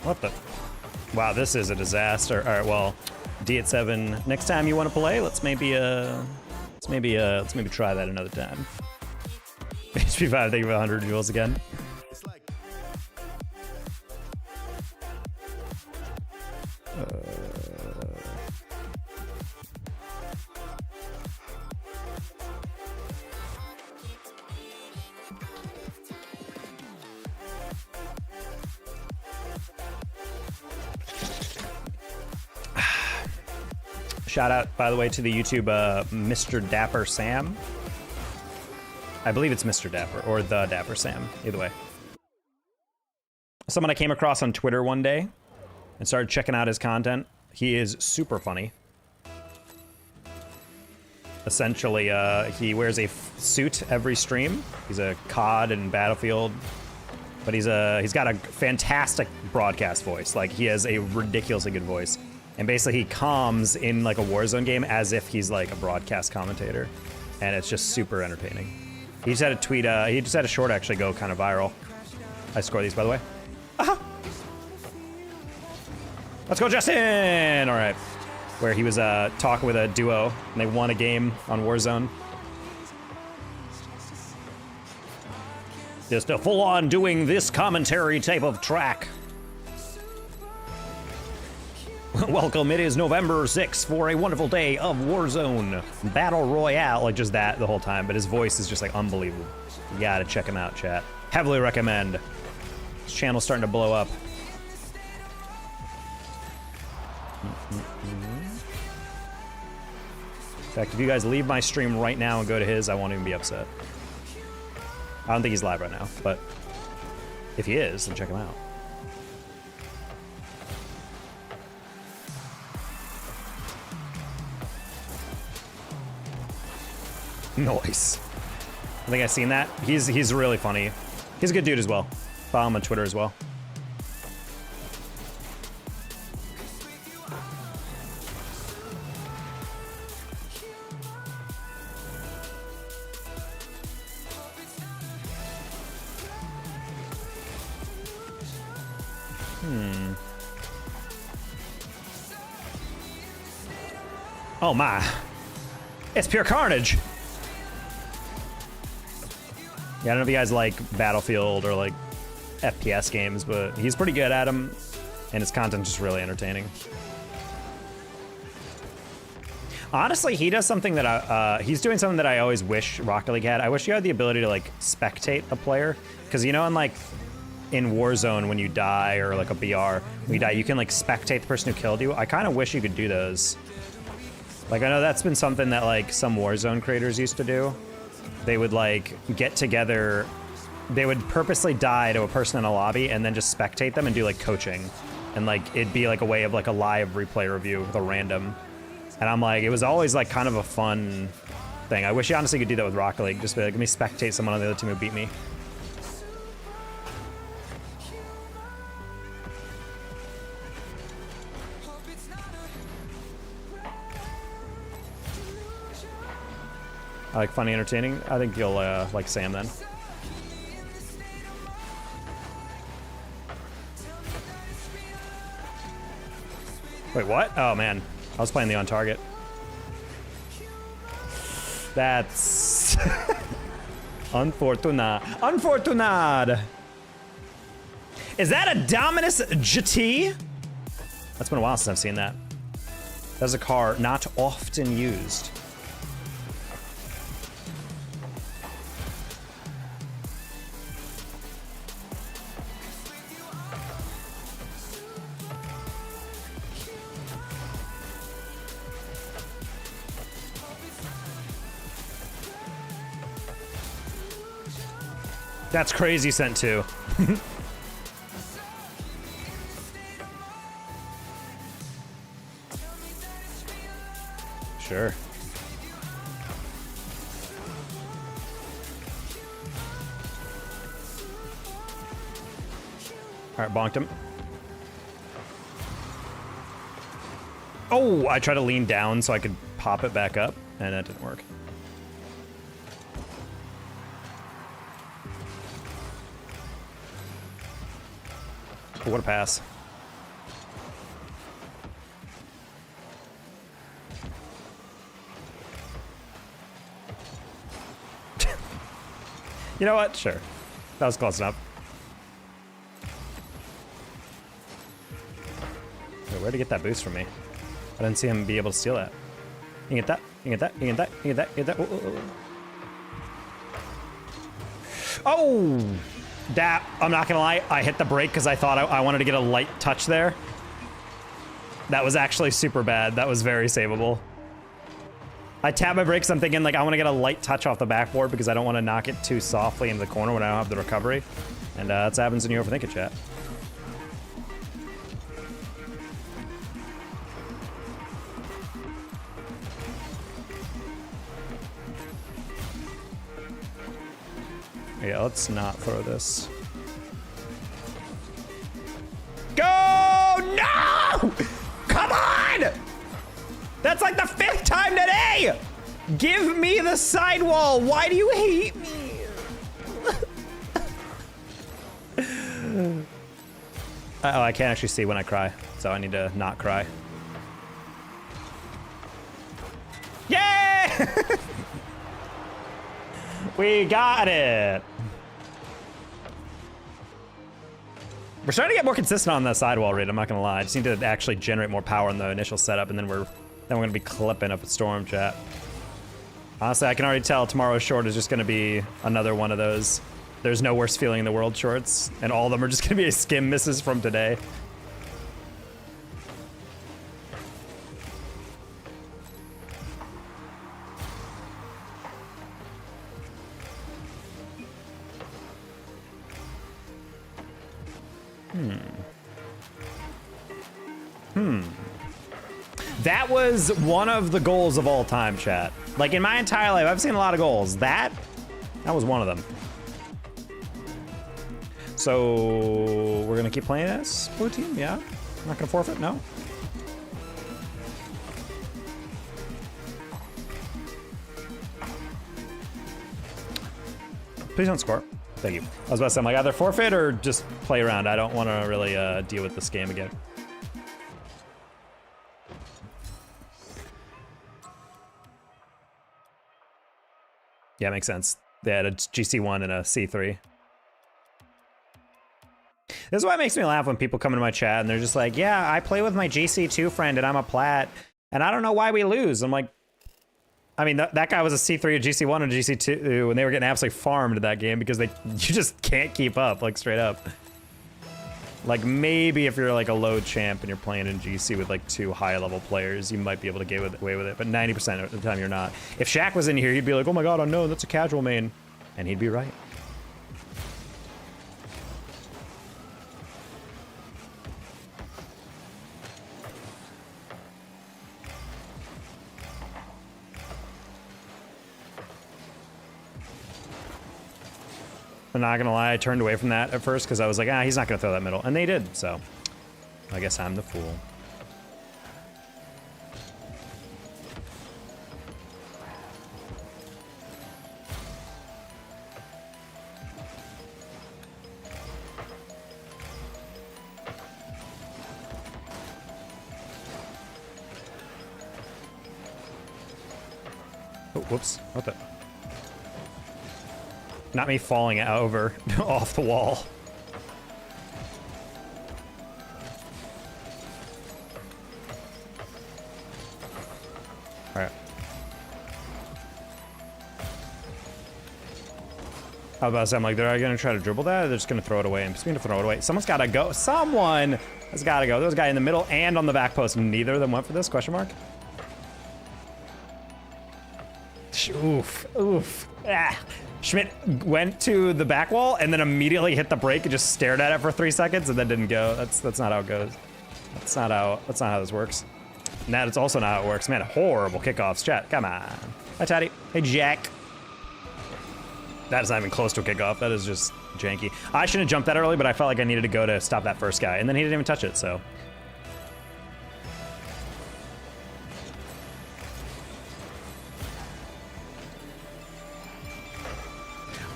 What the? Wow, this is a disaster. All right, well, D at 7. Next time you want to play, let's maybe try that another time. HP 5, thank you for 100 jewels again. Shout out, by the way, to the YouTube Mr. Dapper Sam. I believe it's Mr. Dapper or the Dapper Sam, either way. Someone I came across on Twitter one day and started checking out his content. He is super funny. Essentially, he wears a suit every stream. He's a COD and Battlefield, but he's got a fantastic broadcast voice. Like, he has a ridiculously good voice. And basically he comms in like a Warzone game as if he's like a broadcast commentator. And it's just super entertaining. He just had a tweet, he just had a short actually go kind of viral. I score these, by the way. Aha! Let's go, Justin! All right. Where he was talking with a duo and they won a game on Warzone. Just a full-on doing this commentary type of track. Welcome, it is November 6th for a wonderful day of Warzone Battle Royale. Like, just that the whole time, but his voice is just, like, unbelievable. You gotta check him out, chat. Heavily recommend. This channel's starting to blow up. In fact, if you guys leave my stream right now and go to his, I won't even be upset. I don't think he's live right now, but if he is, then check him out. Nice. I think I've seen that. He's really funny. He's a good dude as well. Follow him on Twitter as well. Oh my. It's pure carnage. Yeah, I don't know if you guys like Battlefield or like FPS games, but he's pretty good at them, and his content's just really entertaining. Honestly, he does something that he's doing something that I always wish Rocket League had. I wish you had the ability to like spectate a player, because you know, in Warzone when you die or like a BR when you die, you can like spectate the person who killed you. I kind of wish you could do those. Like, I know that's been something that like some Warzone creators used to do. They would like get together, they would purposely die to a person in a lobby and then just spectate them and do like coaching. And like, it'd be like a way of like a live replay review with a random. And I'm like, it was always like kind of a fun thing. I wish you honestly could do that with Rocket League. Just be like, let me spectate someone on the other team who beat me. I like funny, entertaining. I think you'll like Sam then. Wait, what? Oh man, I was playing the on target. That's unfortunate. Is that a Dominus GT? That's been a while since I've seen that. That's a car not often used. That's crazy, sent two. Sure. All right, bonked him. Oh, I tried to lean down so I could pop it back up, and that didn't work. Oh, what a pass. You know what? Sure. That was close enough. Wait, where'd he get that boost from me? I didn't see him be able to steal that. You get that? You get that? You get that? You get that? You get that? Oh! That, I'm not gonna lie, I hit the brake because I thought I wanted to get a light touch there. That was actually super bad. That was very savable. I tapped my brakes, I'm thinking like I want to get a light touch off the backboard because I don't want to knock it too softly into the corner when I don't have the recovery. And that's what happens when you overthink it, chat. Yeah, let's not throw this. Go! No! Come on! That's like the 5th time today! Give me the sidewall! Why do you hate me? Oh, I can't actually see when I cry, so I need to not cry. Yay! We got it! We're starting to get more consistent on the sidewall rate, I'm not gonna lie. I just need to actually generate more power in the initial setup, and then we're gonna be clipping up a storm, chat. Honestly, I can already tell tomorrow's short is just gonna be another one of those there's no worse feeling in the world shorts, and all of them are just gonna be skim misses from today. That was one of the goals of all time, chat. Like in my entire life, I've seen a lot of goals. That was one of them. So we're gonna keep playing this blue team, yeah? I'm not gonna forfeit, no? Please don't score. Thank you. I was about to say, I'm like, either forfeit or just play around. I don't want to really deal with this game again. Yeah, makes sense. They had a GC1 and a C3. This is why it makes me laugh when people come into my chat and they're just like, yeah, I play with my GC2 friend and I'm a plat, and I don't know why we lose. I'm like, I mean, that guy was a C3, a GC1, and a GC2, and they were getting absolutely farmed that game because you just can't keep up, like straight up. Like maybe if you're like a low champ and you're playing in GC with like 2 high level players, you might be able to get away with it, but 90% of the time you're not. If Shaq was in here, he'd be like, oh my god, unknown, that's a casual main. And he'd be right. I'm not gonna lie, I turned away from that at first because I was like, he's not gonna throw that middle. And they did, so I guess I'm the fool. Oh, whoops, what the? Not me falling over off the wall. All right. I was about to say, I'm like, they're gonna try to dribble that, or they're just gonna throw it away. I'm just gonna throw it away. Someone's gotta go. Someone has gotta go. There was a guy in the middle and on the back post. Neither of them went for this, question mark? Oof, oof. Ah. Schmidt went to the back wall and then immediately hit the brake and just stared at it for 3 seconds and then didn't go. That's not how it goes. That's not how this works. And that is also not how it works. Man, horrible kickoffs. Chat, come on. Hi, Taddy. Hey, Jack. That is not even close to a kickoff. That is just janky. I shouldn't have jumped that early, but I felt like I needed to go to stop that first guy, and then he didn't even touch it, so.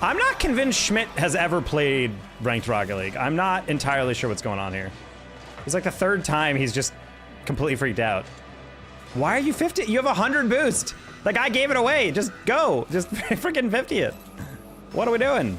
I'm not convinced Schmidt has ever played ranked Rocket League. I'm not entirely sure what's going on here. It's like the 3rd time he's just completely freaked out. Why are you 50? You have 100 boost. The guy gave it away. Just go. Just freaking 50 it. What are we doing?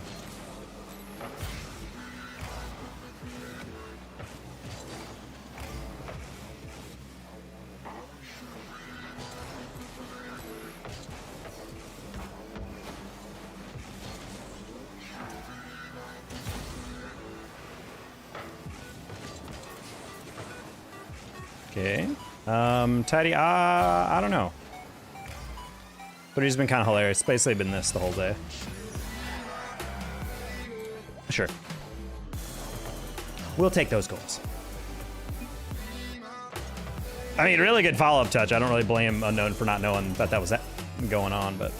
Okay. Tidy, I don't know. But he's been kind of hilarious. It's basically been this the whole day. Sure. We'll take those goals. I mean, really good follow-up touch. I don't really blame Unknown for not knowing that was going on, but...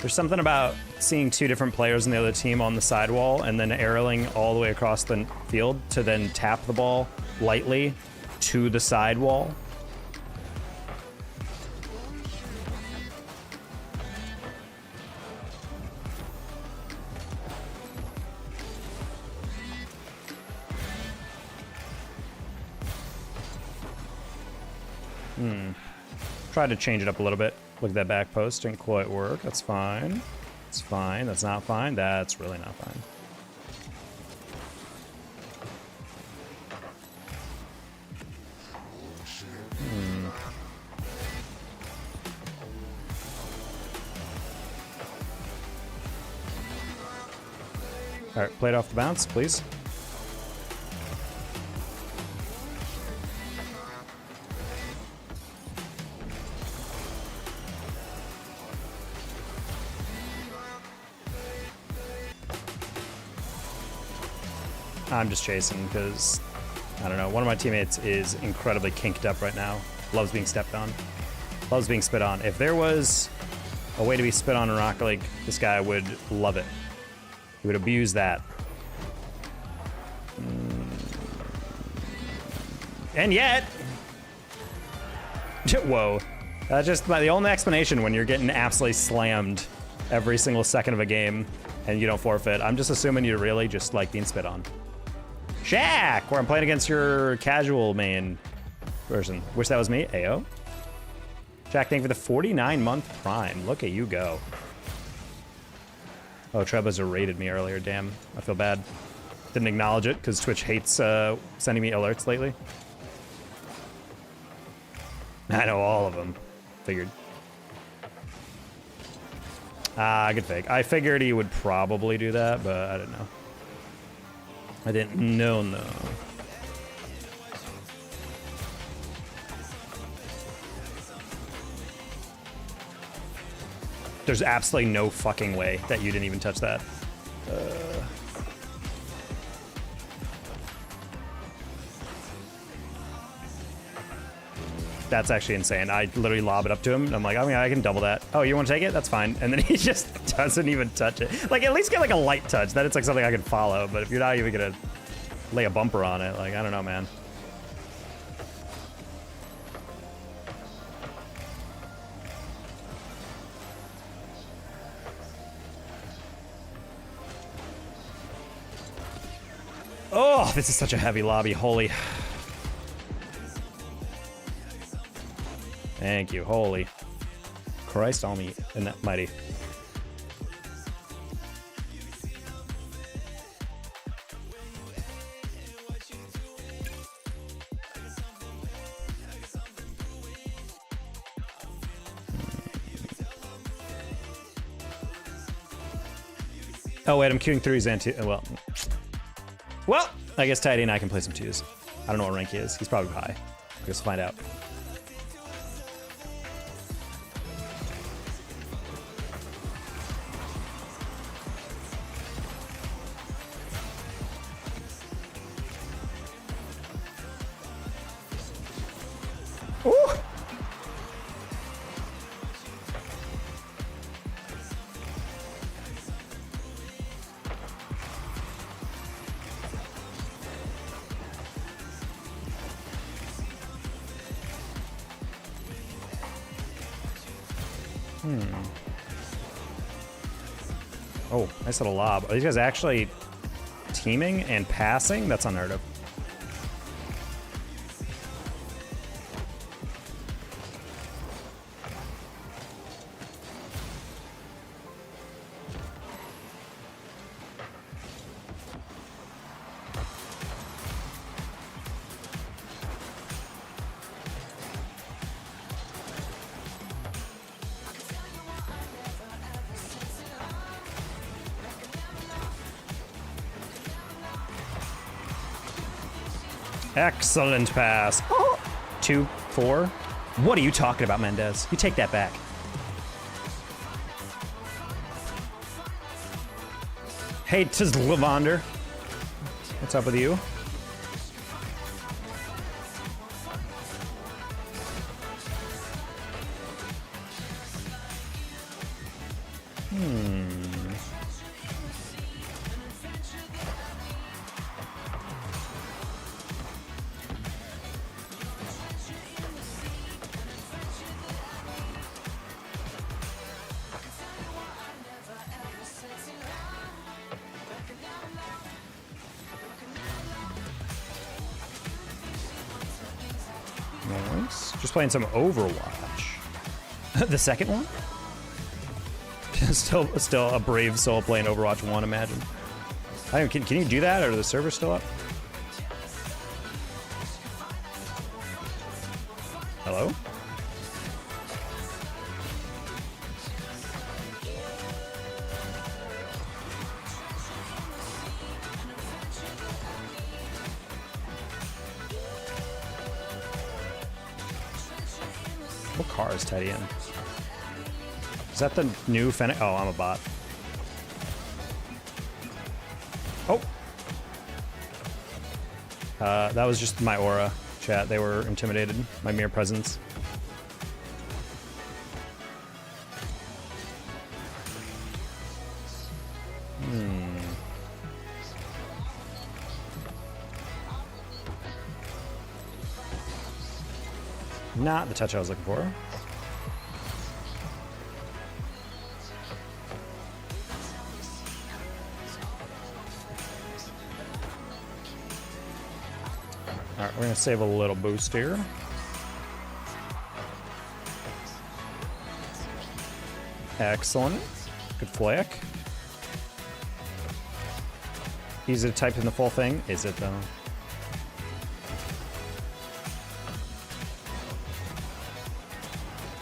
There's something about seeing 2 different players in the other team on the sidewall and then arrowing all the way across the field to then tap the ball lightly to the sidewall. Try to change it up a little bit. Look at that back post, didn't quite work. That's fine. It's fine. That's not fine. That's really not fine. All right, play it off the bounce, please. I'm just chasing because, I don't know, one of my teammates is incredibly kinked up right now. Loves being stepped on. Loves being spit on. If there was a way to be spit on in Rocket League, this guy would love it. He would abuse that. And yet... Whoa. That's just the only explanation when you're getting absolutely slammed every single second of a game and you don't forfeit. I'm just assuming you really just like being spit on. Shaq, where I'm playing against your casual main version. Wish that was me. Ayo. Jack, thank you for the 49-month prime. Look at you go. Oh, Trebuzzer raided me earlier. Damn, I feel bad. Didn't acknowledge it because Twitch hates sending me alerts lately. I know all of them. Figured. Good fake. I figured he would probably do that, but I didn't know. I didn't know, no. There's absolutely no fucking way that you didn't even touch that. That's actually insane. I literally lob it up to him, and I'm like, I mean, I can double that. Oh, you want to take it? That's fine. And then he just doesn't even touch it. Like, at least get like a light touch. Then it's like something I can follow. But if you're not even gonna lay a bumper on it, like, I don't know, man. Oh, this is such a heavy lobby. Holy. Thank you. Holy Christ almighty. Oh wait, I'm queuing through his anti. Well, I guess Tidy and I can play some twos. I don't know what rank he is. He's probably high. I guess we'll find out. Ooh. Oh, nice little lob. Are these guys actually teaming and passing? That's unheard of. Excellent pass. Oh. 2-4. What are you talking about, Mendez? You take that back. Hey, tis Lavander. What's up with you? Nice. Just playing some Overwatch. The second one? still a brave soul playing Overwatch 1, imagine. I don't, can you do that, or are the servers still up? Hello? What car is Teddy in? Is that the new Fennec? Oh, I'm a bot. Oh. That was just my aura, chat. They were intimidated. My mere presence. Not the touch I was looking for. Alright, we're gonna save a little boost here. Excellent. Good flick. Easy to type in the full thing. Is it though?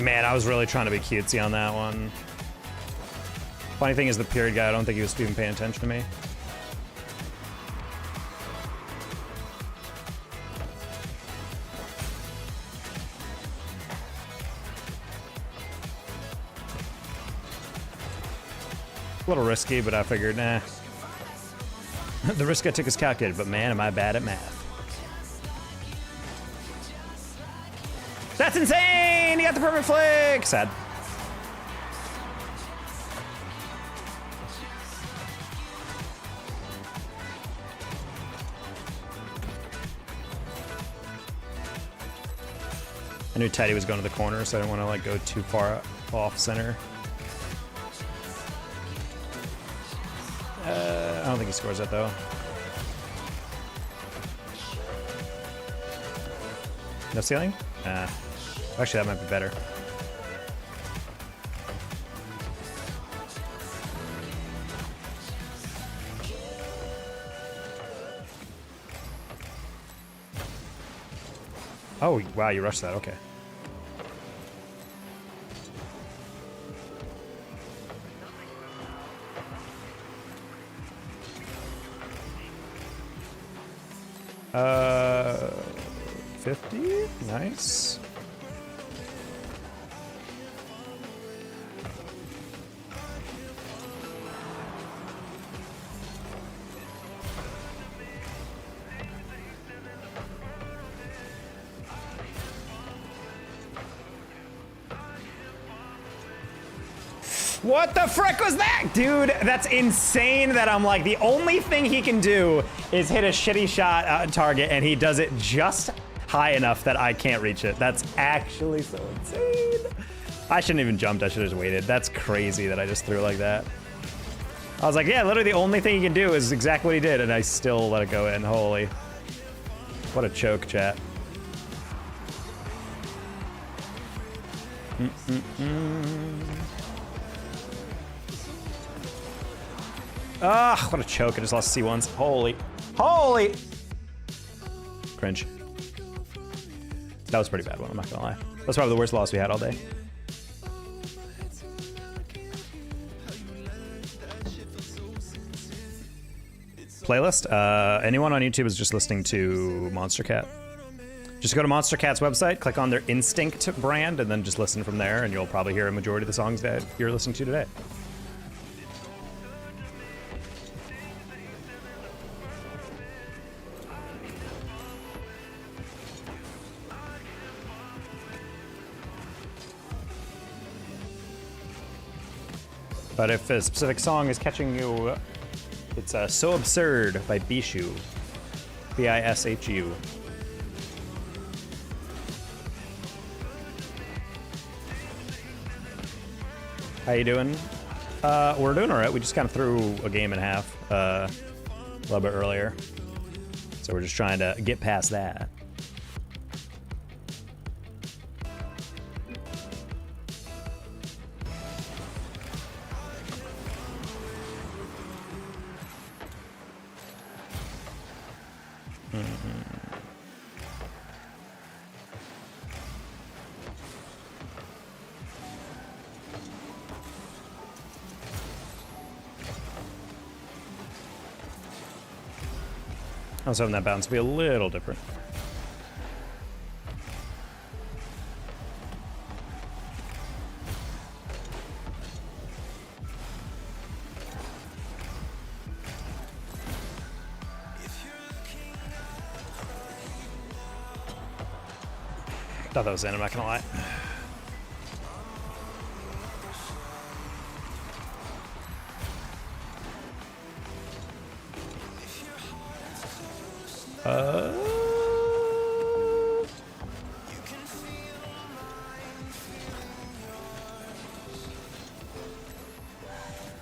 Man, I was really trying to be cutesy on that one. Funny thing is, the period guy, I don't think he was even paying attention to me. A little risky, but I figured, nah. The risk I took is calculated, but man, am I bad at math. That's insane! He got the perfect flick! Sad. I knew Teddy was going to the corner, so I didn't want to like go too far off center. I don't think he scores that though. No ceiling? Actually, that might be better. Oh, wow, you rushed that. Okay. 50? Nice. What the frick was that? Dude, that's insane that I'm like, the only thing he can do is hit a shitty shot at target and he does it just high enough that I can't reach it. That's actually so insane. I shouldn't even jumped, I should have just waited. That's crazy that I just threw like that. I was like, yeah, literally the only thing he can do is exactly what he did and I still let it go in. Holy. What a choke, chat. Ah, what a choke. I just lost C1s. Holy. Cringe. That was a pretty bad one, I'm not gonna lie. That's probably the worst loss we had all day. Playlist? Anyone on YouTube is just listening to Monster Cat. Just go to Monster Cat's website, click on their Instinct brand, and then just listen from there, and you'll probably hear a majority of the songs that you're listening to today. But if a specific song is catching you, it's So Absurd by Bishu. B-I-S-H-U. How you doing? We're doing all right. We just kind of threw a game and a half a little bit earlier. So we're just trying to get past that. I was hoping that bounce would be a little different. Thought that was in, I'm not gonna lie.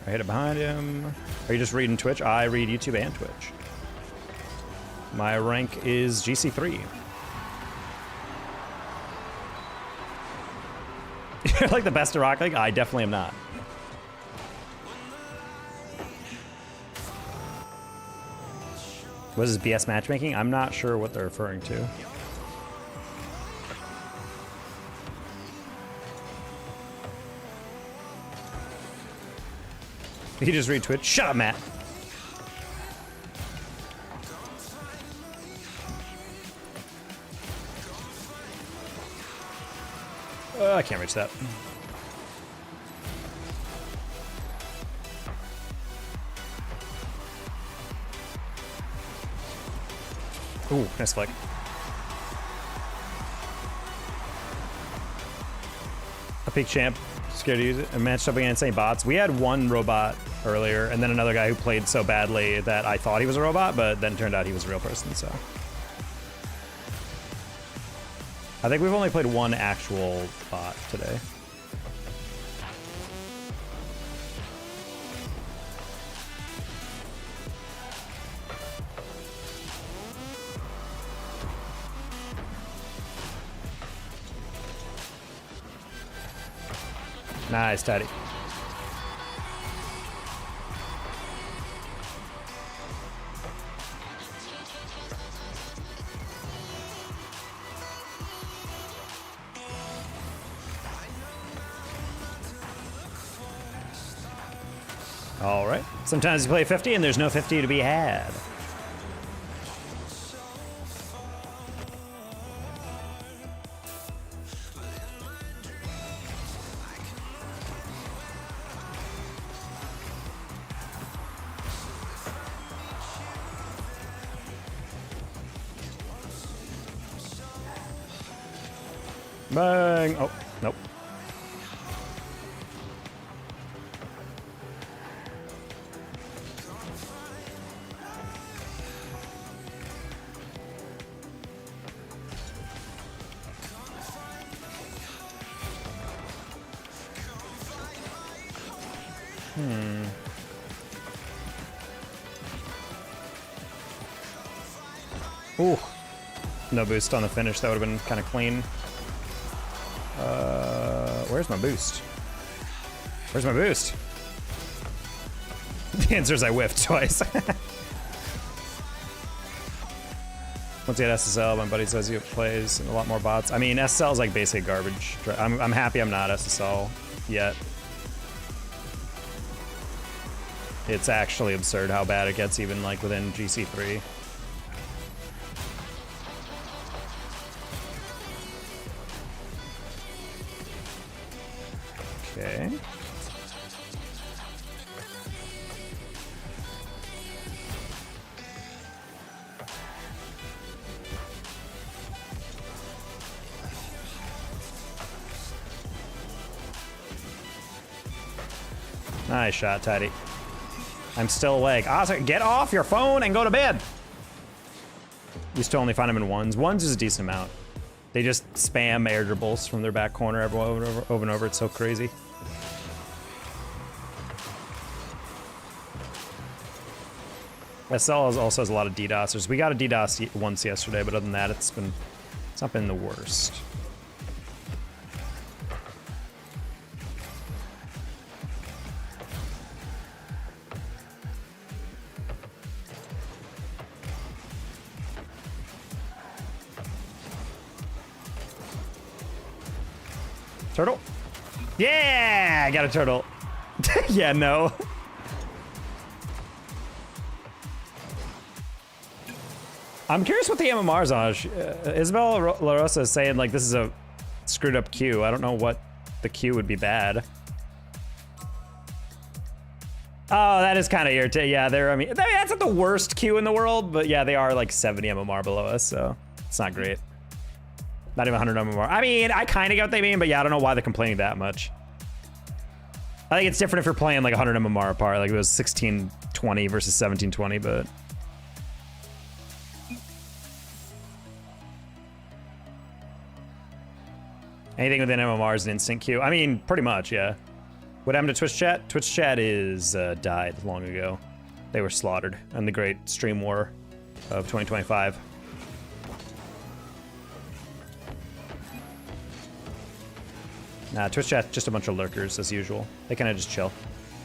I hit it behind him. Are you just reading Twitch? I read YouTube and Twitch. My rank is GC3. You're like the best at Rocket League? I definitely am not. Was this BS matchmaking? I'm not sure what they're referring to. You just read Twitch? Shut up, Matt. I can't reach that. Ooh, nice flick. A peak champ, scared to use it. And matched up against any bots. We had one robot earlier, and then another guy who played so badly that I thought he was a robot, but then turned out he was a real person, so. I think we've only played one actual bot today. Nice, Teddy. All right. Sometimes you play 50 and there's no 50 to be had. Bang! Oh, nope. Ooh. No boost on the finish. That would have been kind of clean. Where's my boost? Where's my boost? The answer is I whiffed twice. Once you get SSL, my buddy says he plays a lot more bots. I mean, SSL is like basic garbage. I'm happy I'm not SSL yet. It's actually absurd how bad it gets even like within GC3. Okay. Nice shot, Teddy. I'm still awake. Oscar, get off your phone and go to bed. Used to only find them in ones. Ones is a decent amount. They just spam air dribbles from their back corner over and over. It's so crazy. SL also has a lot of DDoSers. We got a DDoS once yesterday, but other than that, it's not been the worst. Turtle? Yeah, I got a turtle. Yeah, no. I'm curious what the MMR's on. Isabel La Rosa is saying like this is a screwed up queue. I don't know what the queue would be bad. Oh, that is kind of irritating. Yeah, I mean, that's not the worst queue in the world, but yeah, they are like 70 MMR below us, so it's not great. Not even 100 MMR. I mean, I kind of get what they mean, but yeah, I don't know why they're complaining that much. I think it's different if you're playing like 100 MMR apart, like it was 1620 versus 1720, but... Anything within MMR is an instant queue. I mean, pretty much, yeah. What happened to Twitch chat? Twitch chat is died long ago. They were slaughtered in the great stream war of 2025. Nah, Twitch chat's just a bunch of lurkers as usual. They kind of just chill.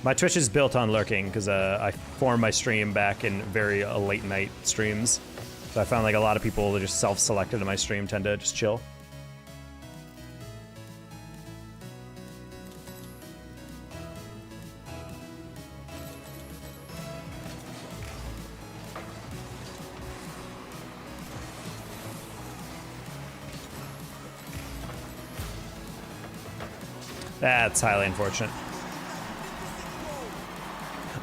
My Twitch is built on lurking because I formed my stream back in very late night streams. So I found like a lot of people that just self-selected in my stream tend to just chill. That's highly unfortunate.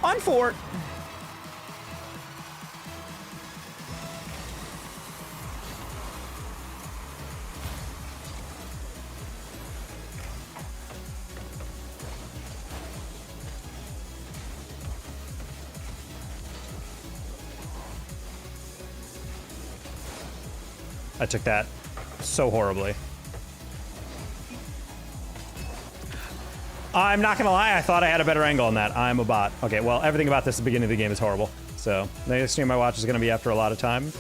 On fort. I took that so horribly. I'm not gonna lie, I thought I had a better angle on that. I'm a bot. Okay, well, everything about this at the beginning of the game is horrible. So, the next stream I watch is gonna be after a lot of time.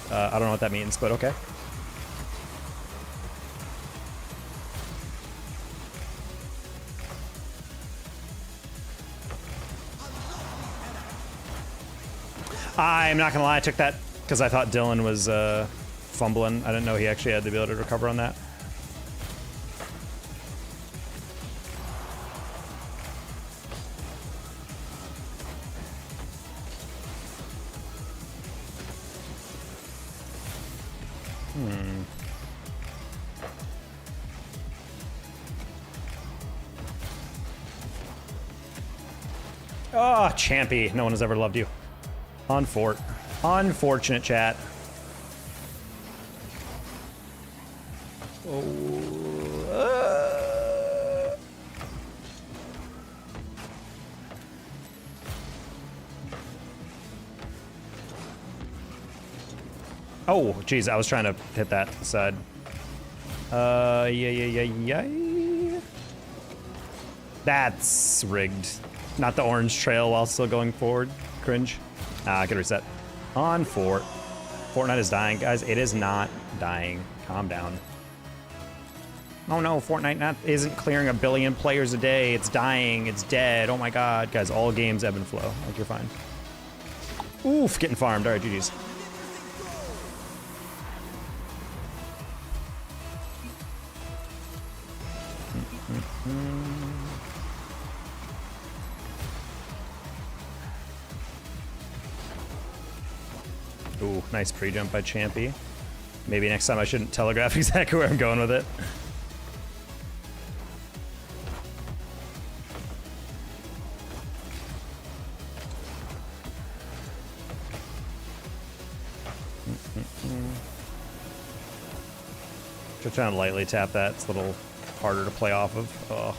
I don't know what that means, but okay. I'm not gonna lie, I took that because I thought Dylan was fumbling. I didn't know he actually had the ability to recover on that. Oh, Champy. No one has ever loved you. On fort. Unfortunate, chat. Oh. Oh, geez, I was trying to hit that side. Yeah. That's rigged. Not the orange trail while still going forward. Cringe. I could reset. On fort. Fortnite is dying, guys. It is not dying. Calm down. Oh no, Fortnite isn't clearing 1 billion players a day. It's dying. It's dead. Oh my god. Guys, all games ebb and flow. Like, you're fine. Oof, getting farmed. All right, GG's. Ooh, nice pre-jump by Champy. Maybe next time I shouldn't telegraph exactly where I'm going with it. Just trying to lightly tap that. It's a little harder to play off of. Oh.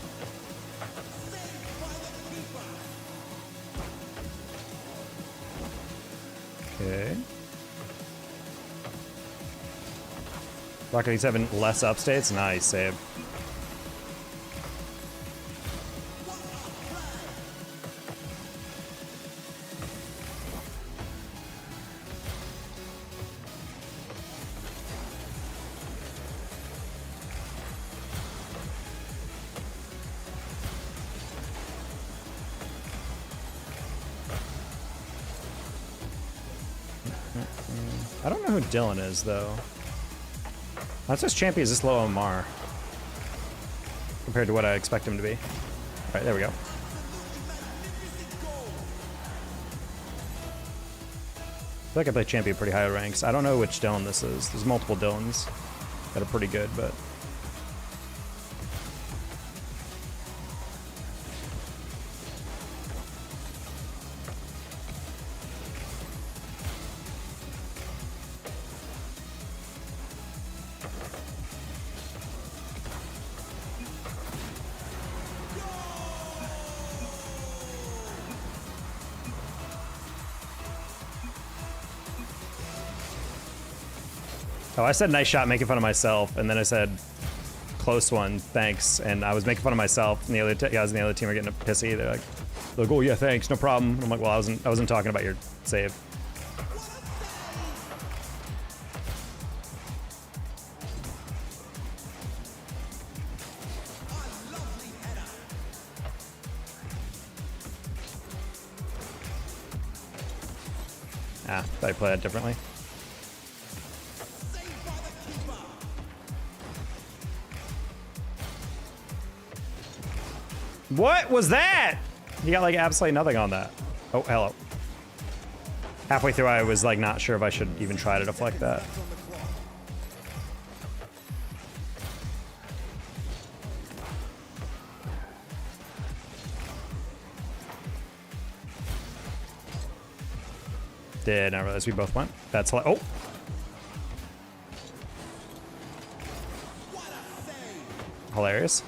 Okay. Rocket League's having less upstates. Nice save. I don't know who Dylan is, though. That's just Champy is this low on Mar compared to what I expect him to be. All right, there we go. I feel like I play Champy pretty high ranks. I don't know which Dylan this is. There's multiple Dylans that are pretty good, but... Oh, I said nice shot, making fun of myself, and then I said close one, thanks, and I was making fun of myself, and the other guys in the other team are getting pissy. They're like, oh yeah, thanks, no problem. I'm like, well, I wasn't talking about your save. Ah, thought I played that differently. What was that? You got like absolutely nothing on that. Oh, hello. Halfway through, I was like not sure if I should even try to deflect that. Did not realize we both went. That's oh. Hilarious.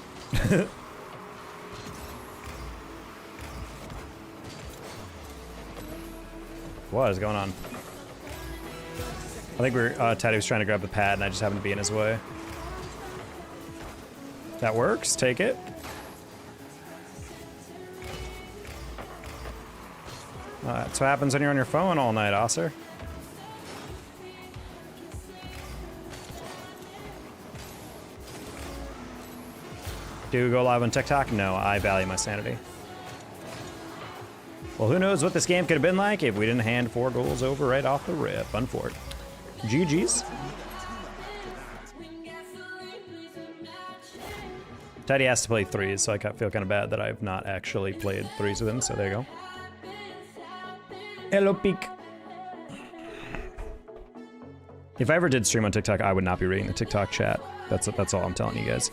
What is going on? I think Teddy was trying to grab the pad and I just happened to be in his way. That works, take it. That's what happens when you're on your phone all night, Osser. Do you go live on TikTok? No, I value my sanity. Well, who knows what this game could have been like if we didn't hand 4 goals over right off the rip. Unfort. GG's. Teddy has to play 3s, so I feel kind of bad that I've not actually played 3s with him, so there you go. Hello, Peak. If I ever did stream on TikTok, I would not be reading the TikTok chat. That's all I'm telling you guys.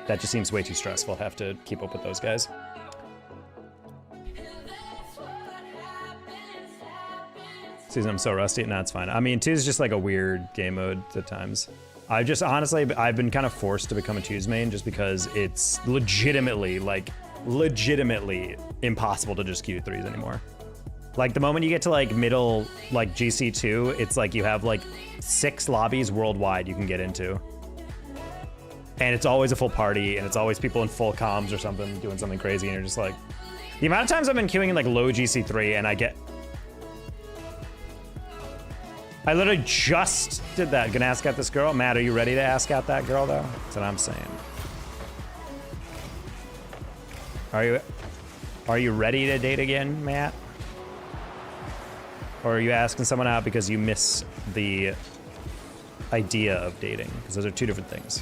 That just seems way too stressful to have to keep up with those guys. Season, I'm so rusty. No, it's fine. I mean, 2 is just like a weird game mode at times. I've just honestly, I've been kind of forced to become a 2's main just because it's legitimately impossible to just queue 3s anymore. Like the moment you get to like middle, like GC2, it's like you have like 6 lobbies worldwide you can get into. And it's always a full party, and it's always people in full comms or something, doing something crazy, and you're just like... The amount of times I've been queuing in like low GC3 and I get... I literally just did that. Gonna ask out this girl. Matt, are you ready to ask out that girl though? That's what I'm saying. Are you ready to date again, Matt? Or are you asking someone out because you miss the idea of dating? Because those are 2 different things.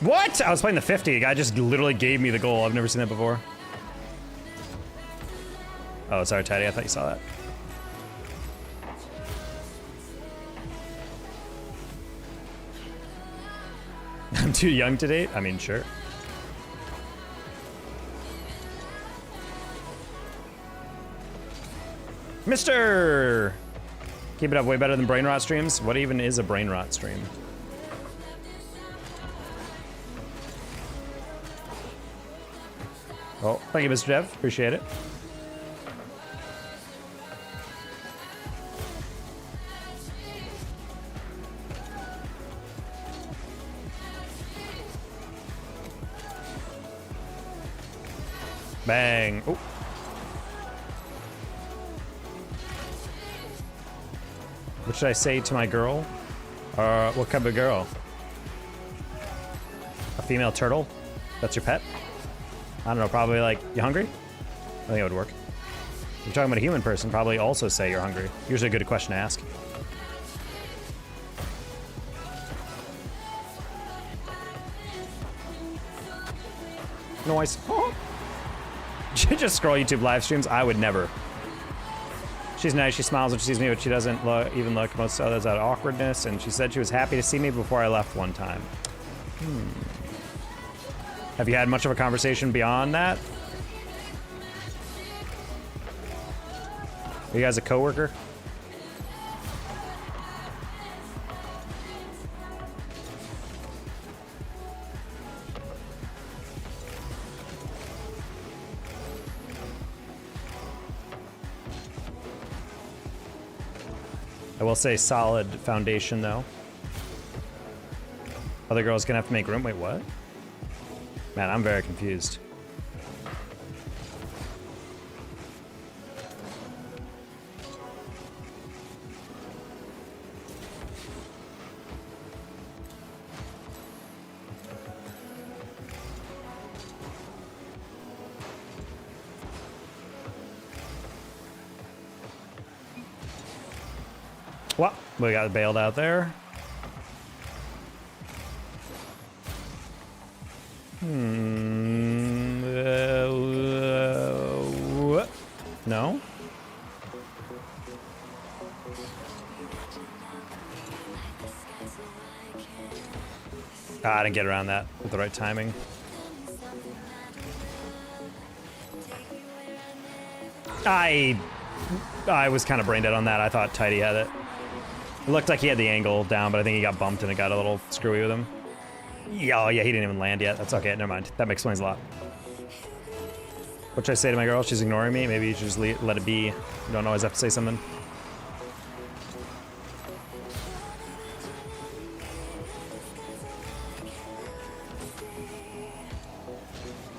What? I was playing the 50. The guy just literally gave me the goal. I've never seen that before. Oh, sorry, Tidy. I thought you saw that. I'm too young to date? I mean, sure. Mister! Keep it up, way better than brain rot streams. What even is a brain rot stream? Oh, thank you, Mr. Dev. Appreciate it. Bang. Oh. What should I say to my girl? What kind of girl? A female turtle? That's your pet? I don't know, probably like, you hungry? I think it would work. If you're talking about a human person, probably also say you're hungry. Usually a good question to ask. Noise. Oh. Just scroll YouTube live streams? I would never. She's nice, she smiles when she sees me, but she doesn't even look most others out of awkwardness, and she said she was happy to see me before I left one time. Have you had much of a conversation beyond that? Are you guys a coworker? I will say solid foundation though. Other girls gonna have to make room. Wait, what? Man, I'm very confused. Well, we got bailed out there. No? I didn't get around that with the right timing. I was kind of brain dead on that. I thought Tidy had it. It looked like he had the angle down, but I think he got bumped and it got a little screwy with him. Yeah, oh yeah, he didn't even land yet. That's okay, never mind. That explains a lot. What should I say to my girl? She's ignoring me. Maybe you should just let it be. You don't always have to say something.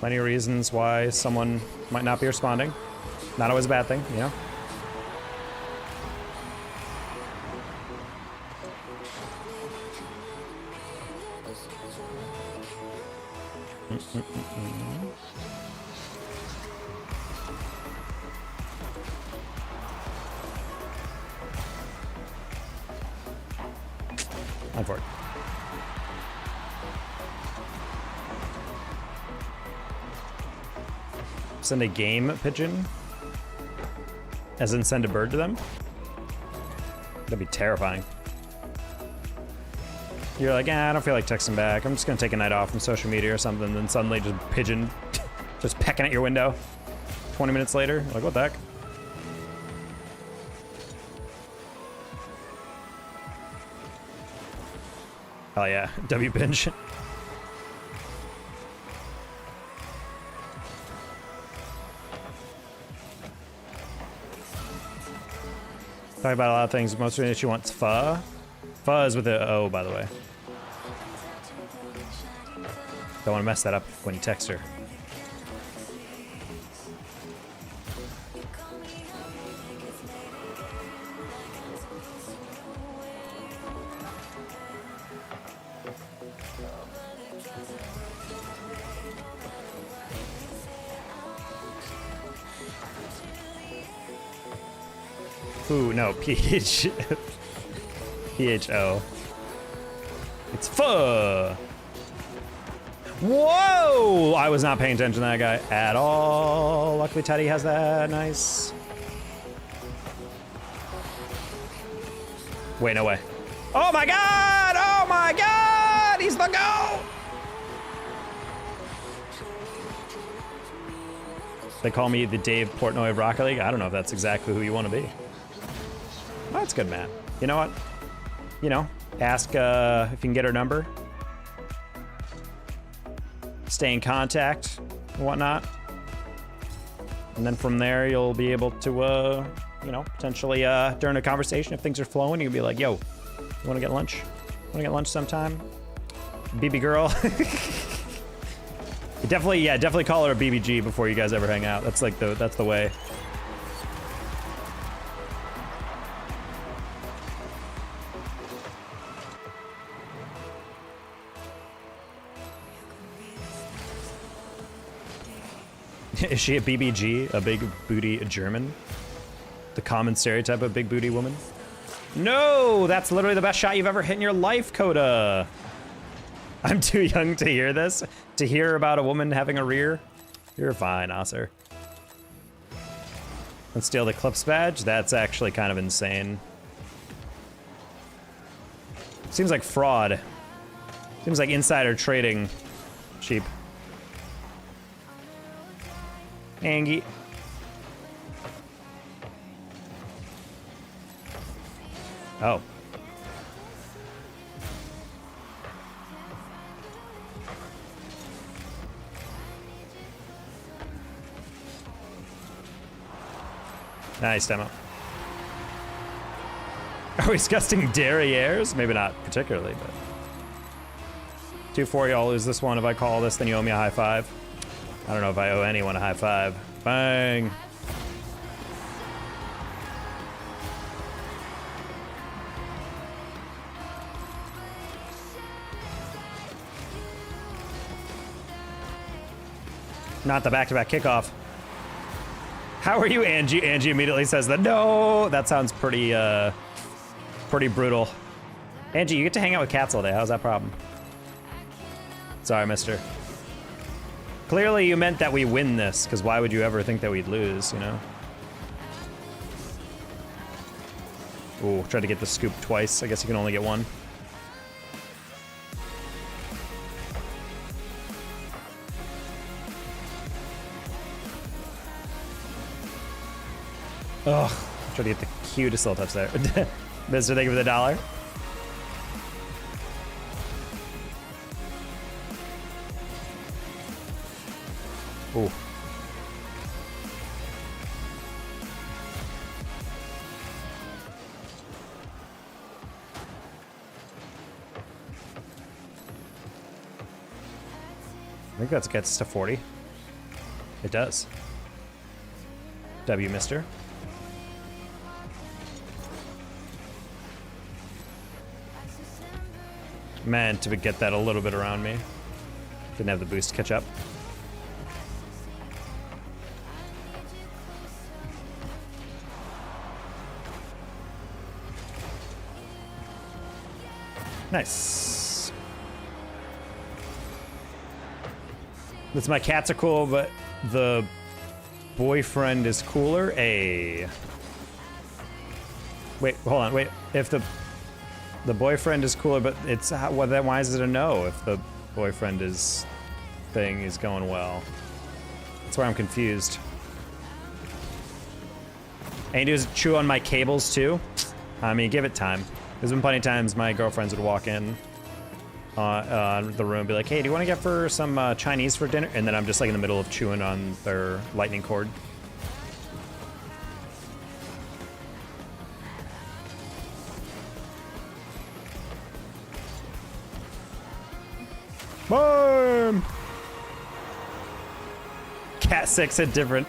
Plenty of reasons why someone might not be responding. Not always a bad thing, you know? On for it. Send a game pigeon? As in send a bird to them? That'd be terrifying. You're like, I don't feel like texting back. I'm just gonna take a night off from social media or something, then suddenly just pigeon just pecking at your window. 20 minutes later, like, what the heck? Oh yeah, W binge. Talk about a lot of things. Most of it she wants pho. Pho is with the O, by the way. Don't want to mess that up when you text her. Ooh, no, PH. PHO. It's pho. Whoa! I was not paying attention to that guy at all. Luckily, Teddy has that. Nice. Wait, no way. Oh my god! Oh my god! He's the GOAT! They call me the Dave Portnoy of Rocket League. I don't know if that's exactly who you want to be. Oh, that's good, Matt. You know what? You know, ask if you can get her number. Stay in contact and whatnot. And then from there, you'll be able to, you know, potentially during a conversation, if things are flowing, you'll be like, yo, you want to get lunch? Want to get lunch sometime? BB girl. Definitely call her a BBG before you guys ever hang out. That's like that's the way. Is she a BBG? A big booty German? The common stereotype of big booty woman? No! That's literally the best shot you've ever hit in your life, Coda! I'm too young to hear this. To hear about a woman having a rear? You're fine, Acer. Let's steal the Clips badge? That's actually kind of insane. Seems like fraud. Seems like insider trading. Cheap. Angie. Oh. Nice demo. Are we discussing derrieres? Maybe not particularly, but. 2-4, y'all lose this one. If I call this, then you owe me a high five. I don't know if I owe anyone a high five. Bang. Not the back-to-back kickoff. How are you, Angie? Angie immediately says that. No, that sounds pretty, pretty brutal. Angie, you get to hang out with cats all day. How's that problem? Sorry, mister. Clearly you meant that we win this, because why would you ever think that we'd lose, you know? Ooh, tried to get the scoop twice. I guess you can only get one. Ugh, try to get the cutest little touch there. Mister, thank you for the $1. Ooh. I think that gets to 40. It does. W, mister. Man, to get that a little bit around me. Didn't have the boost to catch up. Nice. My cats are cool, but the boyfriend is cooler. Wait, hold on. Wait, if the boyfriend is cooler, but it's well, then why is it a no if the boyfriend is thing is going well? That's why I'm confused. And he does chew on my cables too. I mean, give it time. There's been plenty of times my girlfriends would walk in the room and be like, hey, do you want to get for some Chinese for dinner? And then I'm just like in the middle of chewing on their lightning cord. Boom! Cat 6 hit different.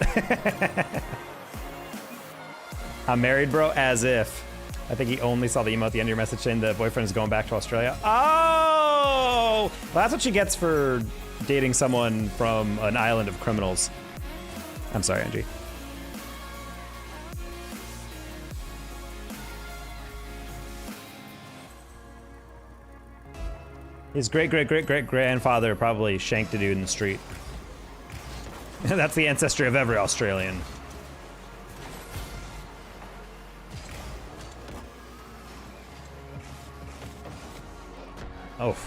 I'm married, bro, as if. I think he only saw the email at the end of your message saying the boyfriend is going back to Australia. Oh! Well, that's what she gets for dating someone from an island of criminals. I'm sorry, Angie. His great-great-great-great-grandfather probably shanked a dude in the street. That's the ancestry of every Australian. Oh.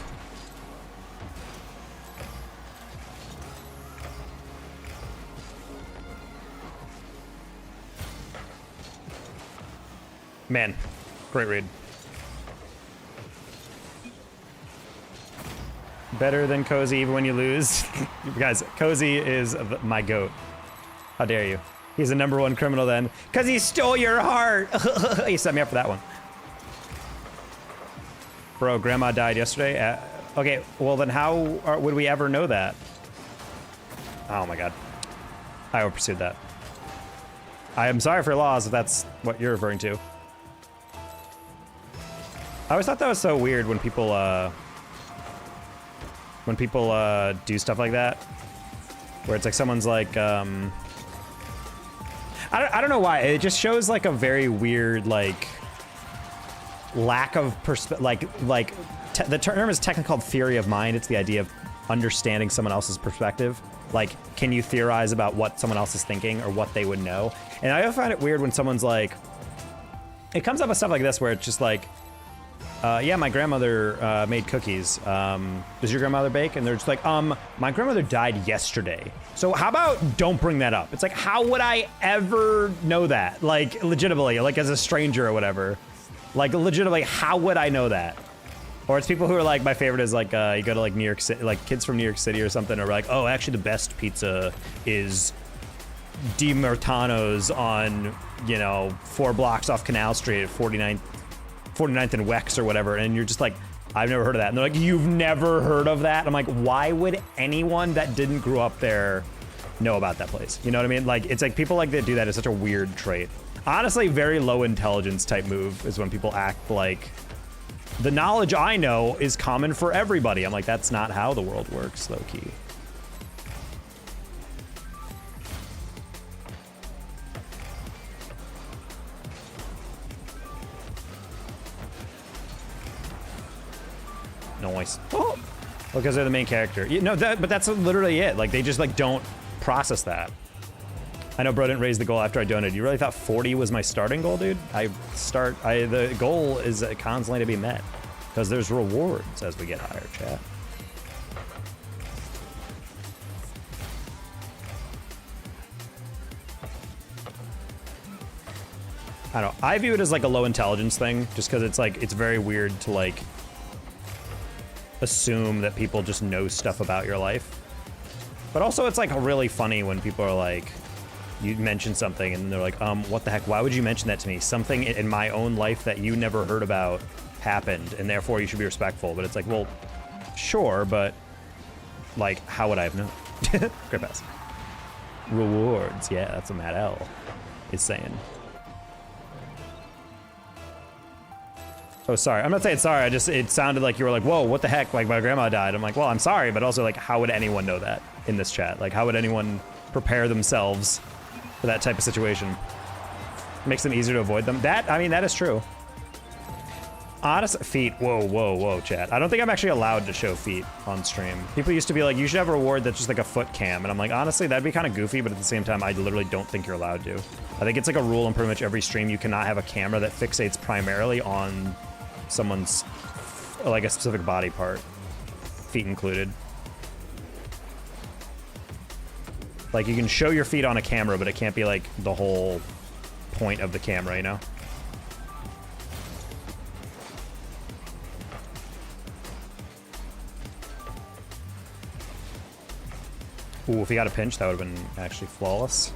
Man, great read. Better than Cozy even when you lose. Guys, Cozy is my goat. How dare you? He's the #1 criminal then. Because he stole your heart. You set me up for that one. Bro, grandma died yesterday. Okay, well then how would we ever know that? Oh my god. I overpursued that. I am sorry for your loss if that's what you're referring to. I always thought that was so weird when people do stuff like that. Where it's like someone's like, I don't know why. It just shows like a very weird, like, lack of the term is technically called theory of mind. It's the idea of understanding someone else's perspective. Like, can you theorize about what someone else is thinking or what they would know? And I find it weird when someone's like, it comes up with stuff like this where it's just like, yeah, my grandmother made cookies. Does your grandmother bake? And they're just like, my grandmother died yesterday. So how about don't bring that up? It's like, how would I ever know that? Like, legitimately, like as a stranger or whatever. Like, legitimately, how would I know that? Or it's people who are like, my favorite is like, you go to like New York City, like kids from New York City or something, are like, oh, actually the best pizza is Di Martano's on, you know, 4 blocks off Canal Street at 49th and Wex or whatever. And you're just like, I've never heard of that. And they're like, you've never heard of that? I'm like, why would anyone that didn't grow up there know about that place? You know what I mean? Like, it's like people like that do that is such a weird trait. Honestly, very low intelligence type move is when people act like the knowledge I know is common for everybody. I'm like, that's not how the world works, low key. Noise. Oh, because they're the main character. You know, but that's literally it. Like, they just like don't process that. I know bro didn't raise the goal after I donated. You really thought 40 was my starting goal, dude? The goal is constantly to be met. Because there's rewards as we get higher, chat. I don't know. I view it as like a low intelligence thing, just because it's like, it's very weird to like assume that people just know stuff about your life. But also it's like really funny when people are like, you mention something and they're like, what the heck, why would you mention that to me? Something in my own life that you never heard about happened, and therefore you should be respectful. But it's like, well, sure, but like, how would I have known? Great pass. Rewards, yeah, that's what Matt L is saying. Oh, sorry. I'm not saying sorry. It sounded like you were like, whoa, what the heck? Like, my grandma died. I'm like, well, I'm sorry, but also like, how would anyone know that in this chat? Like, how would anyone prepare themselves for that type of situation? Makes them easier to avoid them. That, I mean, that is true. Honest feet. Whoa, whoa, whoa, chat. I don't think I'm actually allowed to show feet on stream. People used to be like, you should have a reward that's just like a foot cam. And I'm like, honestly, that'd be kind of goofy, but at the same time, I literally don't think you're allowed to. I think it's like a rule in pretty much every stream. You cannot have a camera that fixates primarily on someone's, like a specific body part, feet included. Like, you can show your feet on a camera, but it can't be like the whole point of the camera, you know? Ooh, if he got a pinch, that would have been actually flawless.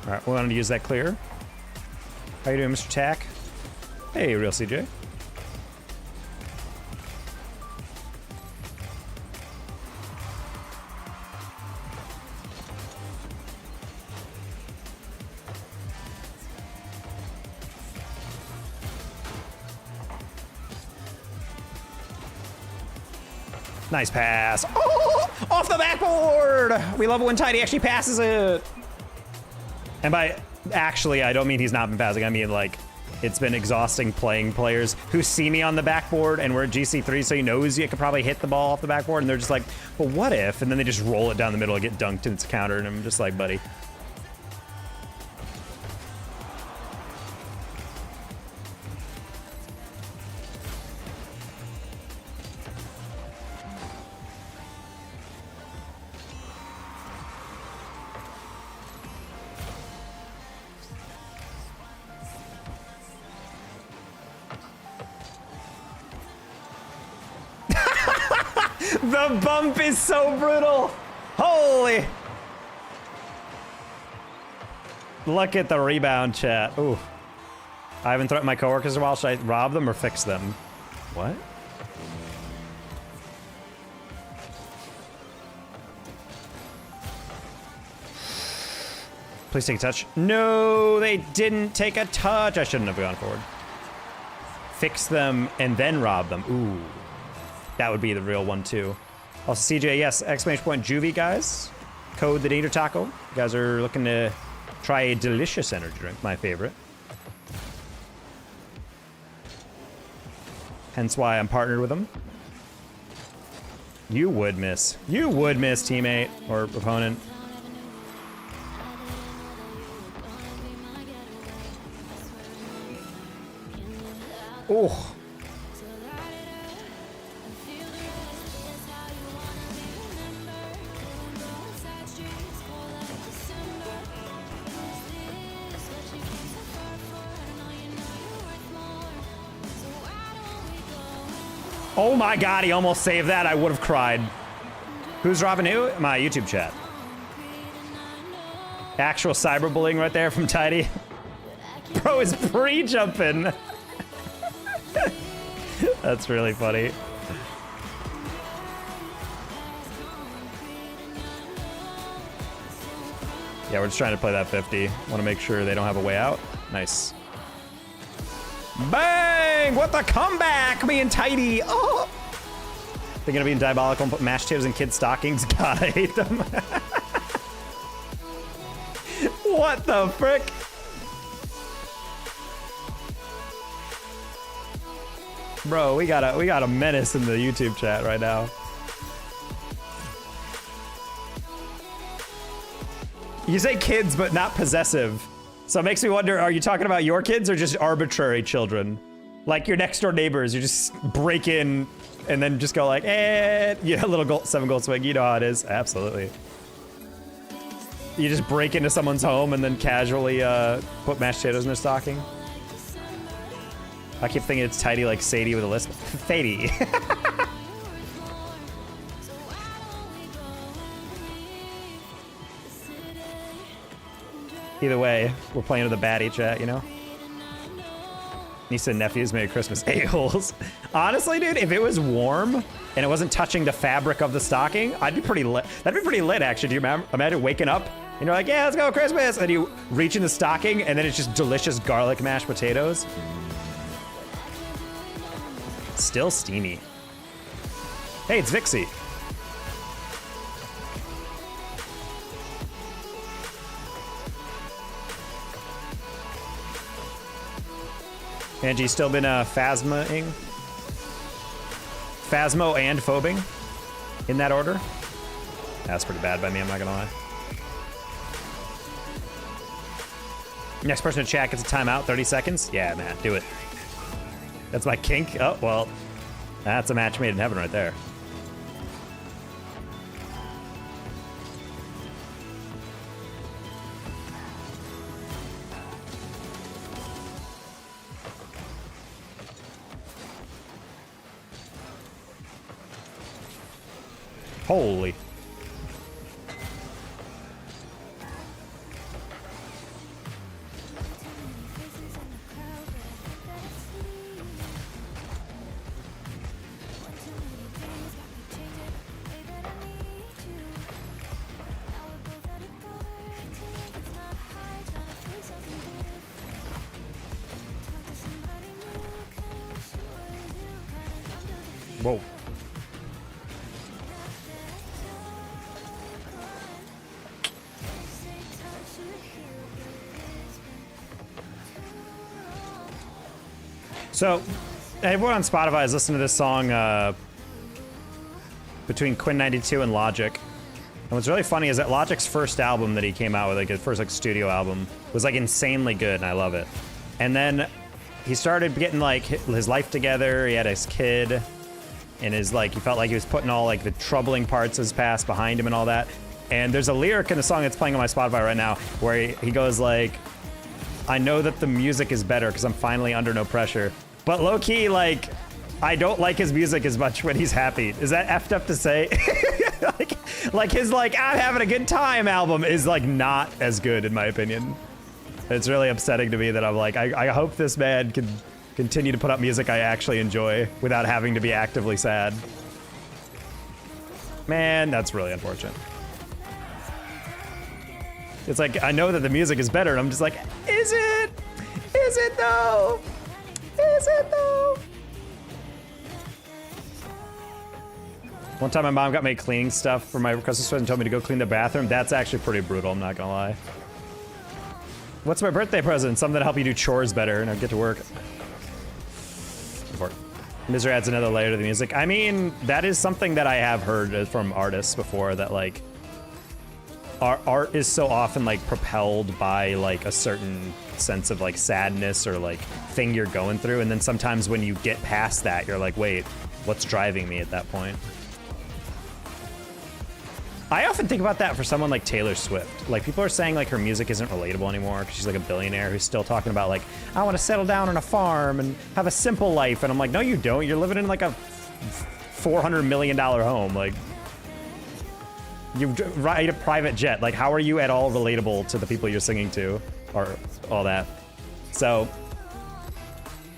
All right, we wanted to use that clear. How you doing, Mr. Tack? Hey, real CJ. Nice pass. Oh, off the backboard. We love it when Tidy actually passes it. And by actually, I don't mean he's not been passing. I mean, like, it's been exhausting playing players who see me on the backboard and we're at GC3, so he knows you could probably hit the ball off the backboard, and they're just like, well, what if? And then they just roll it down the middle and get dunked and it's a counter, and I'm just like, buddy. The bump is so brutal. Holy. Look at the rebound, chat. Ooh. I haven't threatened my coworkers in a while. Should I rob them or fix them? What? Please take a touch. No, they didn't take a touch. I shouldn't have gone forward. Fix them and then rob them. Ooh. That would be the real one, too. Also, CJ, yes, exclamation point juvee, guys. Code the Danger Taco. You guys are looking to try a delicious energy drink, my favorite. Hence why I'm partnered with them. You would miss. You would miss, teammate or opponent. Oh. Oh my god, he almost saved that. I would have cried. Who's robbing who? My YouTube chat. Actual cyberbullying right there from Tidy. Bro is pre-jumping. That's really funny. Yeah, we're just trying to play that 50. Want to make sure they don't have a way out. Nice. Bang! What the comeback! Me and Tidy. Oh! They're gonna be diabolical and put mashed potatoes in kids' stockings. God, I hate them. What the frick? Bro, we got a menace in the YouTube chat right now. You say kids, but not possessive. So it makes me wonder, are you talking about your kids or just arbitrary children? Like your next door neighbors, you just break in and then just go like, eh, yeah, little goal, 7-goal swing, you know how it is. Absolutely. You just break into someone's home and then casually put mashed potatoes in their stocking. I keep thinking it's Tidy like Sadie with a lisp. Sadie. Either way, we're playing with a baddie chat, you know? Niece and nephews, Merry Christmas, a-holes. Honestly, dude, if it was warm and it wasn't touching the fabric of the stocking, I'd be pretty lit. That'd be pretty lit, actually. Do you imagine waking up and you're like, yeah, let's go Christmas, and you reach in the stocking and then it's just delicious garlic mashed potatoes. Still steamy. Hey, it's Vixie. Angie, still been phasmoing? Phasmo and phobing? In that order? That's pretty bad by me, I'm not gonna lie. Next person to chat gets a timeout, 30 seconds? Yeah, man, do it. That's my kink? Oh, well, that's a match made in heaven right there. Holy. Whoa. So, everyone on Spotify has listened to this song between Quinn92 and Logic. And what's really funny is that Logic's first album that he came out with, like his first like studio album, was like insanely good, and I love it. And then he started getting like his life together. He had his kid, and his like he felt like he was putting all like the troubling parts of his past behind him and all that. And there's a lyric in the song that's playing on my Spotify right now where he goes like, "I know that the music is better because I'm finally under no pressure." But low key, like, I don't like his music as much when he's happy. Is that effed up to say? like his like I'm having a good time album is like not as good in my opinion. It's really upsetting to me that I'm like, I hope this man can continue to put out music I actually enjoy without having to be actively sad. Man, that's really unfortunate. It's like, I know that the music is better, and I'm just like, is it? Is it though? Is it though? One time my mom got me cleaning stuff for my Christmas present and told me to go clean the bathroom. That's actually pretty brutal, I'm not gonna lie. What's my birthday present? Something to help you do chores better and I'll get to work. Misery adds another layer to the music. I mean, that is something that I have heard from artists before, that like our art is so often like propelled by like a certain sense of like sadness or like thing you're going through, and then sometimes when you get past that, you're like, wait, what's driving me at that point? I often think about that for someone like Taylor Swift. Like, people are saying like her music isn't relatable anymore because she's like a billionaire who's still talking about like, I want to settle down on a farm and have a simple life. And I'm like, no, you don't. You're living in like a $400 million home. Like, you ride a private jet. Like, how are you at all relatable to the people you're singing to or all that? So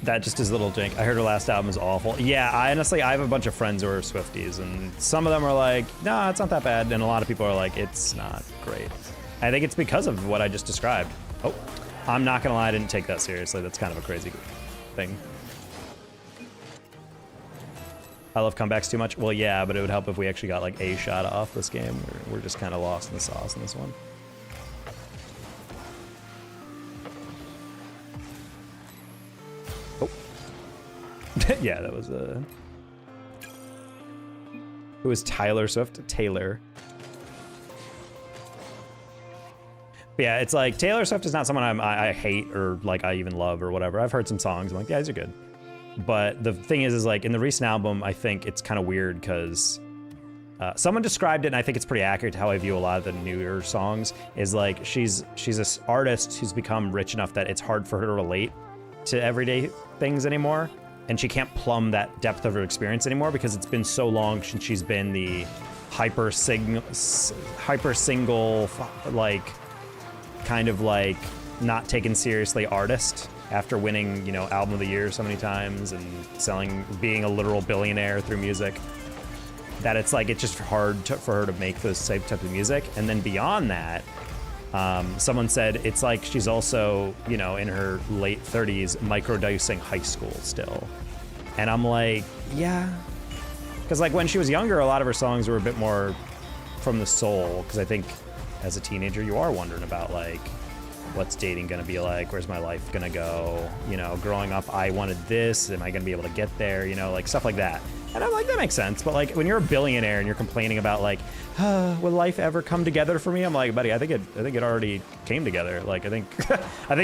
that just is a little jank. I heard her last album is awful. Yeah, I have a bunch of friends who are Swifties, and some of them are like, no, it's not that bad, and a lot of people are like, it's not great. I think it's because of what I just described. Oh, I'm not gonna lie, I didn't take that seriously. That's kind of a crazy thing. I love comebacks too much. Well, yeah, but it would help if we actually got like a shot off this game. We're just kind of lost in the sauce in this one. Yeah, that was who was Tyler Swift? Taylor. But yeah, it's like Taylor Swift is not someone I hate or like I even love or whatever. I've heard some songs. I'm like, yeah, these are good. But the thing is like in the recent album, I think it's kind of weird because someone described it, and I think it's pretty accurate to how I view a lot of the newer songs. Is like she's this artist who's become rich enough that it's hard for her to relate to everyday things anymore. And she can't plumb that depth of her experience anymore because it's been so long since she's been the hyper single, like, kind of like not taken seriously artist after winning, you know, album of the year so many times and being a literal billionaire through music. That it's like, it's just hard for her to make those same type of music. And then beyond that, someone said it's like she's also, you know, in her late 30s microdosing high school still. And I'm like, yeah, Because like when she was younger, a lot of her songs were a bit more from the soul. Because I think as a teenager, you are wondering about like, what's dating gonna be like? Where's my life gonna go? You know, growing up, I wanted this. Am I gonna be able to get there? You know, like stuff like that. And I'm like, that makes sense. But like when you're a billionaire and you're complaining about like, will life ever come together for me? I'm like, buddy, I think it already came together. Like I think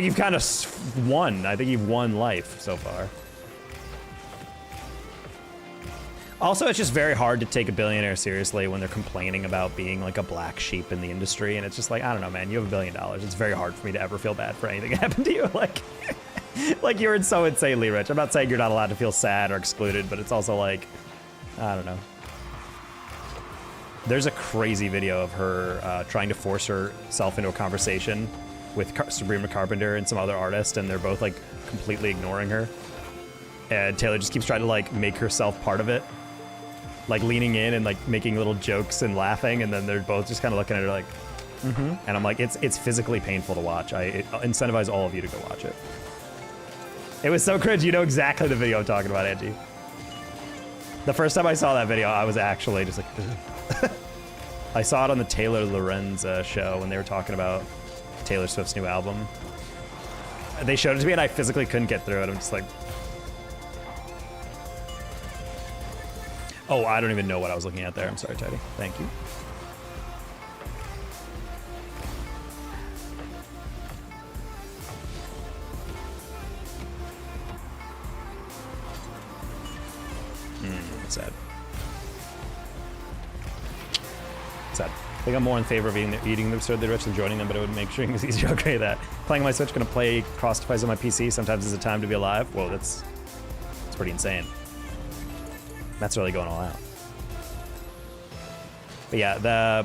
you've kind of won. I think you've won life so far. Also, it's just very hard to take a billionaire seriously when they're complaining about being like a black sheep in the industry. And it's just like, I don't know, man, you have $1 billion. It's very hard for me to ever feel bad for anything that happened to you. Like you're so insanely rich. I'm not saying you're not allowed to feel sad or excluded, but it's also like, I don't know. There's a crazy video of her trying to force herself into a conversation with Sabrina Carpenter and some other artist, and they're both like completely ignoring her. And Taylor just keeps trying to like make herself part of it. Like leaning in and like making little jokes and laughing, and then they're both just kind of looking at her like, And I'm like, it's physically painful to watch. I incentivize all of you to go watch it. It was so cringe. You know exactly the video I'm talking about, Angie. The first time I saw that video, I was actually just like, I saw it on the Taylor Lorenz show when they were talking about Taylor Swift's new album. They showed it to me and I physically couldn't get through it. I'm just like, oh, I don't even know what I was looking at there. I'm sorry, Teddy. Thank you. Sad. Sad. I think I'm more in favor of eating the absurdly rich than joining them, but it would make sure it's easier to upgrade that. Playing on my Switch, gonna play cross-device on my PC. Sometimes is a time to be alive. Whoa, that's pretty insane. That's really going all out. But yeah,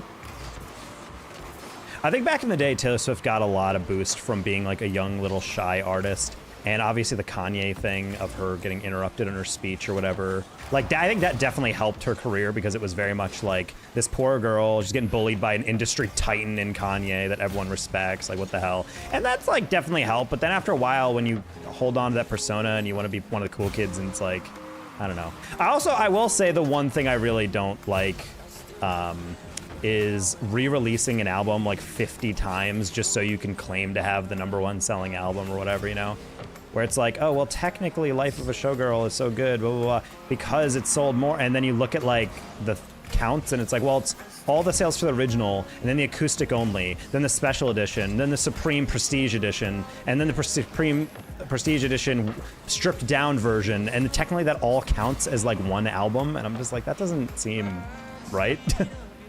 I think back in the day, Taylor Swift got a lot of boost from being like a young little shy artist. And obviously the Kanye thing of her getting interrupted in her speech or whatever. Like, I think that definitely helped her career because it was very much like this poor girl, she's getting bullied by an industry titan in Kanye that everyone respects. Like, what the hell? And that's like definitely helped. But then after a while, when you hold on to that persona and you want to be one of the cool kids, and it's like, I don't know. I will say the one thing I really don't like is re-releasing an album like 50 times just so you can claim to have the #1 selling album or whatever, you know? Where it's like, oh, well, technically Life of a Showgirl is so good, blah, blah, blah, because it sold more. And then you look at like the counts and it's like, well, it's all the sales for the original, and then the acoustic only, then the special edition, then the Supreme Prestige edition, and then the Supreme Prestige edition stripped down version. And technically that all counts as like one album. And I'm just like, that doesn't seem right.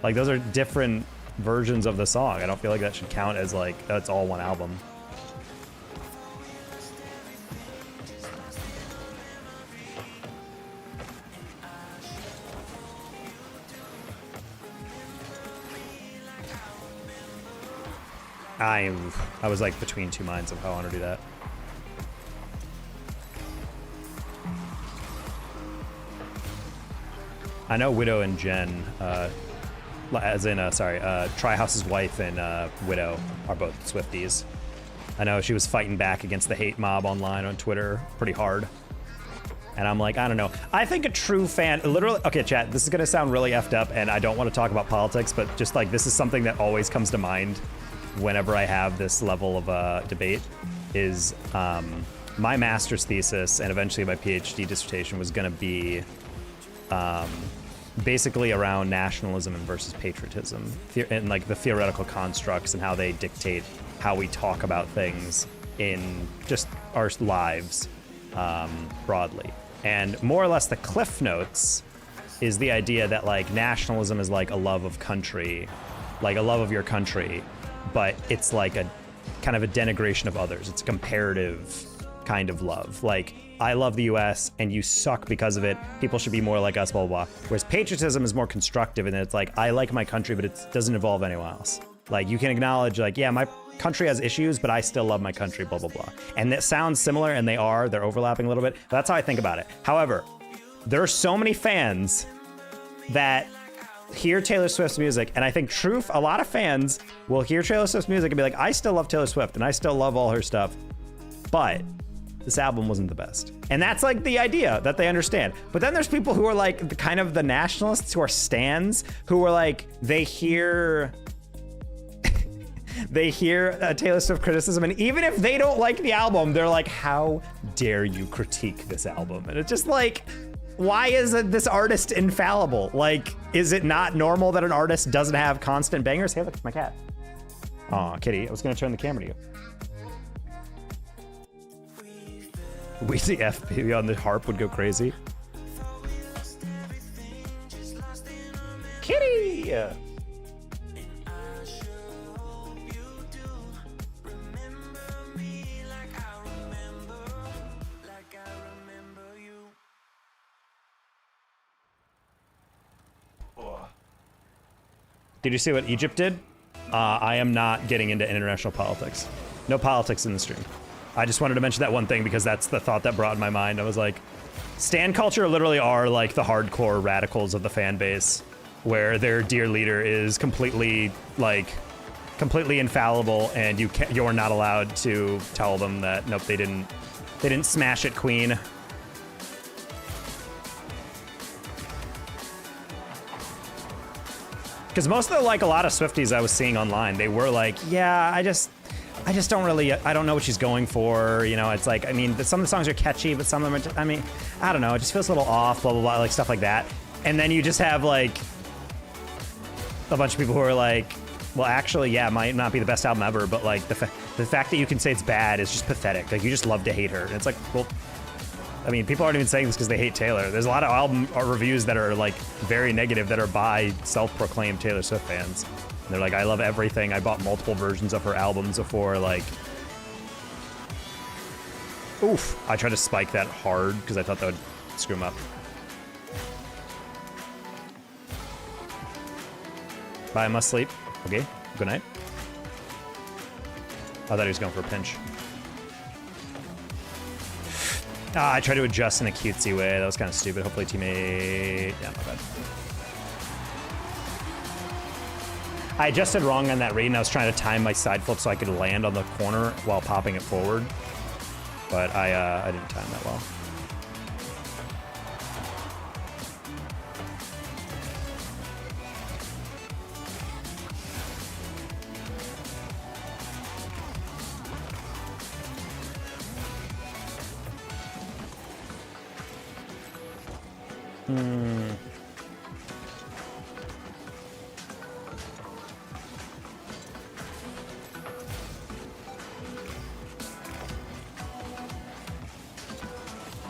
Like those are different versions of the song. I don't feel like that should count as like, that's all one album. I was like between two minds of how I want to do that. I know Widow and Jen, Tryhouse's wife and Widow are both Swifties. I know she was fighting back against the hate mob online on Twitter pretty hard. And I'm like, I don't know. I think a true fan, literally, okay, chat, this is gonna sound really effed up and I don't want to talk about politics, but just like, this is something that always comes to mind whenever I have this level of debate, is my master's thesis and eventually my PhD dissertation was going to be basically around nationalism and versus patriotism, and like the theoretical constructs and how they dictate how we talk about things in just our lives broadly. And more or less the cliff notes is the idea that like nationalism is like a love of country, like a love of your country, but it's like a kind of a denigration of others. It's a comparative kind of love. Like, I love the US and you suck because of it. People should be more like us, blah, blah, blah. Whereas patriotism is more constructive, and it's like, I like my country, but it doesn't involve anyone else. Like, you can acknowledge like, yeah, my country has issues, but I still love my country, blah, blah, blah. And that sounds similar, and they're overlapping a little bit. That's how I think about it. However, there are so many fans that hear Taylor Swift's music, and I think a lot of fans will hear Taylor Swift's music and be like, I still love Taylor Swift and I still love all her stuff, but this album wasn't the best. And that's like the idea that they understand. But then there's people who are like the kind of the nationalists who are stans, who are like, they hear Taylor Swift criticism, and even if they don't like the album, they're like, how dare you critique this album? And it's just like, why is this artist infallible? Like, is it not normal that an artist doesn't have constant bangers? Hey, look, it's my cat. Aw, kitty, I was gonna turn the camera to you. We see FP on the harp would go crazy. Kitty! Did you see what Egypt did? I am not getting into international politics. No politics in the stream. I just wanted to mention that one thing because that's the thought that brought in my mind. I was like, stan culture literally are like the hardcore radicals of the fan base, where their dear leader is completely infallible, and you're not allowed to tell them that nope, they didn't smash it, queen. Because most of a lot of Swifties I was seeing online, they were like, yeah, I just don't really, I don't know what she's going for. You know, it's like, I mean, some of the songs are catchy, but some of them are just, I mean, I don't know, it just feels a little off, blah, blah, blah, like stuff like that. And then you just have like a bunch of people who are like, well, actually, yeah, it might not be the best album ever, but like the fact that you can say it's bad is just pathetic. Like, you just love to hate her. And it's like, well, I mean, people aren't even saying this because they hate Taylor. There's a lot of album reviews that are like very negative that are by self-proclaimed Taylor Swift fans. And they're like, I love everything. I bought multiple versions of her albums before. Like, oof. I tried to spike that hard because I thought that would screw him up. Bye, I must sleep. Okay, good night. I thought he was going for a pinch. I tried to adjust in a cutesy way. That was kind of stupid. Hopefully teammate... Yeah, my bad. I adjusted wrong on that read, and I was trying to time my side flip so I could land on the corner while popping it forward. But I didn't time that well.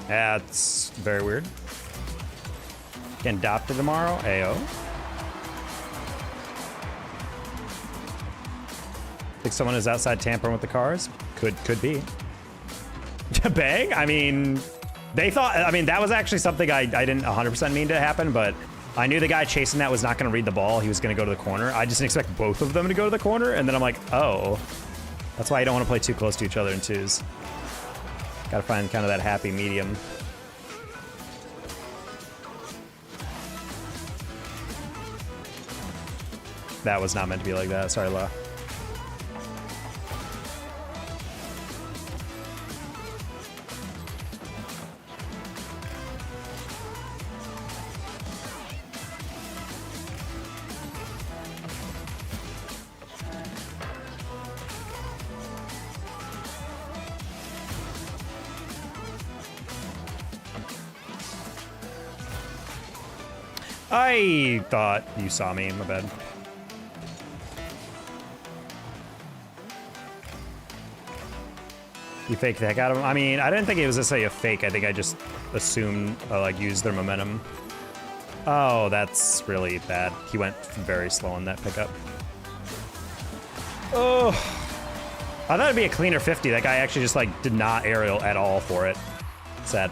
That's very weird. Getting adopted tomorrow? Ayo. Think someone is outside tampering with the cars? Could be. Bang? I mean, they thought, I mean, that was actually something I didn't 100% mean to happen, but I knew the guy chasing that was not going to read the ball. He was going to go to the corner. I just didn't expect both of them to go to the corner, and then I'm like, oh. That's why you don't want to play too close to each other in twos. Gotta find kind of that happy medium. That was not meant to be like that. Sorry, La. I thought you saw me, my bad. You faked the heck out of him? I mean, I didn't think it was necessarily a fake. I think I just assumed, like, used their momentum. Oh, that's really bad. He went very slow on that pickup. Oh. I thought it'd be a cleaner 50. That guy actually just, like, did not aerial at all for it. Sad.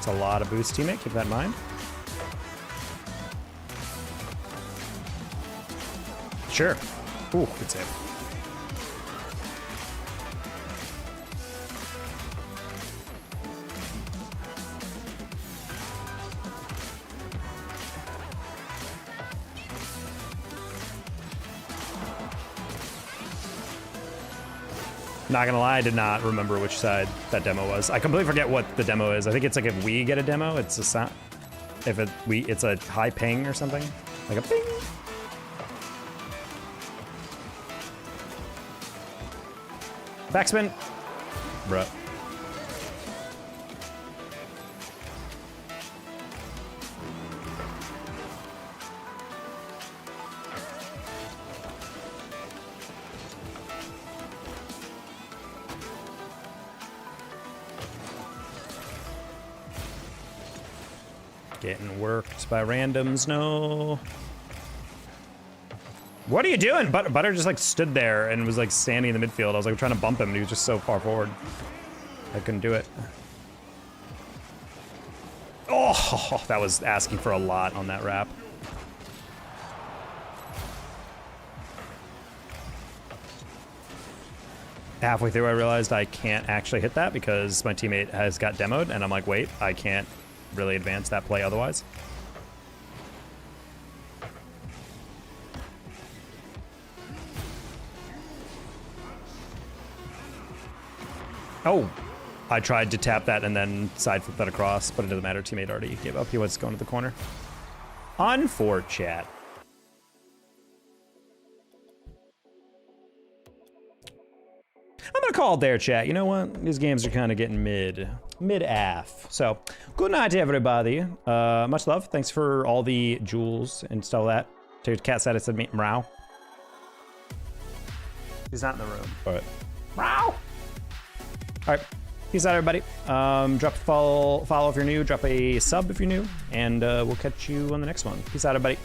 It's a lot of boost, teammate. Keep that in mind. Sure. Ooh, good save. Not gonna lie, I did not remember which side that demo was. I completely forget what the demo is. I think it's like if we get a demo, it's a sound. If it's a high ping or something, like a ping. Backspin, bruh. Getting worked by randoms, no. What are you doing? Butter just like stood there and was like standing in the midfield. I was like trying to bump him and he was just so far forward. I couldn't do it. Oh, that was asking for a lot on that wrap. Halfway through I realized I can't actually hit that because my teammate has got demoed and I'm like, wait, I can't really advance that play otherwise. Oh, I tried to tap that and then side flip that across, but it doesn't matter. Teammate already gave up. He was going to the corner. Unfortunate. I'm gonna call it there, chat. You know what? These games are kind of getting mid-af. So, good night to everybody. Much love. Thanks for all the jewels and stuff like that. Dude, Cat said it's a meow. He's not in the room, but meow. All right, peace out, everybody. Drop a follow if you're new. Drop a sub if you're new, and we'll catch you on the next one. Peace out, everybody.